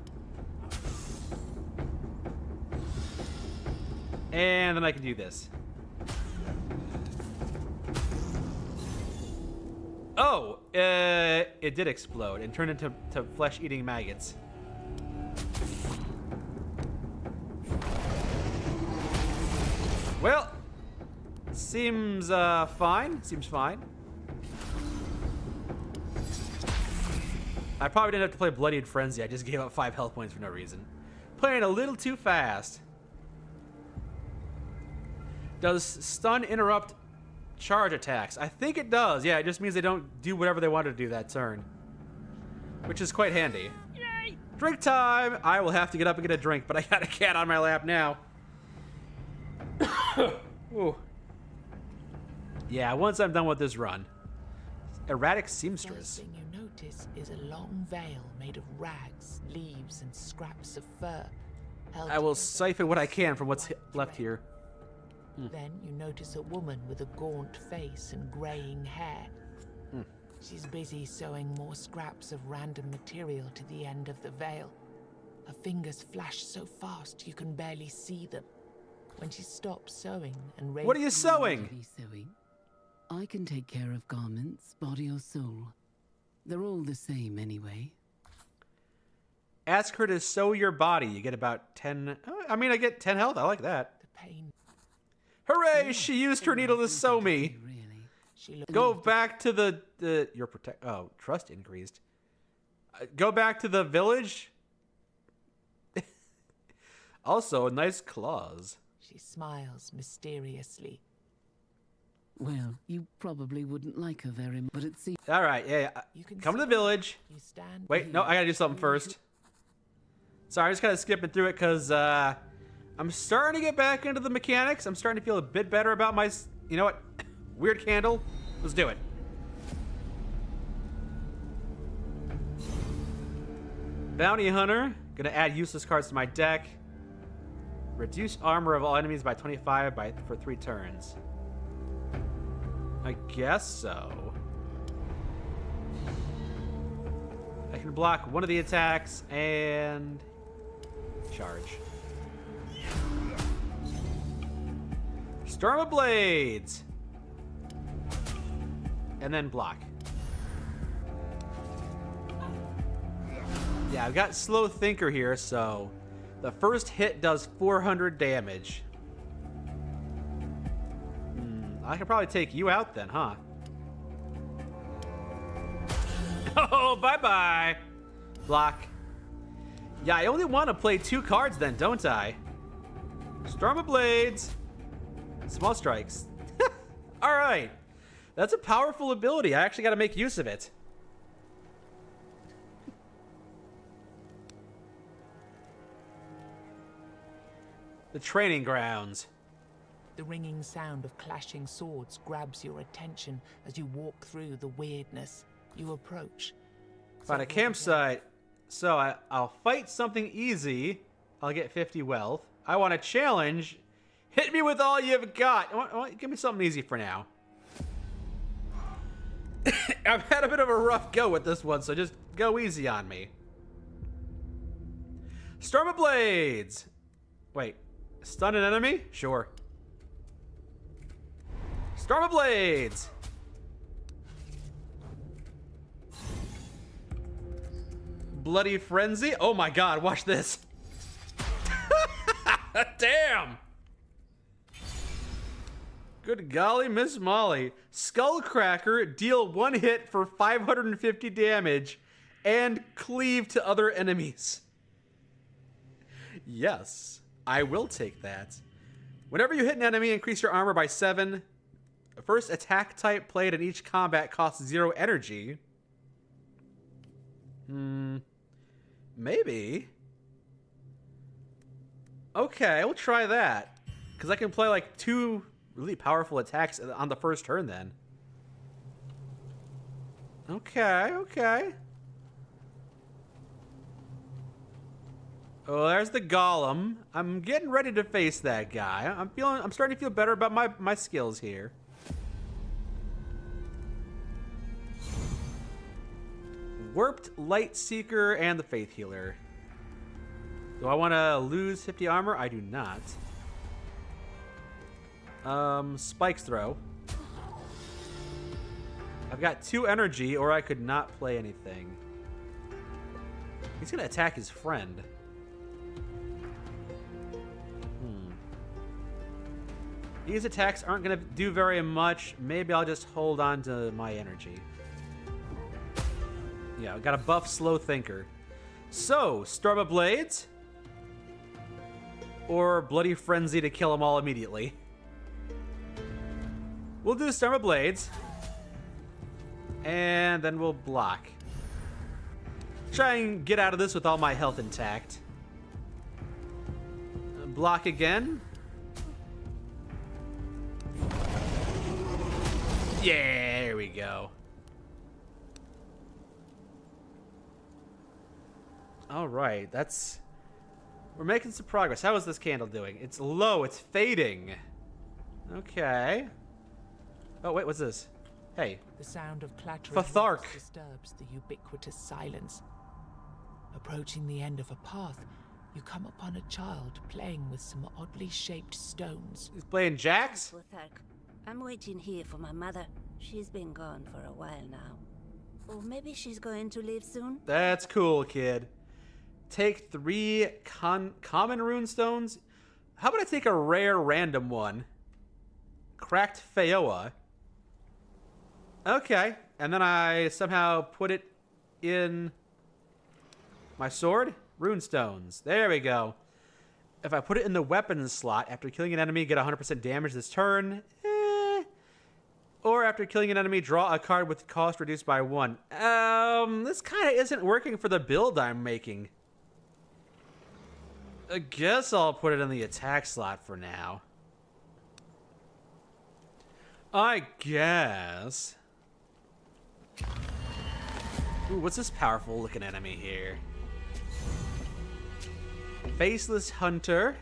Speaker 1: And then I can do this. Oh! It did explode and turned into flesh-eating maggots. Well, seems fine. Seems fine. I probably didn't have to play Bloodied Frenzy. I just gave up 5 health points for no reason. Playing a little too fast. Does stun interrupt charge attacks? I think it does. Yeah, it just means they don't do whatever they wanted to do that turn. Which is quite handy. Yay! Drink time! I will have to get up and get a drink, but I got a cat on my lap now. Ooh. Yeah, once I'm done with this run. Erratic Seamstress.
Speaker 4: First thing you notice is a long veil made of rags, leaves, and scraps of fur.
Speaker 1: I will siphon what I can from what's left here.
Speaker 4: Then you notice a woman with a gaunt face and graying hair. She's busy sewing more scraps of random material to the end of the veil. Her fingers flash so fast you can barely see them. When she stops sewing and raises...
Speaker 1: What are you sewing?
Speaker 13: Sewing. I can take care of garments, body or soul. They're all the same anyway.
Speaker 1: Ask her to sew your body. You get about 10... I mean, I get 10 health. I like that.
Speaker 4: The pain.
Speaker 1: Hooray! She used her needle to sew me.
Speaker 4: She
Speaker 1: Go back to the your protect. Oh, trust increased. Go back to the village. Also, nice claws.
Speaker 4: She smiles mysteriously.
Speaker 13: Well, you probably wouldn't like her very much, but it seems...
Speaker 1: All right, yeah. Come to the village.
Speaker 4: You stand...
Speaker 1: Wait, no, I gotta do something first. Sorry, I'm just kind of skipping through it because I'm starting to get back into the mechanics. I'm starting to feel a bit better about my... You know what? Weird candle. Let's do it. Bounty Hunter. Gonna add useless cards to my deck. Reduce armor of all enemies by 25 for 3 turns. I guess so. I can block one of the attacks and charge. Storm of Blades! And then block. Yeah, I've got Slow Thinker here, so the first hit does 400 damage. I could probably take you out then, huh? Oh, bye-bye. Block. Yeah, I only want to play 2 cards then, don't I? Storm of Blades. Small strikes. All right. That's a powerful ability. I actually got to make use of it. The training grounds.
Speaker 4: The ringing sound of clashing swords grabs your attention as you walk through the weirdness. You approach.
Speaker 1: Find a campsite. So I'll fight something easy. I'll get 50 wealth. I want a challenge. Hit me with all you've got. Give me something easy for now. I've had a bit of a rough go with this one, so just go easy on me. Storm of Blades. Wait. Stun an enemy? Sure. Storm of Blades. Bloody Frenzy. Oh my god, watch this. Damn. Good golly, Miss Molly. Skullcracker, deal 1 hit for 550 damage and cleave to other enemies. Yes, I will take that. Whenever you hit an enemy, increase your armor by 7. First attack type played in each combat costs 0 energy. Maybe. Okay, we'll try that. Because I can play like 2 really powerful attacks on the first turn then. Okay. Oh, there's the golem. I'm getting ready to face that guy. I'm starting to feel better about my skills here. Warped Light Seeker and the Faith Healer. Do I want to lose 50 armor? I do not. Spikes Throw. I've got 2 energy, or I could not play anything. He's gonna attack his friend. These attacks aren't gonna do very much. Maybe I'll just hold on to my energy. Yeah, I got a buff Slow Thinker. So, Storm of Blades. Or Bloody Frenzy to kill them all immediately. We'll do Storm of Blades. And then we'll block. Try and get out of this with all my health intact. Block again. Yeah, there we go. All right, we're making some progress. How is this candle doing? It's low, it's fading. Okay. Oh, wait, what's this? Hey.
Speaker 4: The sound of clattering
Speaker 1: Fathark
Speaker 4: rocks disturbs the ubiquitous silence. Approaching the end of a path, you come upon a child playing with some oddly shaped stones.
Speaker 1: He's playing jacks?
Speaker 14: I'm waiting here for my mother. She's been gone for a while now. Or maybe she's going to leave soon.
Speaker 1: That's cool, kid. Take 3 common rune stones. How about I take a rare random one? Cracked Feoa. Okay. And then I somehow put it in my sword. Rune stones. There we go. If I put it in the weapons slot, after killing an enemy, get 100% damage this turn. Or after killing an enemy, draw a card with cost reduced by 1. This kind of isn't working for the build I'm making. I guess I'll put it in the attack slot for now. I guess. Ooh, what's this powerful looking enemy here? Faceless Hunter.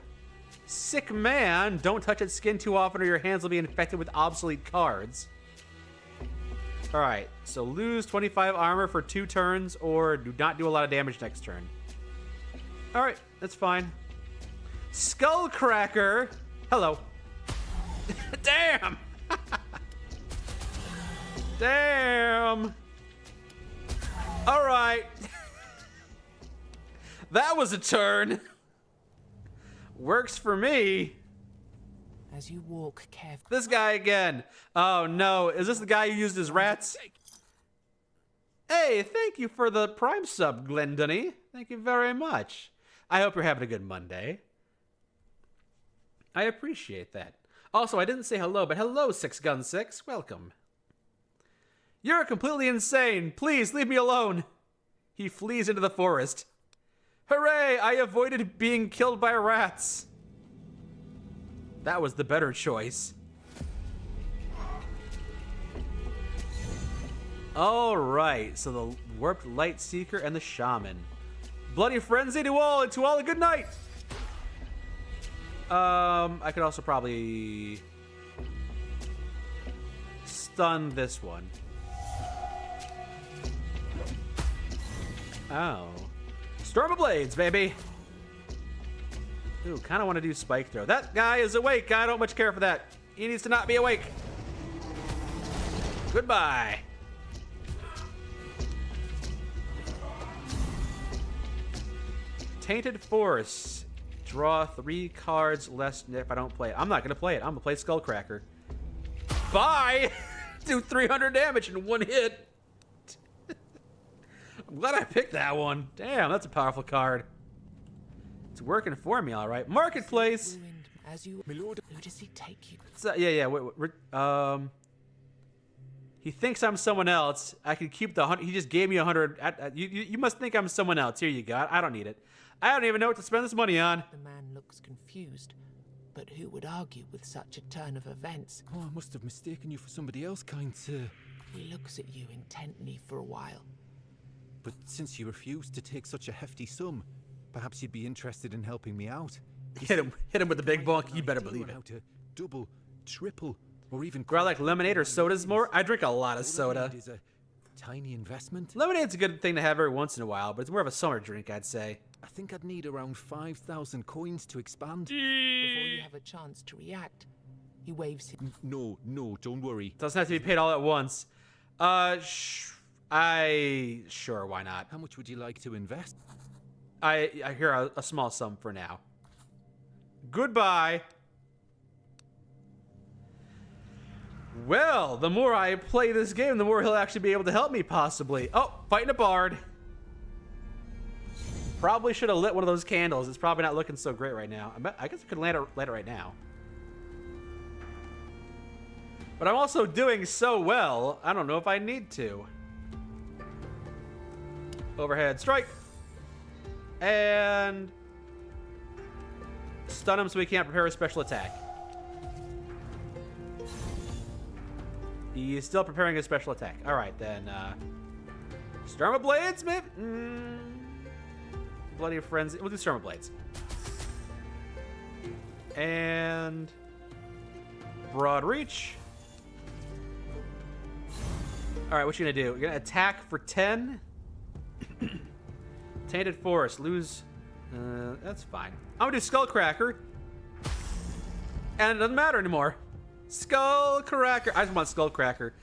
Speaker 1: Sick Man. Don't touch its skin too often or your hands will be infected with obsolete cards. Alright, so lose 25 armor for 2 turns or do not do a lot of damage next turn. Alright, that's fine. Skullcracker. Hello. Damn! Damn! Alright. That was a turn. Works for me.
Speaker 4: As you walk carefully.
Speaker 1: This guy again. Oh no, is this the guy who used his rats? Hey, thank you for the Prime sub, Glendonny. Thank you very much. I hope you're having a good Monday. I appreciate that. Also, I didn't say hello, but hello, 6Gun6. Welcome. You're completely insane. Please, leave me alone. He flees into the forest. Hooray, I avoided being killed by rats. That was the better choice. Alright, so the Warped Light Seeker and the Shaman. Bloody Frenzy to all, and to all a good night! I could also probably stun this one. Oh. Storm of Blades, baby! Ooh, kind of want to do Spike Throw. That guy is awake. I don't much care for that. He needs to not be awake. Goodbye. Tainted Force. Draw 3 cards less if I don't play it. I'm not going to play it. I'm going to play Skullcracker. Bye! Do 300 damage in 1 hit. I'm glad I picked that one. Damn, that's a powerful card. It's working for me, all right. Marketplace.
Speaker 4: As you, my lord, who does he take you?
Speaker 1: So, yeah. He thinks I'm someone else. I could keep the 100. He just gave me 100. You must think I'm someone else. Here you go. I don't need it. I don't even know what to spend this money on.
Speaker 4: The man looks confused, but who would argue with such a turn of events?
Speaker 15: Oh, I must have mistaken you for somebody else, kind sir.
Speaker 4: He looks at you intently for a while.
Speaker 15: But since you refused to take such a hefty sum, perhaps you'd be interested in helping me out.
Speaker 1: Hit him with the big bonk. You better believe it.
Speaker 15: How to double, triple, or even.
Speaker 1: Do I like lemonade or sodas more? I drink a lot of soda.
Speaker 15: Is a tiny investment.
Speaker 1: Lemonade's a good thing to have every once in a while, but it's more of a summer drink, I'd say.
Speaker 15: I think I'd need around 5,000 coins to expand.
Speaker 4: Before you have a chance to react, he waves his.
Speaker 15: No, don't worry.
Speaker 1: Doesn't have to be paid all at once. Sure, why not?
Speaker 15: How much would you like to invest?
Speaker 1: I hear a small sum for now. Goodbye. Well, the more I play this game, the more he'll actually be able to help me, possibly. Oh, fighting a bard. Probably should have lit one of those candles. It's probably not looking so great right now. I guess I could light it right now. But I'm also doing so well, I don't know if I need to. Overhead strike. And stun him so he can't prepare a special attack. He's still preparing a special attack. All right, then. Storm of Blades, maybe? Bloody Frenzy. We'll do Storm of Blades. And Broad Reach. All right, what you gonna do? You're gonna attack for 10. 10 Tainted Forest. Lose. That's fine. I'm gonna do Skullcracker. And it doesn't matter anymore. Skullcracker. I just want Skullcracker.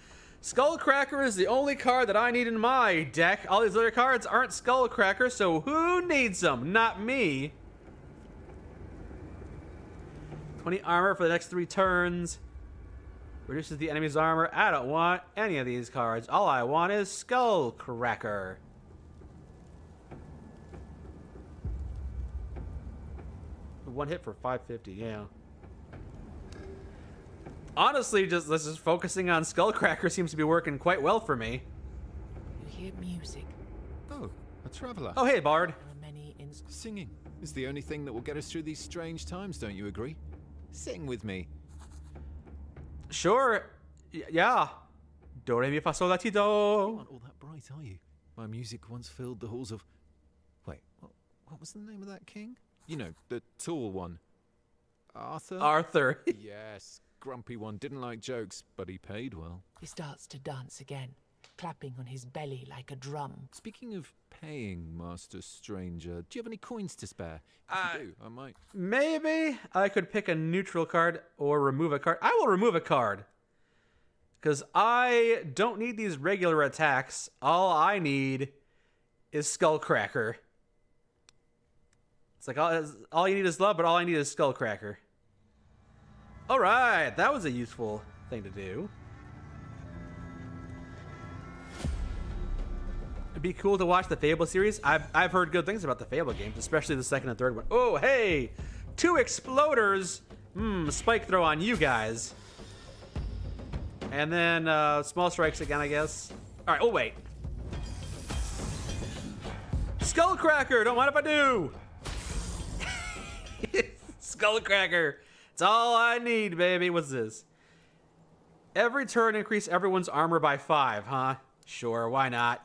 Speaker 1: Skullcracker is the only card that I need in my deck. All these other cards aren't Skullcracker, so who needs them? Not me. 20 armor for the next 3 turns. Reduces the enemy's armor. I don't want any of these cards. All I want is Skullcracker. One hit for 550, yeah. Honestly, just focusing on Skullcracker seems to be working quite well for me.
Speaker 4: You hear music.
Speaker 15: Oh, a traveler.
Speaker 1: Oh, hey, Bard.
Speaker 15: Singing is the only thing that will get us through these strange times, don't you agree? Sing with me.
Speaker 1: Sure. Yeah. Do, re, mi, fa, sol, la, ti, do.
Speaker 15: You aren't all that bright, are you? My music once filled the halls of... Wait, what was the name of that king? You know, the tall one. Arthur?
Speaker 1: Arthur.
Speaker 15: Yes, grumpy one. Didn't like jokes, but he paid well.
Speaker 4: He starts to dance again, clapping on his belly like a drum.
Speaker 15: Speaking of paying, Master Stranger, do you have any coins to spare? If you do, I might.
Speaker 1: Maybe I could pick a neutral card or remove a card. I will remove a card. Because I don't need these regular attacks. All I need is Skullcracker. It's like all you need is love, but all I need is Skullcracker. Alright, that was a useful thing to do. It'd be cool to watch the Fable series. I've heard good things about the Fable games, especially the second and third one. Oh, hey! 2 exploders! Spike throw on you guys. And then small strikes again, I guess. Alright, oh wait. Skullcracker! Don't mind if I do! Skullcracker! It's all I need, baby. What's this? Every turn increase everyone's armor by 5, huh? Sure, why not?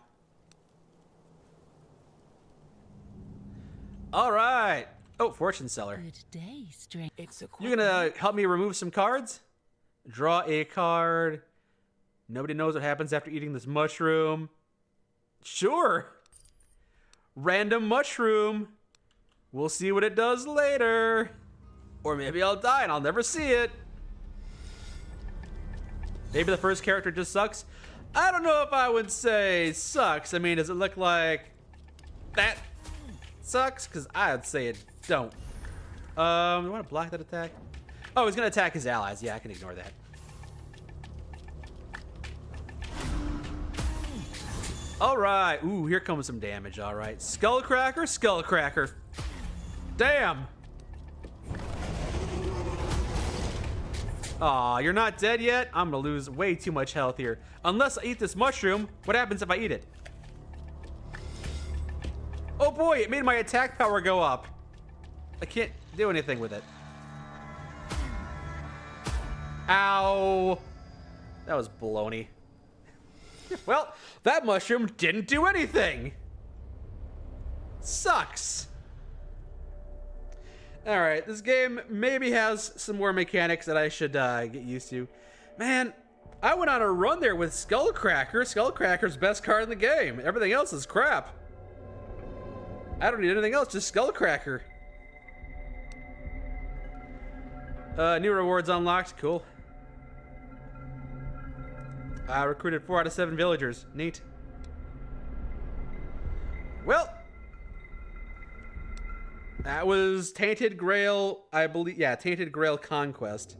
Speaker 1: Alright. Oh, Fortune Seller.
Speaker 4: Good day, strange.
Speaker 1: You gonna help me remove some cards? Draw a card. Nobody knows what happens after eating this mushroom. Sure. Random mushroom. We'll see what it does later. Or maybe I'll die and I'll never see it. Maybe the first character just sucks. I don't know if I would say sucks. I mean, does it look like that sucks? Because I'd say it don't. Do you want to block that attack? Oh, he's going to attack his allies. Yeah, I can ignore that. All right. Ooh, here comes some damage. All right. Skullcracker, Skullcracker. Damn. Aw, you're not dead yet? I'm going to lose way too much health here. Unless I eat this mushroom. What happens if I eat it? Oh boy, it made my attack power go up. I can't do anything with it. Ow. That was baloney. Well, that mushroom didn't do anything. Sucks. Alright, this game maybe has some more mechanics that I should get used to. Man, I went on a run there with Skullcracker. Skullcracker's best card in the game. Everything else is crap. I don't need anything else, just Skullcracker. New rewards unlocked. Cool. I recruited 4 out of 7 villagers. Neat. Well, that was Tainted Grail, I believe. Yeah, Tainted Grail Conquest.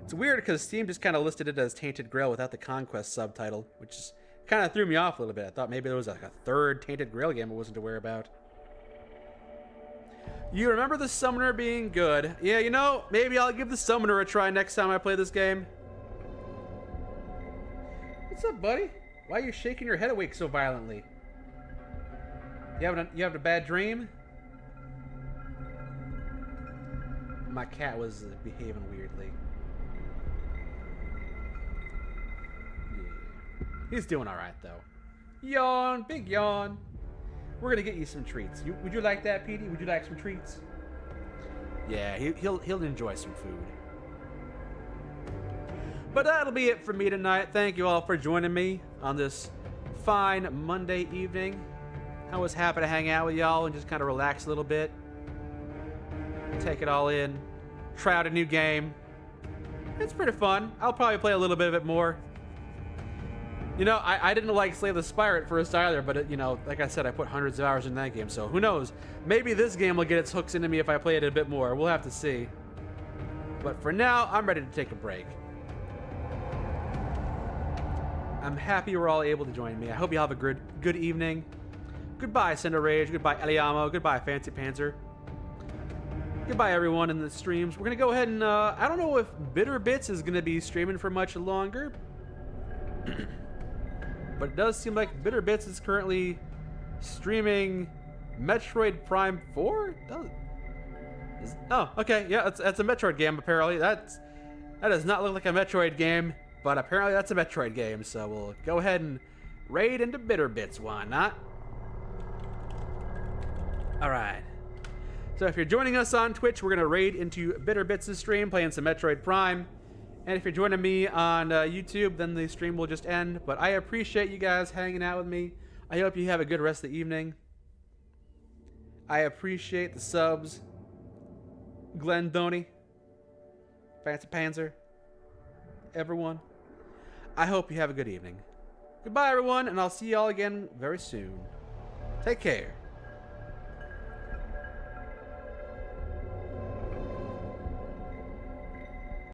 Speaker 1: It's weird because Steam just kind of listed it as Tainted Grail without the Conquest subtitle, which kind of threw me off a little bit. I thought maybe there was like a third Tainted Grail game I wasn't aware about. You remember the Summoner being good. Yeah, you know, maybe I'll give the Summoner a try next time I play this game. What's up, buddy? Why are you shaking your head awake so violently? You having a bad dream? My cat was behaving weirdly. Yeah. He's doing alright, though. Yawn, big yawn. We're gonna get you some treats. Would you like that, Petey? Would you like some treats? Yeah, he'll enjoy some food. But that'll be it for me tonight. Thank you all for joining me on this fine Monday evening. I was happy to hang out with y'all and just kind of relax a little bit. Take it all in. Try out a new game. It's pretty fun. I'll probably play a little bit of it more. You know, I didn't like Slay the Spire at first either, but, you know, like I said, I put hundreds of hours in that game, so who knows? Maybe this game will get its hooks into me if I play it a bit more. We'll have to see. But for now, I'm ready to take a break. I'm happy you're all able to join me. I hope you have a good evening. Goodbye, Cinder Rage. Goodbye, Eliamo. Goodbye, Fancy Panzer. Goodbye, everyone in the streams. We're going to go ahead and, I don't know if Bitter Bits is going to be streaming for much longer. But it does seem like Bitter Bits is currently streaming Metroid Prime 4? Oh, okay. Yeah, that's a Metroid game, apparently. That does not look like a Metroid game, but apparently that's a Metroid game. So we'll go ahead and raid into Bitter Bits. Why not? All right. So if you're joining us on Twitch, we're going to raid into Bitter Bits' stream, playing some Metroid Prime. And if you're joining me on YouTube, then the stream will just end. But I appreciate you guys hanging out with me. I hope you have a good rest of the evening. I appreciate the subs. Glenn Doney. Fancy Panzer. Everyone. I hope you have a good evening. Goodbye, everyone, and I'll see y'all again very soon. Take care.